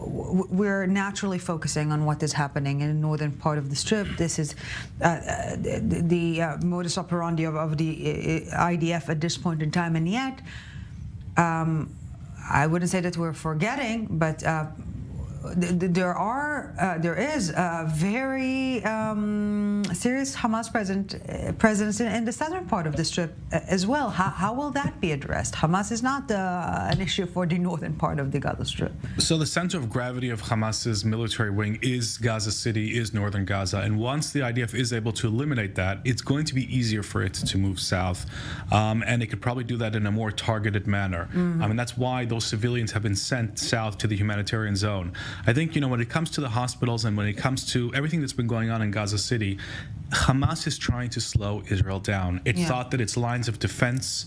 we're naturally focusing on what is happening in the northern part of the Strip. This is the modus operandi of the IDF at this point in time, and yet, I wouldn't say that we're forgetting, but there is a very serious Hamas presence in the southern part of the Strip as well. How will that be addressed? Hamas is not an issue for the northern part of the Gaza Strip. So the center of gravity of Hamas's military wing is Gaza City, is northern Gaza, and once the IDF is able to eliminate that, it's going to be easier for it to move south, and it could probably do that in a more targeted manner. And that's why those civilians have been sent south to the humanitarian zone. I think, when it comes to the hospitals and when it comes to everything that's been going on in Gaza City, Hamas is trying to slow Israel down. It thought that its lines of defense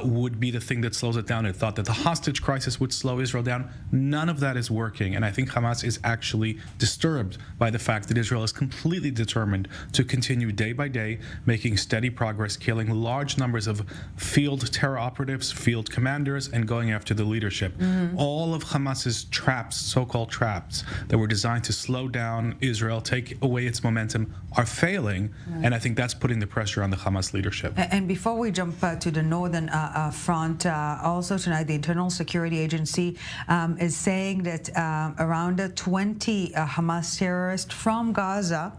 would be the thing that slows it down. It thought that the hostage crisis would slow Israel down. None of that is working. And I think Hamas is actually disturbed by the fact that Israel is completely determined to continue day by day, making steady progress, killing large numbers of field terror operatives, field commanders, and going after the leadership. All of Hamas's traps, so-called traps, that were designed to slow down Israel, take away its momentum, are failing. And I think that's putting the pressure on the Hamas leadership. And before we jump to the northern front, also tonight the Internal Security Agency is saying that around 20 Hamas terrorists from Gaza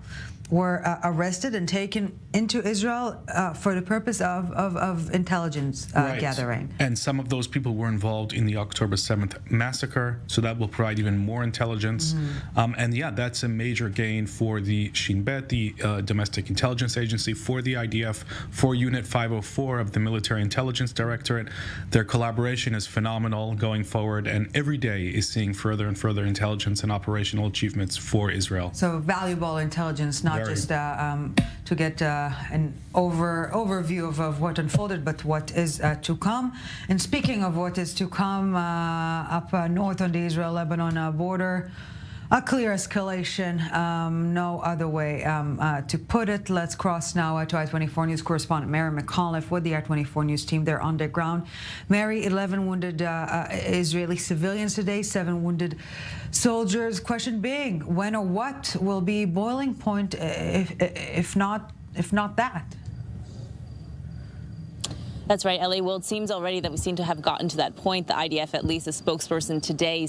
were arrested and taken into Israel for the purpose of intelligence gathering. And some of those people were involved in the October 7th massacre, so that will provide even more intelligence. And yeah, that's a major gain for the Shin Bet, the Domestic Intelligence Agency, for the IDF, for Unit 504 of the Military Intelligence Directorate. Their collaboration is phenomenal going forward, and every day is seeing further and further intelligence and operational achievements for Israel. So valuable intelligence, not just to get an overview of what unfolded, but what is to come. And speaking of what is to come, up north on the Israel-Lebanon border, a clear escalation, no other way to put it. Let's cross now to I-24 News correspondent Mary McAuliffe with the I-24 News team. They're on the ground. Mary, 11 wounded Israeli civilians today, 7 wounded soldiers. Question being, when or what will be boiling point, if not that? That's right, Ellie. Well, it seems already that we seem to have gotten to that point. The IDF, at least a spokesperson today,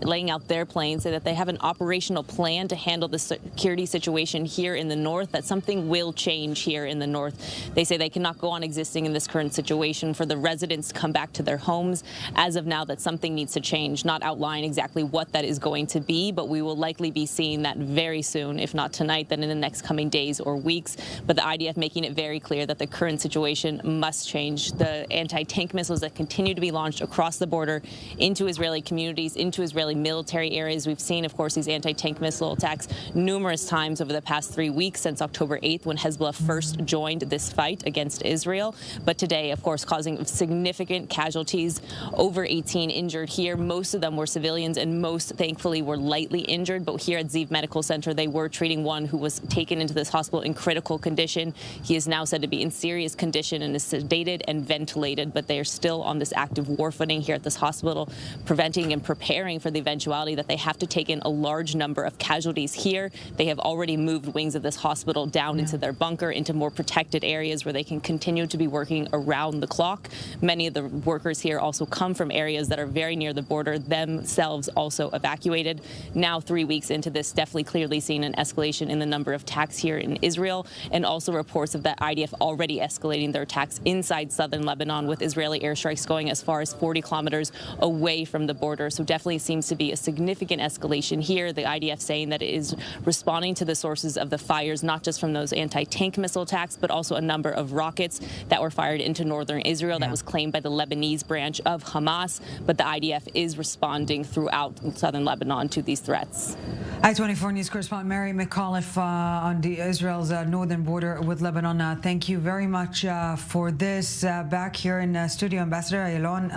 laying out their plans, say that they have an operational plan to handle the security situation here in the north, that something will change here in the north. They say they cannot go on existing in this current situation for the residents to come back to their homes. As of now, that something needs to change, not outline exactly what that is going to be, but we will likely be seeing that very soon, if not tonight, then in the next coming days or weeks. But the IDF making it very clear that the current situation must change. The anti-tank missiles that continue to be launched across the border into Israeli communities, into Israeli military areas. We've seen, of course, these anti-tank missile attacks numerous times over the past 3 weeks since October 8th, when Hezbollah first joined this fight against Israel. But today, of course, causing significant casualties, over 18 injured here. Most of them were civilians, and most, thankfully, were lightly injured. But here at Ziv Medical Center, they were treating one who was taken into this hospital in critical condition. He is now said to be in serious condition and is sedated and ventilated, but they are still on this active war footing here at this hospital, preventing and preparing for the eventuality that they have to take in a large number of casualties here. They have already moved wings of this hospital down into their bunker, into more protected areas where they can continue to be working around the clock. Many of the workers here also come from areas that are very near the border, themselves also evacuated. Now, 3 weeks into this, definitely clearly seen an escalation in the number of attacks here in Israel, and also reports of that IDF already escalating their attacks inside southern Lebanon, with Israeli airstrikes going as far as 40 kilometers away from the border. So definitely seems to be a significant escalation here. The IDF saying that it is responding to the sources of the fires, not just from those anti-tank missile attacks, but also a number of rockets that were fired into northern Israel that was claimed by the Lebanese branch of Hamas. But the IDF is responding throughout southern Lebanon to these threats. I-24 News correspondent Mary McAuliffe on Israel's northern border with Lebanon. Thank you very much for this. Back here in studio, Ambassador Ayalon,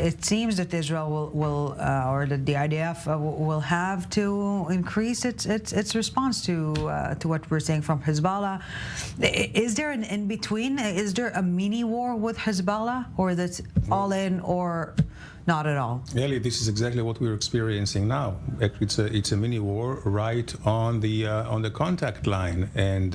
it seems that Israel will or that the IDF will have to increase its response to what we're seeing from Hezbollah. Is there an in-between? Is there a mini war with Hezbollah, or that's all in, or not at all? Really, this is exactly what we're experiencing now. Actually, it's a mini war right on the contact line, and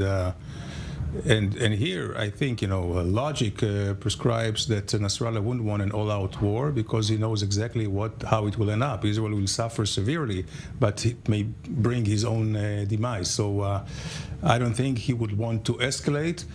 here I think logic prescribes that Nasrallah wouldn't want an all-out war, because he knows exactly how it will end up. Israel will suffer severely, but it may bring his own demise. So I don't think he would want to escalate,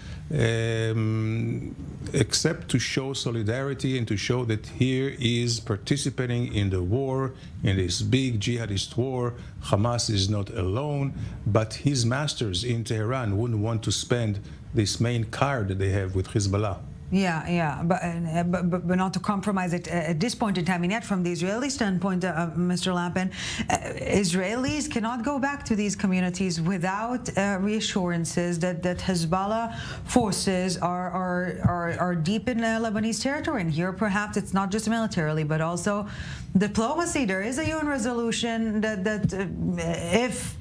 except to show solidarity and to show that here is participating in the war, in this big jihadist war. Hamas is not alone, but his masters in Tehran wouldn't want to spend this main card that they have with Hezbollah. Yeah, but not to compromise it at this point in time. And yet, from the Israeli standpoint, Mr. Lampin, Israelis cannot go back to these communities without reassurances that Hezbollah forces are deep in Lebanese territory. And here, perhaps it's not just militarily, but also diplomacy. There is a UN resolution that if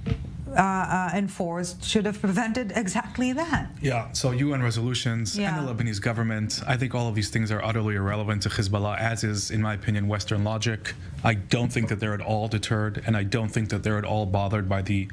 enforced, should have prevented exactly that. Yeah, so UN resolutions and the Lebanese government, I think all of these things are utterly irrelevant to Hezbollah, as is, in my opinion, Western logic. I don't think that they're at all deterred, and I don't think that they're at all bothered by the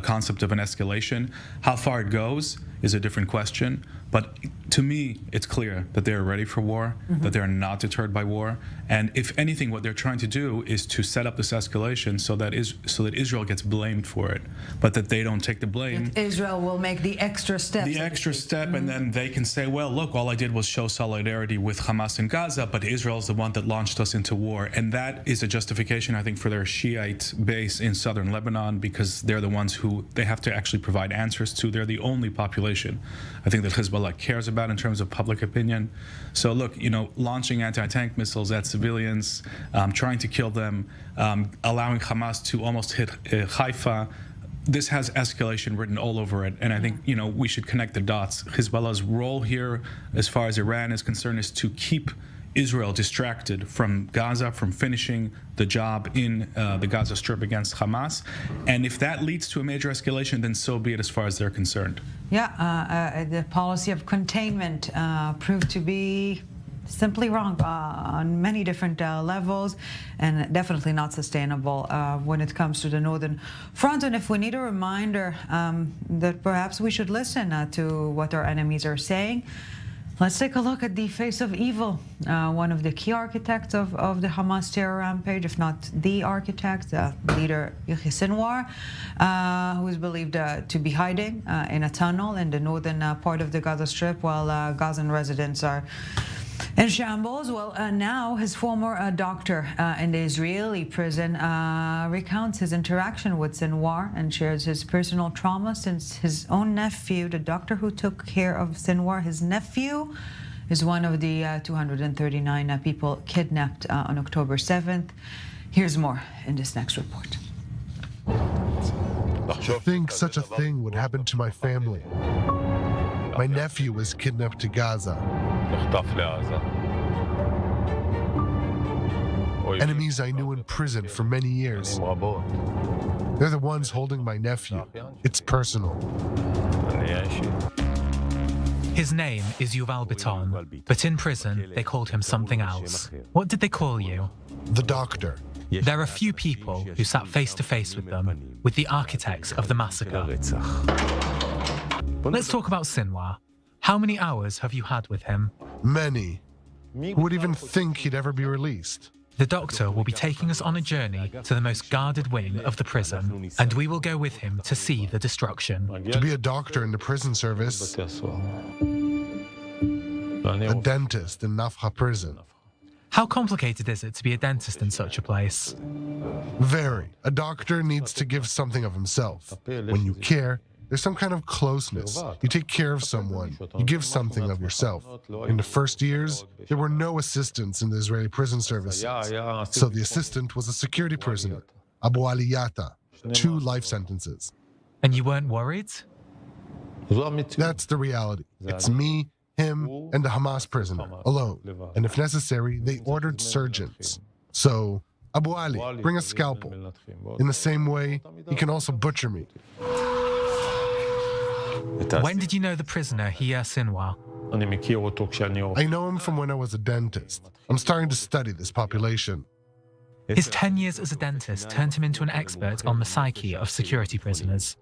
concept of an escalation. How far it goes is a different question, but to me, it's clear that they're ready for war, that they're not deterred by war, and if anything, what they're trying to do is to set up this escalation so that Israel gets blamed for it, but that they don't take the blame. Israel will make the extra step. The extra step, and then they can say, well, look, all I did was show solidarity with Hamas in Gaza, but Israel is the one that launched us into war. And that is a justification, I think, for their Shiite base in southern Lebanon, because they're the ones who they have to actually provide answers to. They're the only population, I think, that Hezbollah cares about in terms of public opinion. So look, launching anti-tank missiles at civilians, trying to kill them, allowing Hamas to almost hit Haifa, this has escalation written all over it, and I think we should connect the dots. Hezbollah's role here, as far as Iran is concerned, is to keep Israel distracted from Gaza, from finishing the job in the Gaza Strip against Hamas, and if that leads to a major escalation, then so be it, as far as they're concerned. Yeah, the policy of containment proved to be simply wrong on many different levels, and definitely not sustainable when it comes to the northern front. And if we need a reminder that perhaps we should listen to what our enemies are saying, let's take a look at the face of evil, one of the key architects of the Hamas terror rampage, if not the architect, leader Yahya Sinwar, who is believed to be hiding in a tunnel in the northern part of the Gaza Strip, while Gazan residents are in shambles. Well, now his former doctor in the Israeli prison recounts his interaction with Sinwar and shares his personal trauma since his own nephew, the doctor who took care of Sinwar, his nephew, is one of the 239 people kidnapped on October 7th. Here's more in this next report. To think such a thing would happen to my family. My nephew was kidnapped to Gaza. Enemies I knew in prison for many years. They're the ones holding my nephew. It's personal. His name is Yuval Beton, but in prison they called him something else. What did they call you? The doctor. There are few people who sat face to face with them, with the architects of the massacre. Let's talk about Sinwar. How many hours have you had with him? Many. Who would even think he'd ever be released? The doctor will be taking us on a journey to the most guarded wing of the prison, and we will go with him to see the destruction. To be a doctor in the prison service, a dentist in Nafha prison. How complicated is it to be a dentist in such a place? Very. A doctor needs to give something of himself. When you care, there's some kind of closeness. You take care of someone. You give something of yourself. In the first years, there were no assistants in the Israeli prison services. So the assistant was a security prisoner, Abu Aliyata, 2 life sentences. And you weren't worried? That's the reality. It's me, him, and the Hamas prisoner, alone. And if necessary, they ordered surgeons. So, Abu Ali, bring a scalpel. In the same way, he can also butcher me. When did you know the prisoner, Yahya Sinwar? I know him from when I was a dentist. I'm starting to study this population. His 10 years as a dentist turned him into an expert on the psyche of security prisoners.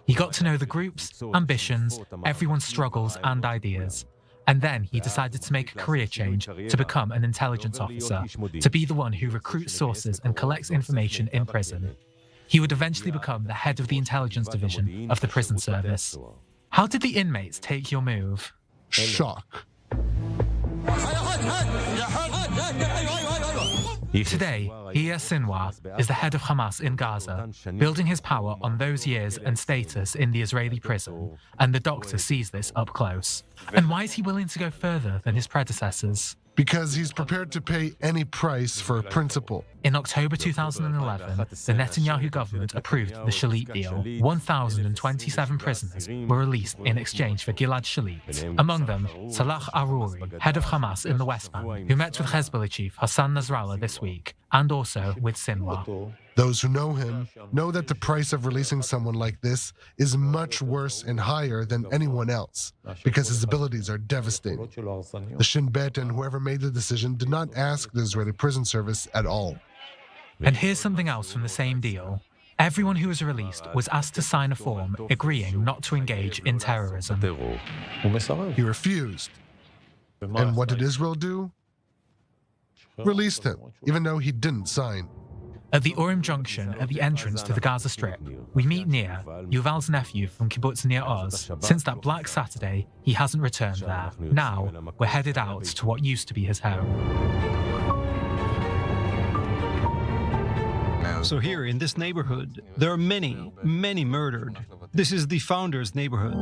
He got to know the groups, ambitions, everyone's struggles and ideas. And then he decided to make a career change to become an intelligence officer, to be the one who recruits sources and collects information in prison. He would eventually become the head of the intelligence division of the prison service. How did the inmates take your move? Shock. Today, Yahya Sinwar is the head of Hamas in Gaza, building his power on those years and status in the Israeli prison, and the doctor sees this up close. And why is he willing to go further than his predecessors? Because he's prepared to pay any price for a principle. In October 2011, the Netanyahu government approved the Shalit deal. 1,027 prisoners were released in exchange for Gilad Shalit. Among them, Salah Aruri, head of Hamas in the West Bank, who met with Hezbollah chief Hassan Nasrallah this week, and also with Sinwar. Those who know him know that the price of releasing someone like this is much worse and higher than anyone else, because his abilities are devastating. The Shin Bet and whoever made the decision did not ask the Israeli prison service at all. And here's something else from the same deal. Everyone who was released was asked to sign a form agreeing not to engage in terrorism. He refused. And what did Israel do? Released him, even though he didn't sign. At the Urim Junction at the entrance to the Gaza Strip, we meet Nir, Yuval's nephew from kibbutz Nir Oz. Since that Black Saturday, he hasn't returned there. Now, we're headed out to what used to be his home. So here in this neighborhood, there are many, many murdered. This is the founder's neighborhood.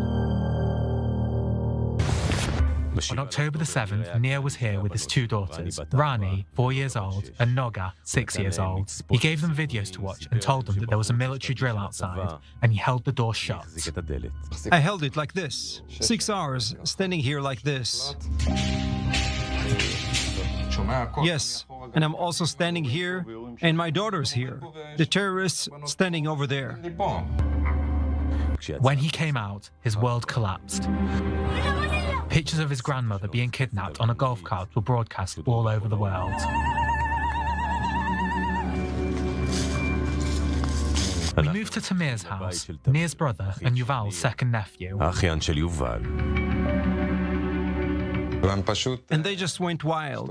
On October the 7th, Nir was here with his two daughters, Rani, 4 years old, and Noga, 6 years old. He gave them videos to watch and told them that there was a military drill outside, and he held the door shut. I held it like this, 6 hours, standing here like this. Yes, and I'm also standing here, and my daughter's here. The terrorists standing over there. When he came out, his world collapsed. Pictures of his grandmother being kidnapped on a golf cart were broadcast all over the world. We moved to Tamir's house, Nir's brother and Yuval's second nephew. And they just went wild.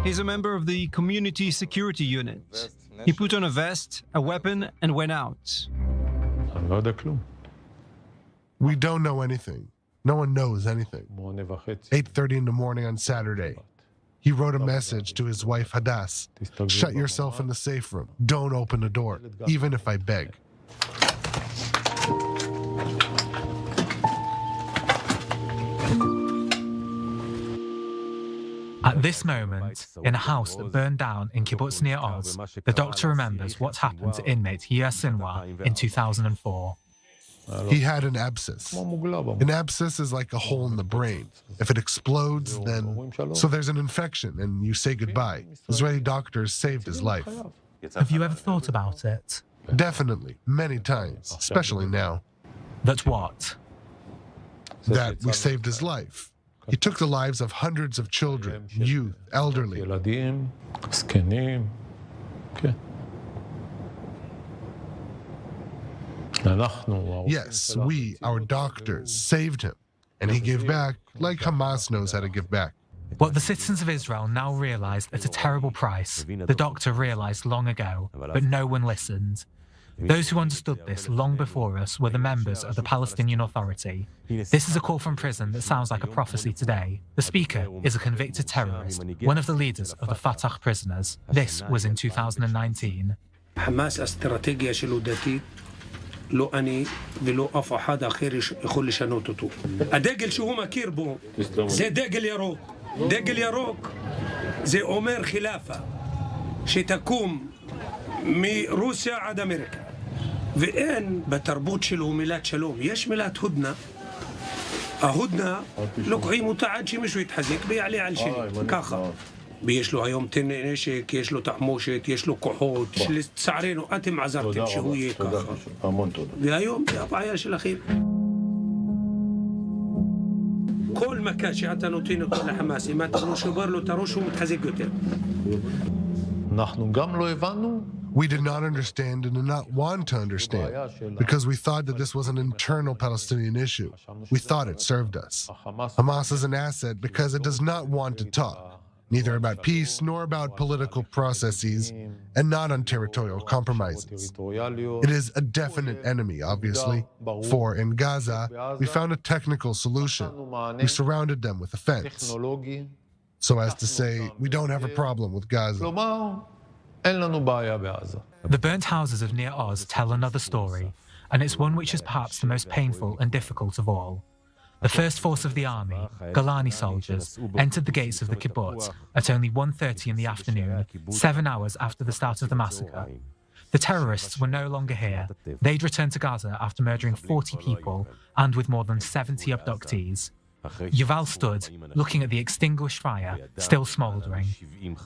He's a member of the community security unit. He put on a vest, a weapon, and went out. We don't know anything. No one knows anything. 8:30 in the morning on Saturday. He wrote a message to his wife Hadass. Shut yourself in the safe room. Don't open the door, even if I beg. At this moment, in a house that burned down in kibbutz Nir Oz, the doctor remembers what happened to inmate Yair Sinwar in 2004. He had an abscess. An abscess is like a hole in the brain. If it explodes, then... So there's an infection, and you say goodbye. Israeli doctors saved his life. Have you ever thought about it? Definitely, many times, especially now. That what? That we saved his life. He took the lives of hundreds of children, youth, elderly. Yes, we, our doctors, saved him. And he gave back like Hamas knows how to give back. What the citizens of Israel now realize at a terrible price, the doctor realized long ago, but no one listened. Those who understood this long before us were the members of the Palestinian Authority. This is a call from prison that sounds like a prophecy today. The speaker is a convicted terrorist, one of the leaders of the Fatah prisoners. This was in 2019. حماس استراتيجية شلودتي لو أني ولو أفا حدا خير يخل شنوتو أدقل شو هما كيربو زي دقل يروك دقل يروك زي أمير خلافة شتكوم من روسيا عاد أمريكا وإن بتربوط شلو ميلاد شلوم يش ميلاد هدنة هدنة لقعي متعد شي مش يتحزك بيعلي على شيء كاخا بيش له يوم تنشك يش له تحموشت يش له كحوت اللي سعرينه أتم عزرتم شهوية كاخا يوم يا بعياش الأخير كل مكاشي حتى نوتين كل حماسي ما تروشوا برلو تروشوا متحزك قتل We did not understand and did not want to understand because we thought that this was an internal Palestinian issue. We thought it served us. Hamas is an asset because it does not want to talk, neither about peace nor about political processes, and not on territorial compromises. It is a definite enemy, obviously, for in Gaza, we found a technical solution. We surrounded them with a fence. So as to say, we don't have a problem with Gaza. The burnt houses of Nir Oz tell another story, and it's one which is perhaps the most painful and difficult of all. The first force of the army, Golani soldiers, entered the gates of the kibbutz at only 1:30 in the afternoon, 7 hours after the start of the massacre. The terrorists were no longer here. They'd returned to Gaza after murdering 40 people and with more than 70 abductees. Yuval stood, looking at the extinguished fire, still smouldering.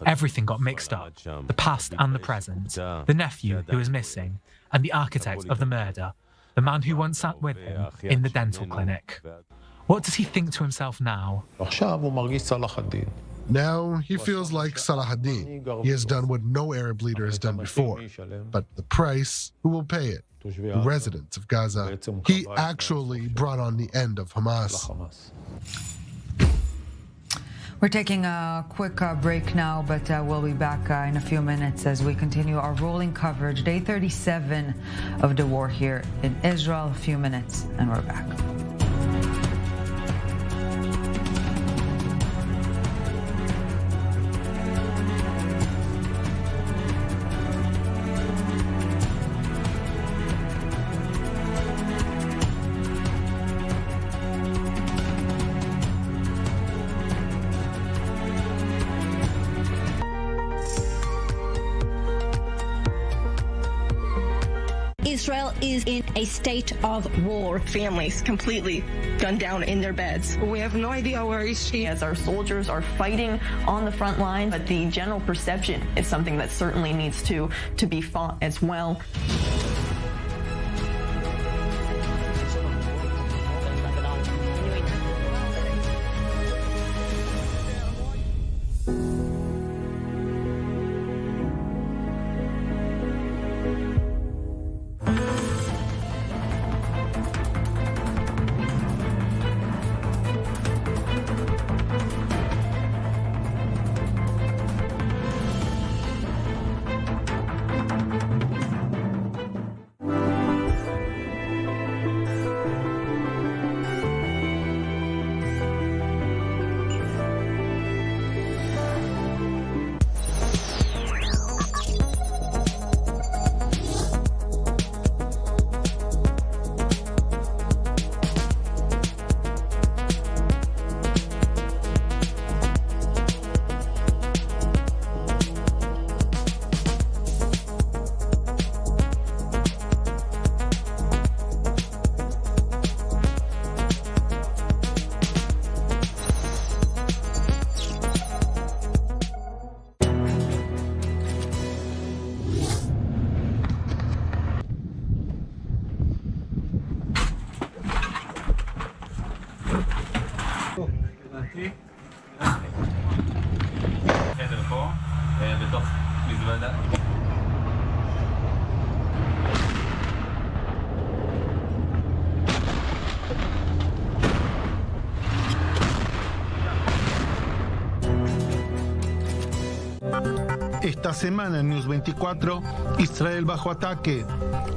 Everything got mixed up, the past and the present, the nephew who was missing, and the architect of the murder, the man who once sat with him in the dental clinic. What does he think to himself now? Now he feels like Salah ad-Din. He has done what no Arab leader has done before. But the price, who will pay it? The residents of Gaza. He actually brought on the end of Hamas. We're taking a quick break now, but we'll be back in a few minutes as we continue our rolling coverage. Day 37 of the war here in Israel. A few minutes, and we're back. Israel is in a state of war. Families completely gunned down in their beds. We have no idea where is she. As our soldiers are fighting on the front line, but the general perception is something that certainly needs to be fought as well. Esta semana en News 24, Israel bajo ataque.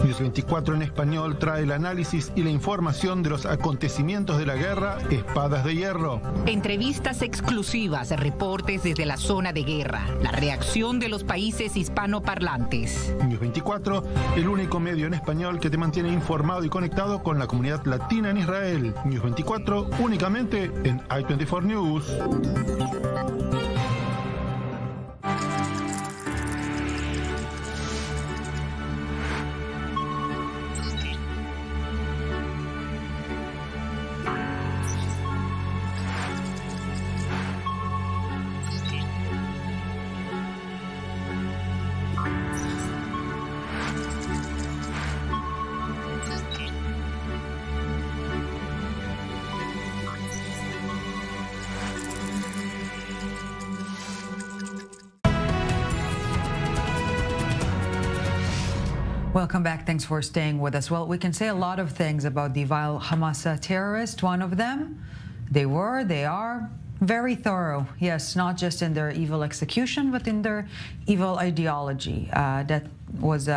News 24 en español trae el análisis y la información de los acontecimientos de la guerra, espadas de hierro. Entrevistas exclusivas, reportes desde la zona de guerra, la reacción de los países hispanoparlantes. News 24, el único medio en español que te mantiene informado y conectado con la comunidad latina en Israel. News 24, únicamente en I24 News. Welcome back. Thanks for staying with us. Well, we can say a lot of things about the vile Hamas terrorists. One of them, they are very thorough. Yes, not just in their evil execution, but in their evil ideology that was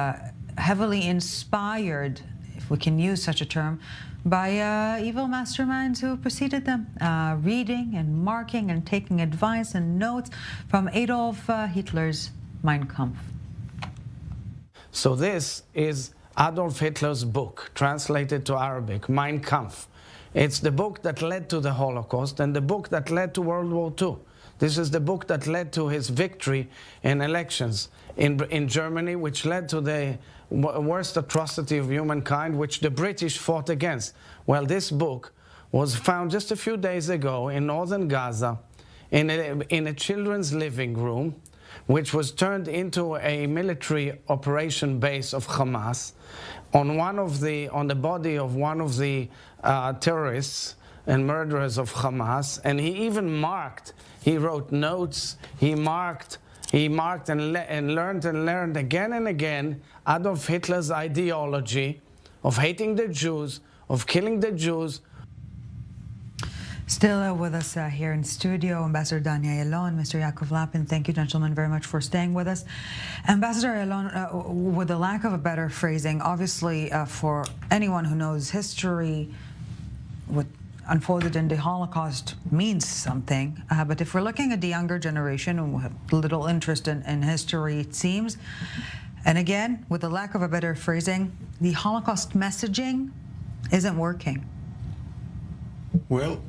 heavily inspired, if we can use such a term, by evil masterminds who preceded them, reading and marking and taking advice and notes from Adolf Hitler's Mein Kampf. So this is Adolf Hitler's book, translated to Arabic, Mein Kampf. It's the book that led to the Holocaust and the book that led to World War II. This is the book that led to his victory in elections in Germany, which led to the worst atrocity of humankind, which the British fought against. Well, this book was found just a few days ago in northern Gaza in a children's living room, which was turned into a military operation base of Hamas. On the body of one of the terrorists and murderers of Hamas. And he even marked, he wrote notes, he marked and learned again and again Adolf Hitler's ideology of hating the Jews, of killing the Jews. Still with us here in studio, Ambassador Dania Ayalon, Mr. Yaakov Lapin. Thank you, gentlemen, very much for staying with us. Ambassador Ayalon, with the lack of a better phrasing, obviously for anyone who knows history, what unfolded in the Holocaust means something. But if we're looking at the younger generation who have little interest in history, it seems, and again, with the lack of a better phrasing, the Holocaust messaging isn't working. Well,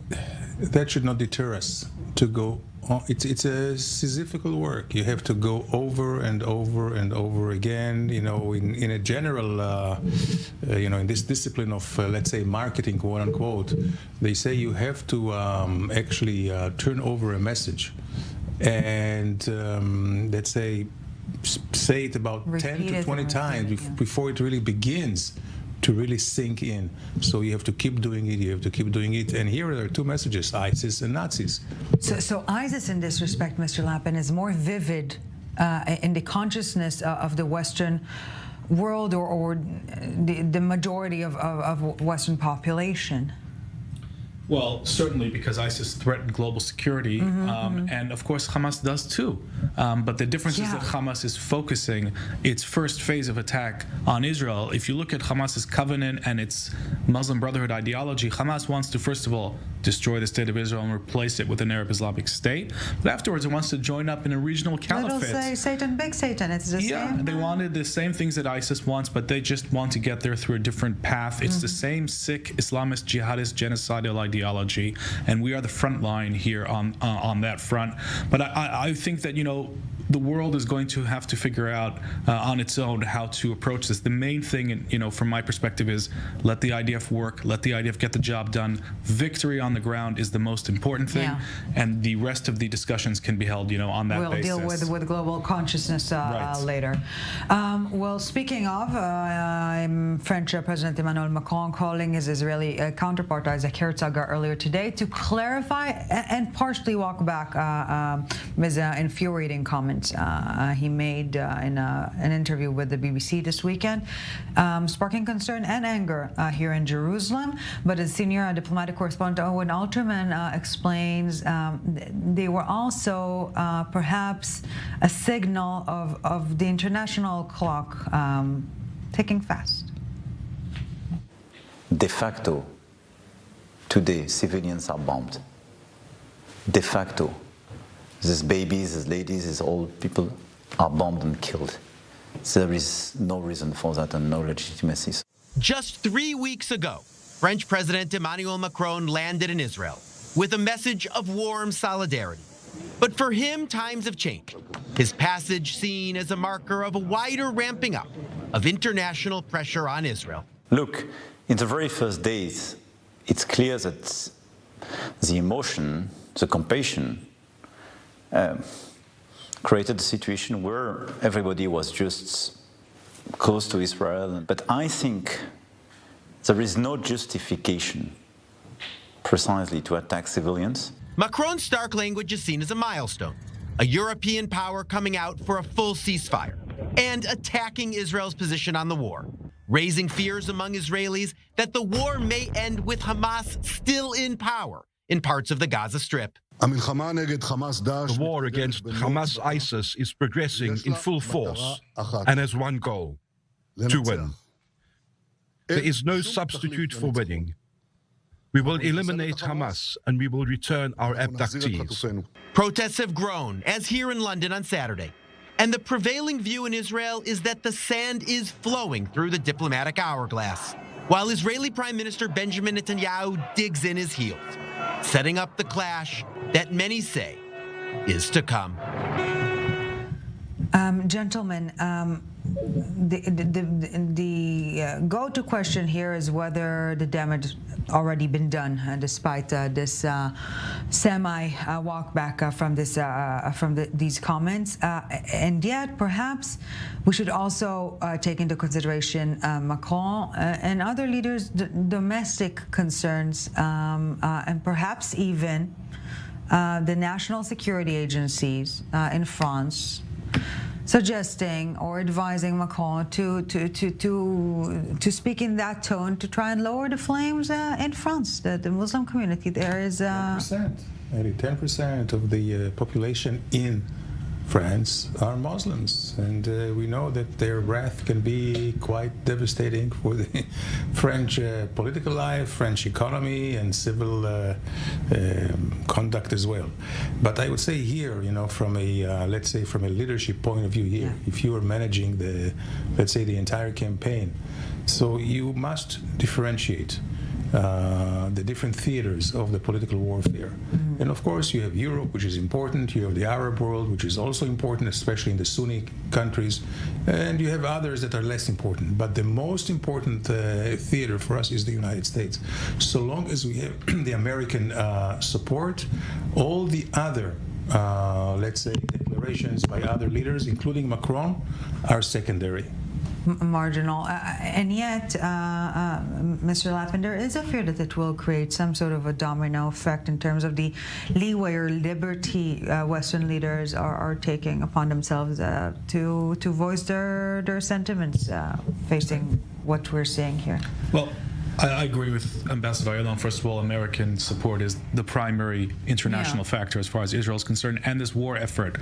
that should not deter us to go on. It's a Sisyphecal work. You have to go over and over and over again. You know, in a general, you know, in this discipline of let's say marketing, quote unquote, they say you have to actually turn over a message, and let's say it about 10 to 20 times before it really begins to really sink in. So you have to keep doing it, you have to keep doing it. And here are two messages, ISIS and Nazis. So ISIS in this respect, Mr. Lapin, is more vivid in the consciousness of the Western world or the majority of Western population. Well, certainly because ISIS threatened global security, and of course Hamas does too. But the difference is that Hamas is focusing its first phase of attack on Israel. If you look at Hamas's covenant and its Muslim Brotherhood ideology, Hamas wants to first of all destroy the state of Israel and replace it with an Arab Islamic state. But afterwards, it wants to join up in a regional caliphate. Little Satan, big Satan. It's the same. Yeah, they wanted the same things that ISIS wants, but they just want to get there through a different path. It's the same sick Islamist, jihadist, genocidal ideology, and we are the front line here on that front. But I think that, you know, the world is going to have to figure out on its own how to approach this. The main thing, you know, from my perspective, is let the IDF work, let the IDF get the job done. Victory on the ground is the most important thing, and the rest of the discussions can be held, you know, on that basis. We'll deal with global consciousness later. Well, speaking of, French President Emmanuel Macron calling his Israeli counterpart Isaac Herzog earlier today to clarify and partially walk back his infuriating comments he made in an interview with the BBC this weekend, sparking concern and anger here in Jerusalem. But as senior diplomatic correspondent Owen Alterman explains, they were also perhaps a signal of the international clock ticking fast. De facto, today, civilians are bombed. De facto. These babies, these ladies, these old people are bombed and killed. So there is no reason for that and no legitimacy. Just 3 weeks ago, French President Emmanuel Macron landed in Israel with a message of warm solidarity. But for him, times have changed. His passage seen as a marker of a wider ramping up of international pressure on Israel. Look, in the very first days, it's clear that the emotion, the compassion, created a situation where everybody was just close to Israel. But I think there is no justification precisely to attack civilians. Macron's stark language is seen as a milestone, a European power coming out for a full ceasefire and attacking Israel's position on the war, raising fears among Israelis that the war may end with Hamas still in power in parts of the Gaza Strip. The war against Hamas-ISIS is progressing in full force and has one goal: to win. There is no substitute for winning. We will eliminate Hamas and we will return our abductees. Protests have grown, as here in London on Saturday. And the prevailing view in Israel is that the sand is flowing through the diplomatic hourglass, while Israeli Prime Minister Benjamin Netanyahu digs in his heels, setting up the clash that many say is to come. Gentlemen, the go-to question here is whether the damage already been done, despite this semi-walk back from these comments. And yet, perhaps we should also take into consideration Macron and other leaders' domestic concerns, and perhaps even the national security agencies in France suggesting or advising Macron to speak in that tone to try and lower the flames in France. The Muslim community there is 10%. Nearly 10% of the population in France are Muslims, and we know that their wrath can be quite devastating for the French political life, French economy, and civil conduct as well. But I would say here, from a let's say from a leadership point of view here, if you are managing let's say the entire campaign, so you must differentiate the different theaters of the political warfare. And of course you have Europe, which is important, you have the Arab world, which is also important, especially in the Sunni countries, and you have others that are less important. But the most important theater for us is the United States. So long as we have the American support, all the other let's say declarations by other leaders, including Macron, are secondary. Marginal, and yet, Mr. Lappin, there is a fear that it will create some sort of a domino effect in terms of the leeway or liberty Western leaders are taking upon themselves to voice their sentiments facing what we're seeing here. Well, I agree with Ambassador Ayalon. First of all, American support is the primary international factor as far as Israel is concerned, and this war effort.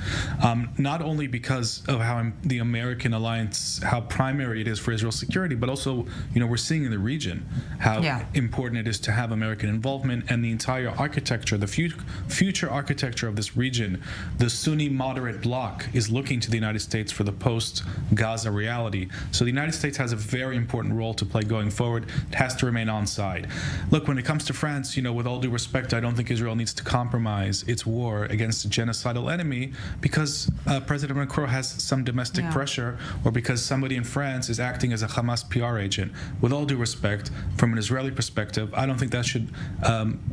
Not only because of how the American alliance, how primary it is for Israel's security, but also, we're seeing in the region how important it is to have American involvement, and the entire architecture, the future architecture of this region. The Sunni moderate bloc is looking to the United States for the post-Gaza reality. So the United States has a very important role to play going forward. It has to remain on side. Look, when it comes to France, with all due respect, I don't think Israel needs to compromise its war against a genocidal enemy because President Macron has some domestic pressure, or because somebody in France is acting as a Hamas PR agent. With all due respect, from an Israeli perspective, I don't think that should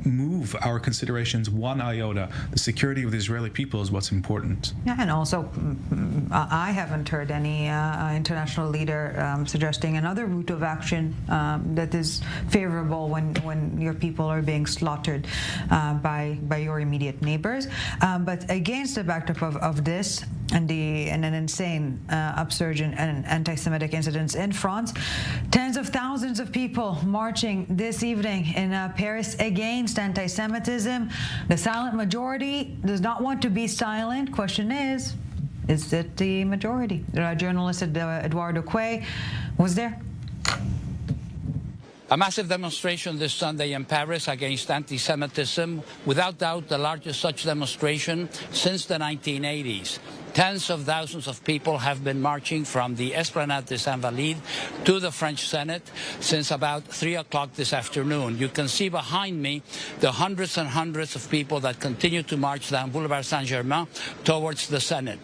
move our considerations one iota. The security of the Israeli people is what's important. Yeah, and also, I haven't heard any international leader suggesting another route of action that is favorable when your people are being slaughtered by your immediate neighbors. But against the backdrop of this and an insane upsurge in anti-Semitic incidents in France, tens of thousands of people marching this evening in Paris against anti-Semitism. The silent majority does not want to be silent. Question is it the majority? Journalist Eduardo Quay was there. A massive demonstration this Sunday in Paris against anti-Semitism, without doubt the largest such demonstration since the 1980s. Tens of thousands of people have been marching from the Esplanade des Invalides to the French Senate since about 3 o'clock this afternoon. You can see behind me the hundreds and hundreds of people that continue to march down Boulevard Saint-Germain towards the Senate.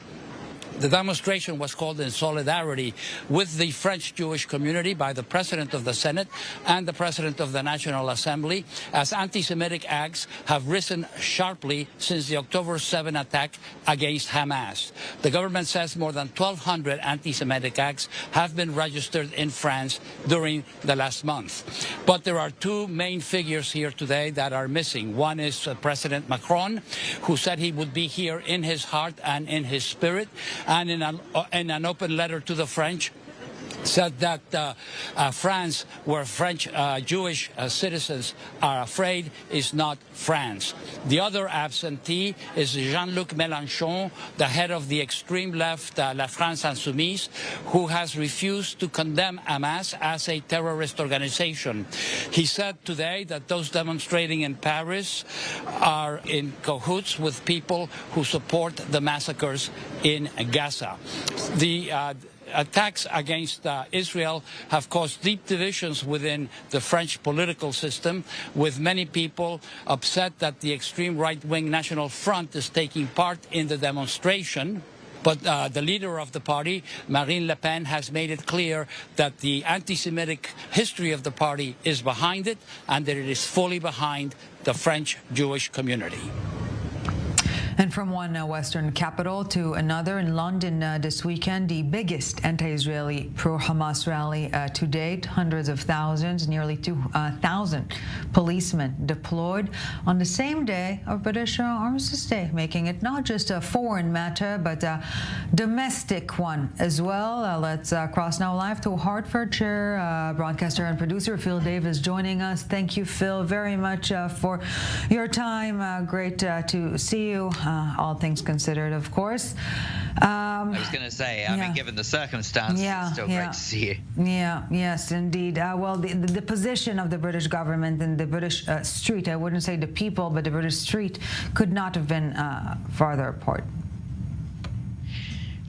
The demonstration was called in solidarity with the French Jewish community by the President of the Senate and the President of the National Assembly, as anti-Semitic acts have risen sharply since the October 7 attack against Hamas. The government says more than 1,200 anti-Semitic acts have been registered in France during the last month. But there are two main figures here today that are missing. One is President Macron, who said he would be here in his heart and in his spirit, and in an open letter to the French, said that France, where French Jewish citizens are afraid, is not France. The other absentee is Jean-Luc Mélenchon, the head of the extreme left La France Insoumise, who has refused to condemn Hamas as a terrorist organization. He said today that those demonstrating in Paris are in cahoots with people who support the massacres in Gaza. The attacks against Israel have caused deep divisions within the French political system, with many people upset that the extreme right-wing National Front is taking part in the demonstration. But the leader of the party, Marine Le Pen, has made it clear that the anti-Semitic history of the party is behind it and that it is fully behind the French Jewish community. And from one Western capital to another, in London this weekend, the biggest anti-Israeli pro-Hamas rally to date. Hundreds of thousands, nearly 2,000 policemen deployed on the same day of British Armistice Day, making it not just a foreign matter, but a domestic one as well. Let's cross now live to Hertfordshire. Broadcaster and producer Phil Davis joining us. Thank you, Phil, very much for your time. Great to see you. All things considered, of course. I was going to say, I mean, given the circumstances, it's still great to see you. Yes, indeed. Well, the position of the British government and the British street, I wouldn't say the people, but the British street could not have been farther apart.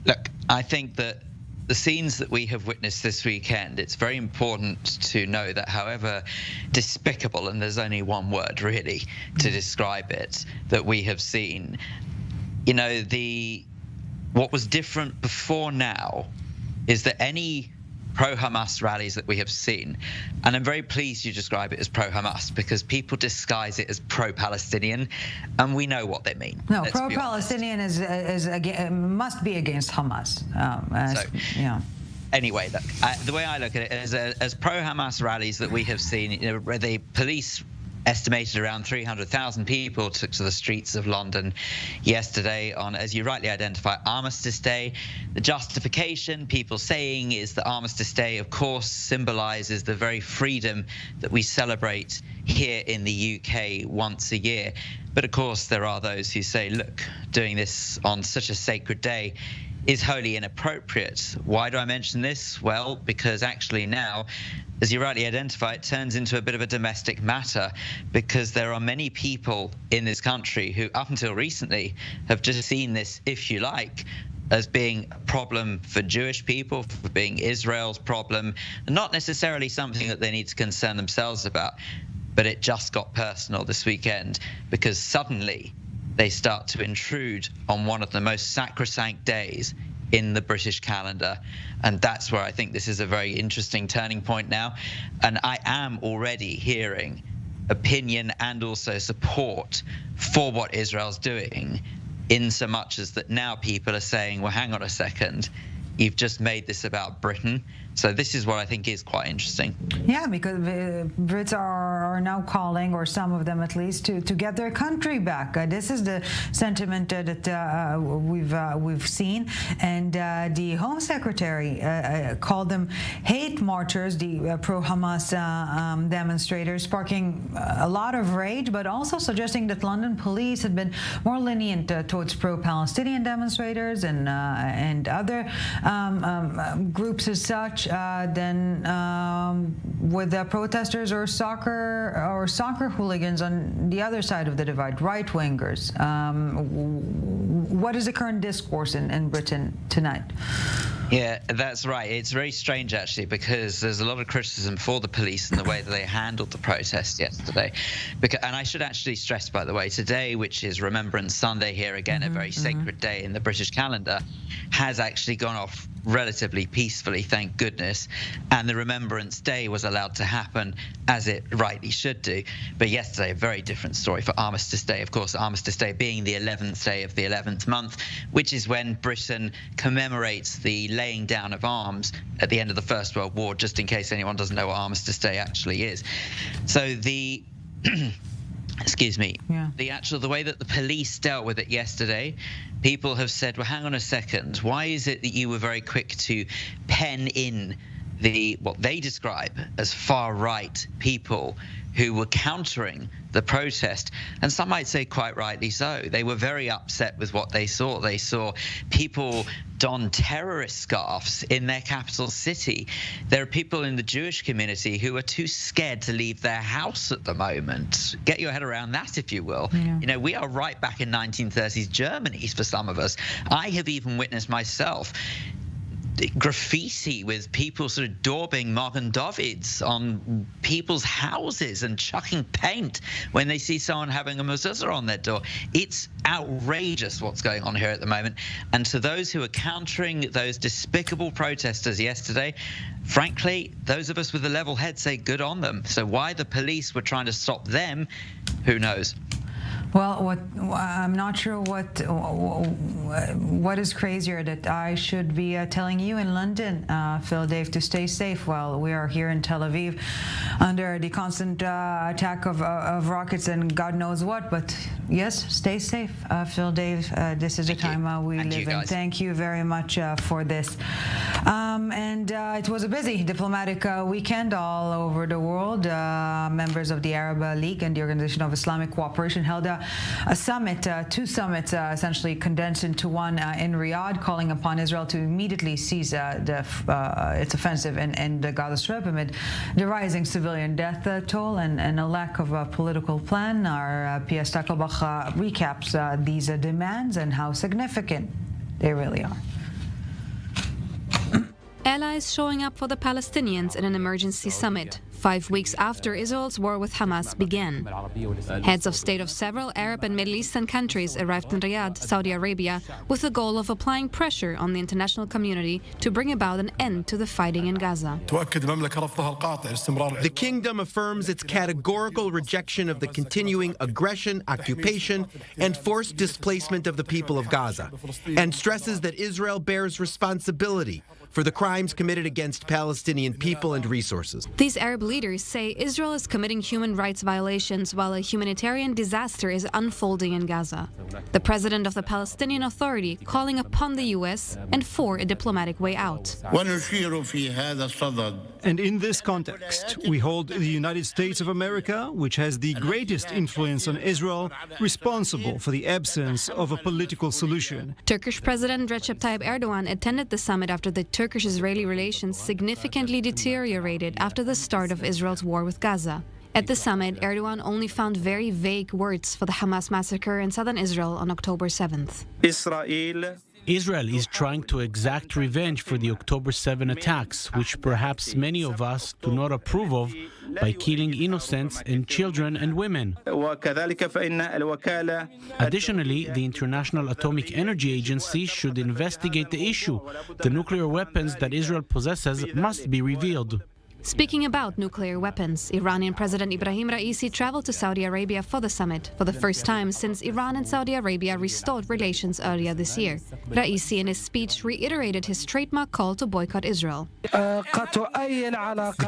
Look, I think that the scenes that we have witnessed this weekend, it's very important to know that however despicable, and there's only one word really to describe it, that we have seen, you know, what was different before now is that any pro-Hamas rallies that we have seen, and I'm very pleased you describe it as pro-Hamas because people disguise it as pro-Palestinian, and we know what they mean. No, pro-Palestinian must be against Hamas. Anyway, look, the way I look at it is as pro-Hamas rallies that we have seen, you know, where the police estimated around 300,000 people took to the streets of London yesterday on, as you rightly identify, Armistice Day. The justification people saying is that Armistice Day, of course, symbolises the very freedom that we celebrate here in the UK once a year. But of course, there are those who say, look, doing this on such a sacred day is wholly inappropriate. Why do I mention this? Well, because actually now, as you rightly identify, it turns into a bit of a domestic matter because there are many people in this country who, up until recently, have just seen this, if you like, as being a problem for Jewish people, for being Israel's problem, and not necessarily something that they need to concern themselves about. But it just got personal this weekend because suddenly they start to intrude on one of the most sacrosanct days in the British calendar. And that's where I think this is a very interesting turning point now. And I am already hearing opinion and also support for what Israel's doing, in so much as that now people are saying, well, hang on a second, you've just made this about Britain. So this is what I think is quite interesting. Yeah, because the Brits are now calling, or some of them at least, to get their country back. This is the sentiment that we've seen. And the Home Secretary called them hate marchers, the pro-Hamas demonstrators, sparking a lot of rage, but also suggesting that London police had been more lenient towards pro-Palestinian demonstrators and other groups as such than with the protesters or soccer hooligans on the other side of the divide, right-wingers. What is the current discourse in Britain tonight? Yeah, that's right. It's very strange, actually, because there's a lot of criticism for the police and the way that they handled the protest yesterday. And I should actually stress, by the way, today, which is Remembrance Sunday here, again, a very sacred day in the British calendar, has actually gone off relatively peacefully, thank goodness. And the Remembrance Day was allowed to happen as it rightly should do. But yesterday, a very different story for Armistice Day. Of course, Armistice Day being the 11th day of the 11th month, which is when Britain commemorates the laying down of arms at the end of the First World War, just in case anyone doesn't know what Armistice Day actually is. So the excuse me, the way that the police dealt with it yesterday, people have said, well, hang on a second, why is it that you were very quick to pen in what they describe as far-right people who were countering the protest? And some might say quite rightly so. They were very upset with what they saw. They saw people don terrorist scarves in their capital city. There are people in the Jewish community who are too scared to leave their house at the moment. Get your head around that, if you will. Yeah. You know, we are right back in 1930s Germany for some of us. I have even witnessed myself graffiti with people sort of daubing Magen Davids on people's houses and chucking paint when they see someone having a mezuzah on their door. It's outrageous what's going on here at the moment. And to those who are countering those despicable protesters yesterday, frankly, those of us with a level head say good on them. So why the police were trying to stop them, who knows? Well, I'm not sure what is crazier, that I should be telling you in London, Phil, Dave, to stay safe while we are here in Tel Aviv under the constant attack of rockets and God knows what. But yes, stay safe, Phil, Dave. This is the time we live in. Thank you very much for this. And it was a busy diplomatic weekend all over the world. Members of the Arab League and the Organization of Islamic Cooperation held a summit, two summits essentially condensed into one in Riyadh, calling upon Israel to immediately cease its offensive in the Gaza Strip amid the rising civilian death toll and a lack of a political plan. Our PS Takelbach recaps these demands and how significant they really are. Allies showing up for the Palestinians in an emergency summit, 5 weeks after Israel's war with Hamas began. Heads of state of several Arab and Middle Eastern countries arrived in Riyadh, Saudi Arabia, with the goal of applying pressure on the international community to bring about an end to the fighting in Gaza. The kingdom affirms its categorical rejection of the continuing aggression, occupation, and forced displacement of the people of Gaza, and stresses that Israel bears responsibility for the crimes committed against Palestinian people and resources. These Arab leaders say Israel is committing human rights violations while a humanitarian disaster is unfolding in Gaza. The president of the Palestinian Authority calling upon the U.S. and for a diplomatic way out. And in this context, we hold the United States of America, which has the greatest influence on Israel, responsible for the absence of a political solution. Turkish President Recep Tayyip Erdogan attended the summit after the Turkish-Israeli relations significantly deteriorated after the start of Israel's war with Gaza. At the summit, Erdogan only found very vague words for the Hamas massacre in southern Israel on October 7th. Israel is trying to exact revenge for the October 7 attacks, which perhaps many of us do not approve of, by killing innocents and children and women. Additionally, the International Atomic Energy Agency should investigate the issue. The nuclear weapons that Israel possesses must be revealed. Speaking about nuclear weapons, Iranian President Ibrahim Raisi traveled to Saudi Arabia for the summit, for the first time since Iran and Saudi Arabia restored relations earlier this year. Raisi, in his speech, reiterated his trademark call to boycott Israel. The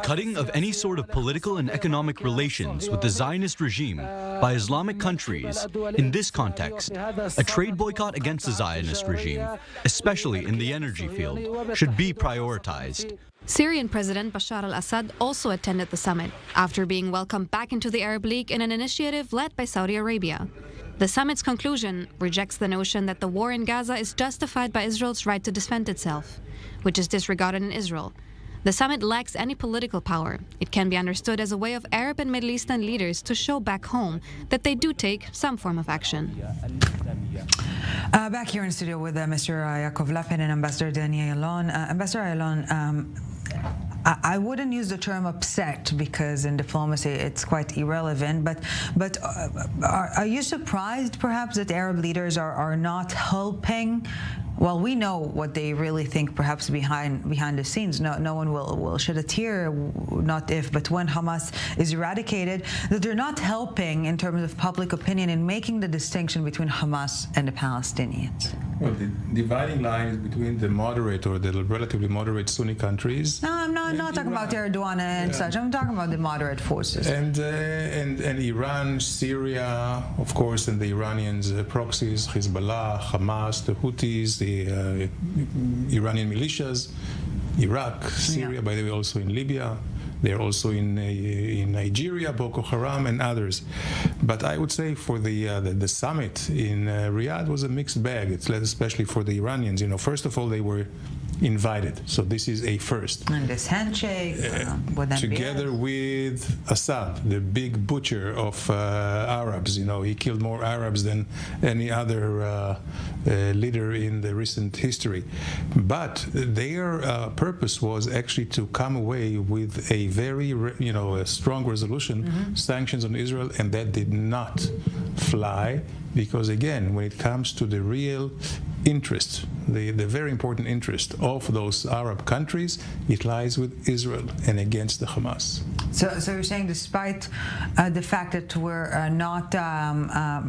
cutting of any sort of political and economic relations with the Zionist regime by Islamic countries, in this context, a trade boycott against the Zionist regime, especially in the energy field, should be prioritized. Syrian President Bashar al-Assad also attended the summit, after being welcomed back into the Arab League in an initiative led by Saudi Arabia. The summit's conclusion rejects the notion that the war in Gaza is justified by Israel's right to defend itself, which is disregarded in Israel. The summit lacks any political power. It can be understood as a way of Arab and Middle Eastern leaders to show back home that they do take some form of action. Back here in the studio with Mr. Yaakov Lapin and Ambassador Danny Ayalon. Ambassador Ayalon, I wouldn't use the term upset because in diplomacy it's quite irrelevant, but are you surprised perhaps that Arab leaders are not helping? Well, we know what they really think perhaps behind the scenes. No one will shed a tear, not if, but when Hamas is eradicated, that they're not helping in terms of public opinion in making the distinction between Hamas and the Palestinians. Well, the dividing line is between the moderate or the relatively moderate Sunni countries. No, I'm not talking about Erdogan and such. I'm talking about the moderate forces. And Iran, Syria, of course, and the Iranians' proxies, Hezbollah, Hamas, the Houthis, the Iranian militias, Iraq, Syria, by the way, also in Libya. They're also in Nigeria, Boko Haram, and others. But I would say for the summit in Riyadh was a mixed bag. It's especially for the Iranians. First of all, they were invited. So this is a first. And this handshake, would that together with Assad, the big butcher of Arabs. He killed more Arabs than any other leader in the recent history. But their purpose was actually to come away with a very, a strong resolution, sanctions on Israel, and that did not fly because, again, when it comes to the real interest, the very important interest of those Arab countries, it lies with Israel and against the Hamas. So you're saying despite the fact that we're not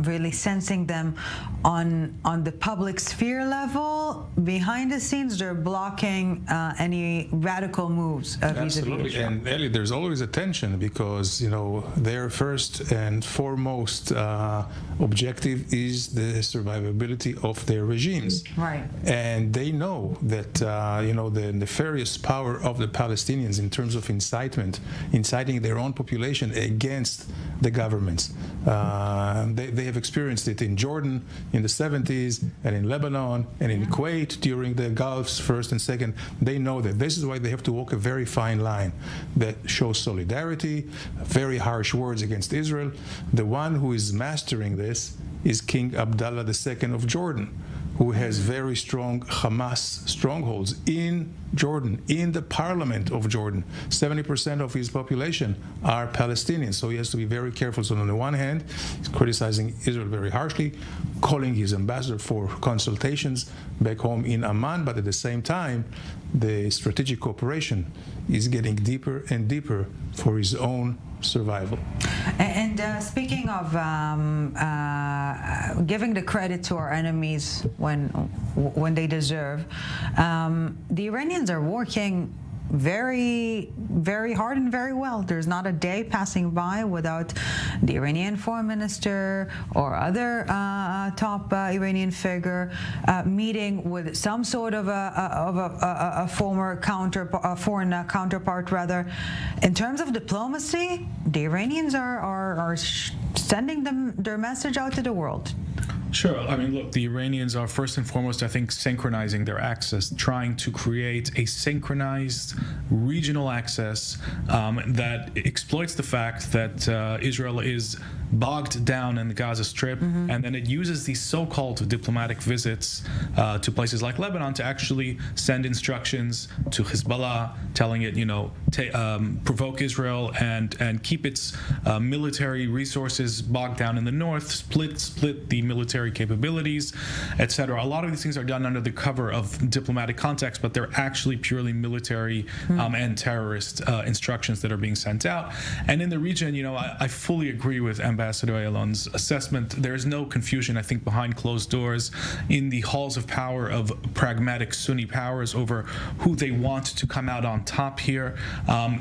really sensing them on the public sphere level, behind the scenes they're blocking any radical moves vis-a-vis Absolutely. Israel. And Ellie, there's always a tension because their first and foremost objective is the survivability of their regimes. Right. And they know that the nefarious power of the Palestinians in terms of inciting their own population against the governments. They have experienced it in Jordan in the 70s and in Lebanon and in Kuwait during the Gulf's first and second. They know that. This is why they have to walk a very fine line that shows solidarity, very harsh words against Israel. The one who is mastering this is King Abdullah II of Jordan, who has very strong Hamas strongholds in Jordan, in the parliament of Jordan. 70% of his population are Palestinians, so he has to be very careful. So on the one hand, he's criticizing Israel very harshly, calling his ambassador for consultations back home in Amman, but at the same time, the strategic cooperation is getting deeper and deeper for his own survival. And speaking of giving the credit to our enemies when they deserve, the Iranians are working very, very hard and very well. There's not a day passing by without the Iranian foreign minister or other top Iranian figure meeting with some sort of a former foreign counterpart. Rather, in terms of diplomacy, the Iranians are sending their message out to the world. Sure. I mean, look, the Iranians are first and foremost, I think, synchronizing their access, trying to create a synchronized regional access that exploits the fact that Israel is bogged down in the Gaza Strip, and then it uses these so-called diplomatic visits to places like Lebanon to actually send instructions to Hezbollah, telling it, provoke Israel and keep its military resources bogged down in the north, split the military capabilities, etc. A lot of these things are done under the cover of diplomatic context, but they're actually purely military and terrorist instructions that are being sent out. And in the region, I fully agree with Ambassador Ayalon's assessment. There is no confusion, I think, behind closed doors in the halls of power of pragmatic Sunni powers over who they want to come out on top here.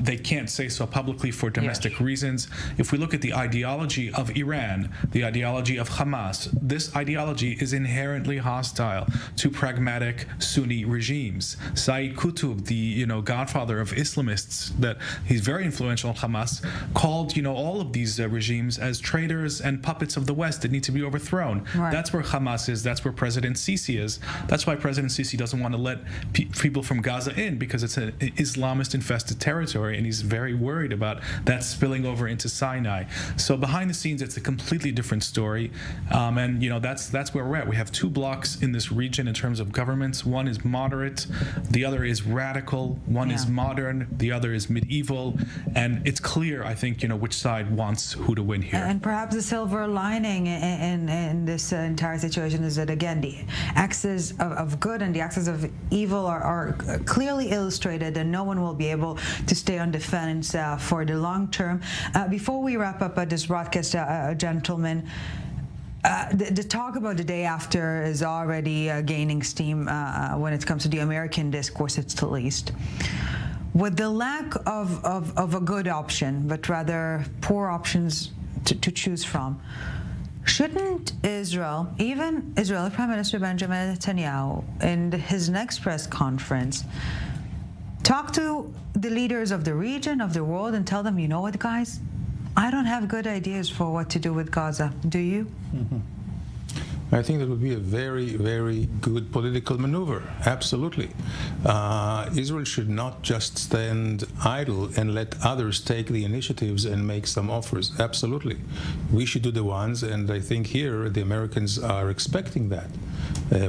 They can't say so publicly for domestic reasons. If we look at the ideology of Iran, the ideology of Hamas, this ideology is inherently hostile to pragmatic Sunni regimes. Sayyid Qutb, the godfather of Islamists, that he's very influential in Hamas, called all of these regimes as traitors and puppets of the West that need to be overthrown. Right. That's where Hamas is. That's where President Sisi is. That's why President Sisi doesn't want to let people from Gaza in, because it's an Islamist-infested territory, and he's very worried about that spilling over into Sinai. So behind the scenes, it's a completely different story, and that's where we're at. We have two blocks in this region in terms of governments. One is moderate, the other is radical. One is modern, the other is medieval, and it's clear, I think, which side wants who to win here. And perhaps the silver lining in this entire situation is that, again, the axes of good and the axes of evil are clearly illustrated, and no one will be able to stay on defense for the long term. Before we wrap up this broadcast, gentlemen, the talk about the day after is already gaining steam when it comes to the American discourse, at least. With the lack of a good option, but rather poor options to choose from, shouldn't Israel, even Israeli Prime Minister Benjamin Netanyahu, in his next press conference, talk to the leaders of the region, of the world, and tell them, you know what, guys? I don't have good ideas for what to do with Gaza. Do you? I think that would be a very, very good political maneuver. Absolutely. Israel should not just stand idle and let others take the initiatives and make some offers. Absolutely. We should do the ones, and I think here the Americans are expecting that.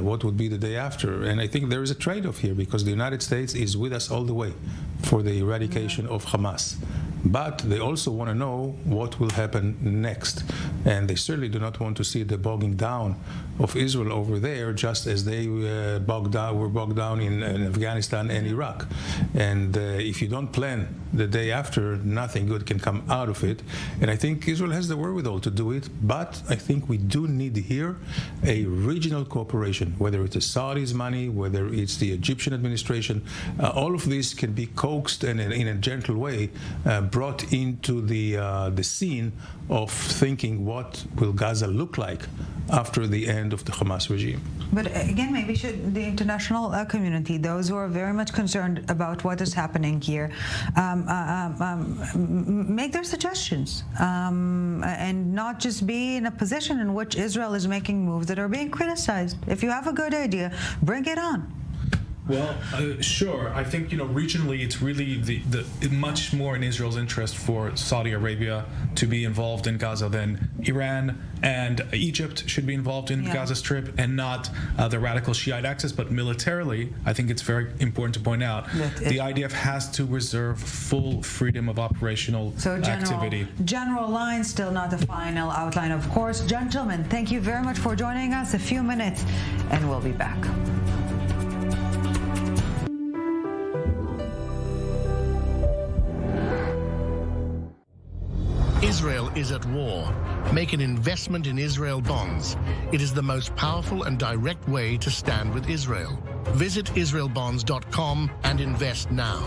What would be the day after? And I think there is a trade-off here, because the United States is with us all the way for the eradication of Hamas. But they also want to know what will happen next. And they certainly do not want to see the bogging down of Israel over there, just as they were bogged down in Afghanistan and Iraq. And if you don't plan the day after, nothing good can come out of it. And I think Israel has the wherewithal to do it. But I think we do need here a regional cooperation, whether it's the Saudis' money, whether it's the Egyptian administration. All of this can be coaxed and in a gentle way brought into the scene of thinking, what will Gaza look like after the end of the Hamas regime? But again, maybe should the international community, those who are very much concerned about what is happening here, make their suggestions and not just be in a position in which Israel is making moves that are being criticized. If you have a good idea, bring it on. Well, sure. I think, regionally, it's really the much more in Israel's interest for Saudi Arabia to be involved in Gaza than Iran, and Egypt should be involved in the Gaza Strip, and not the radical Shiite axis. But militarily, I think it's very important to point out the IDF has to reserve full freedom of operational activity. General line, still not the final outline, of course. Gentlemen, thank you very much for joining us. A few minutes, and we'll be back. Israel is at war. Make an investment in Israel bonds. It is the most powerful and direct way to stand with Israel. Visit israelbonds.com and invest now.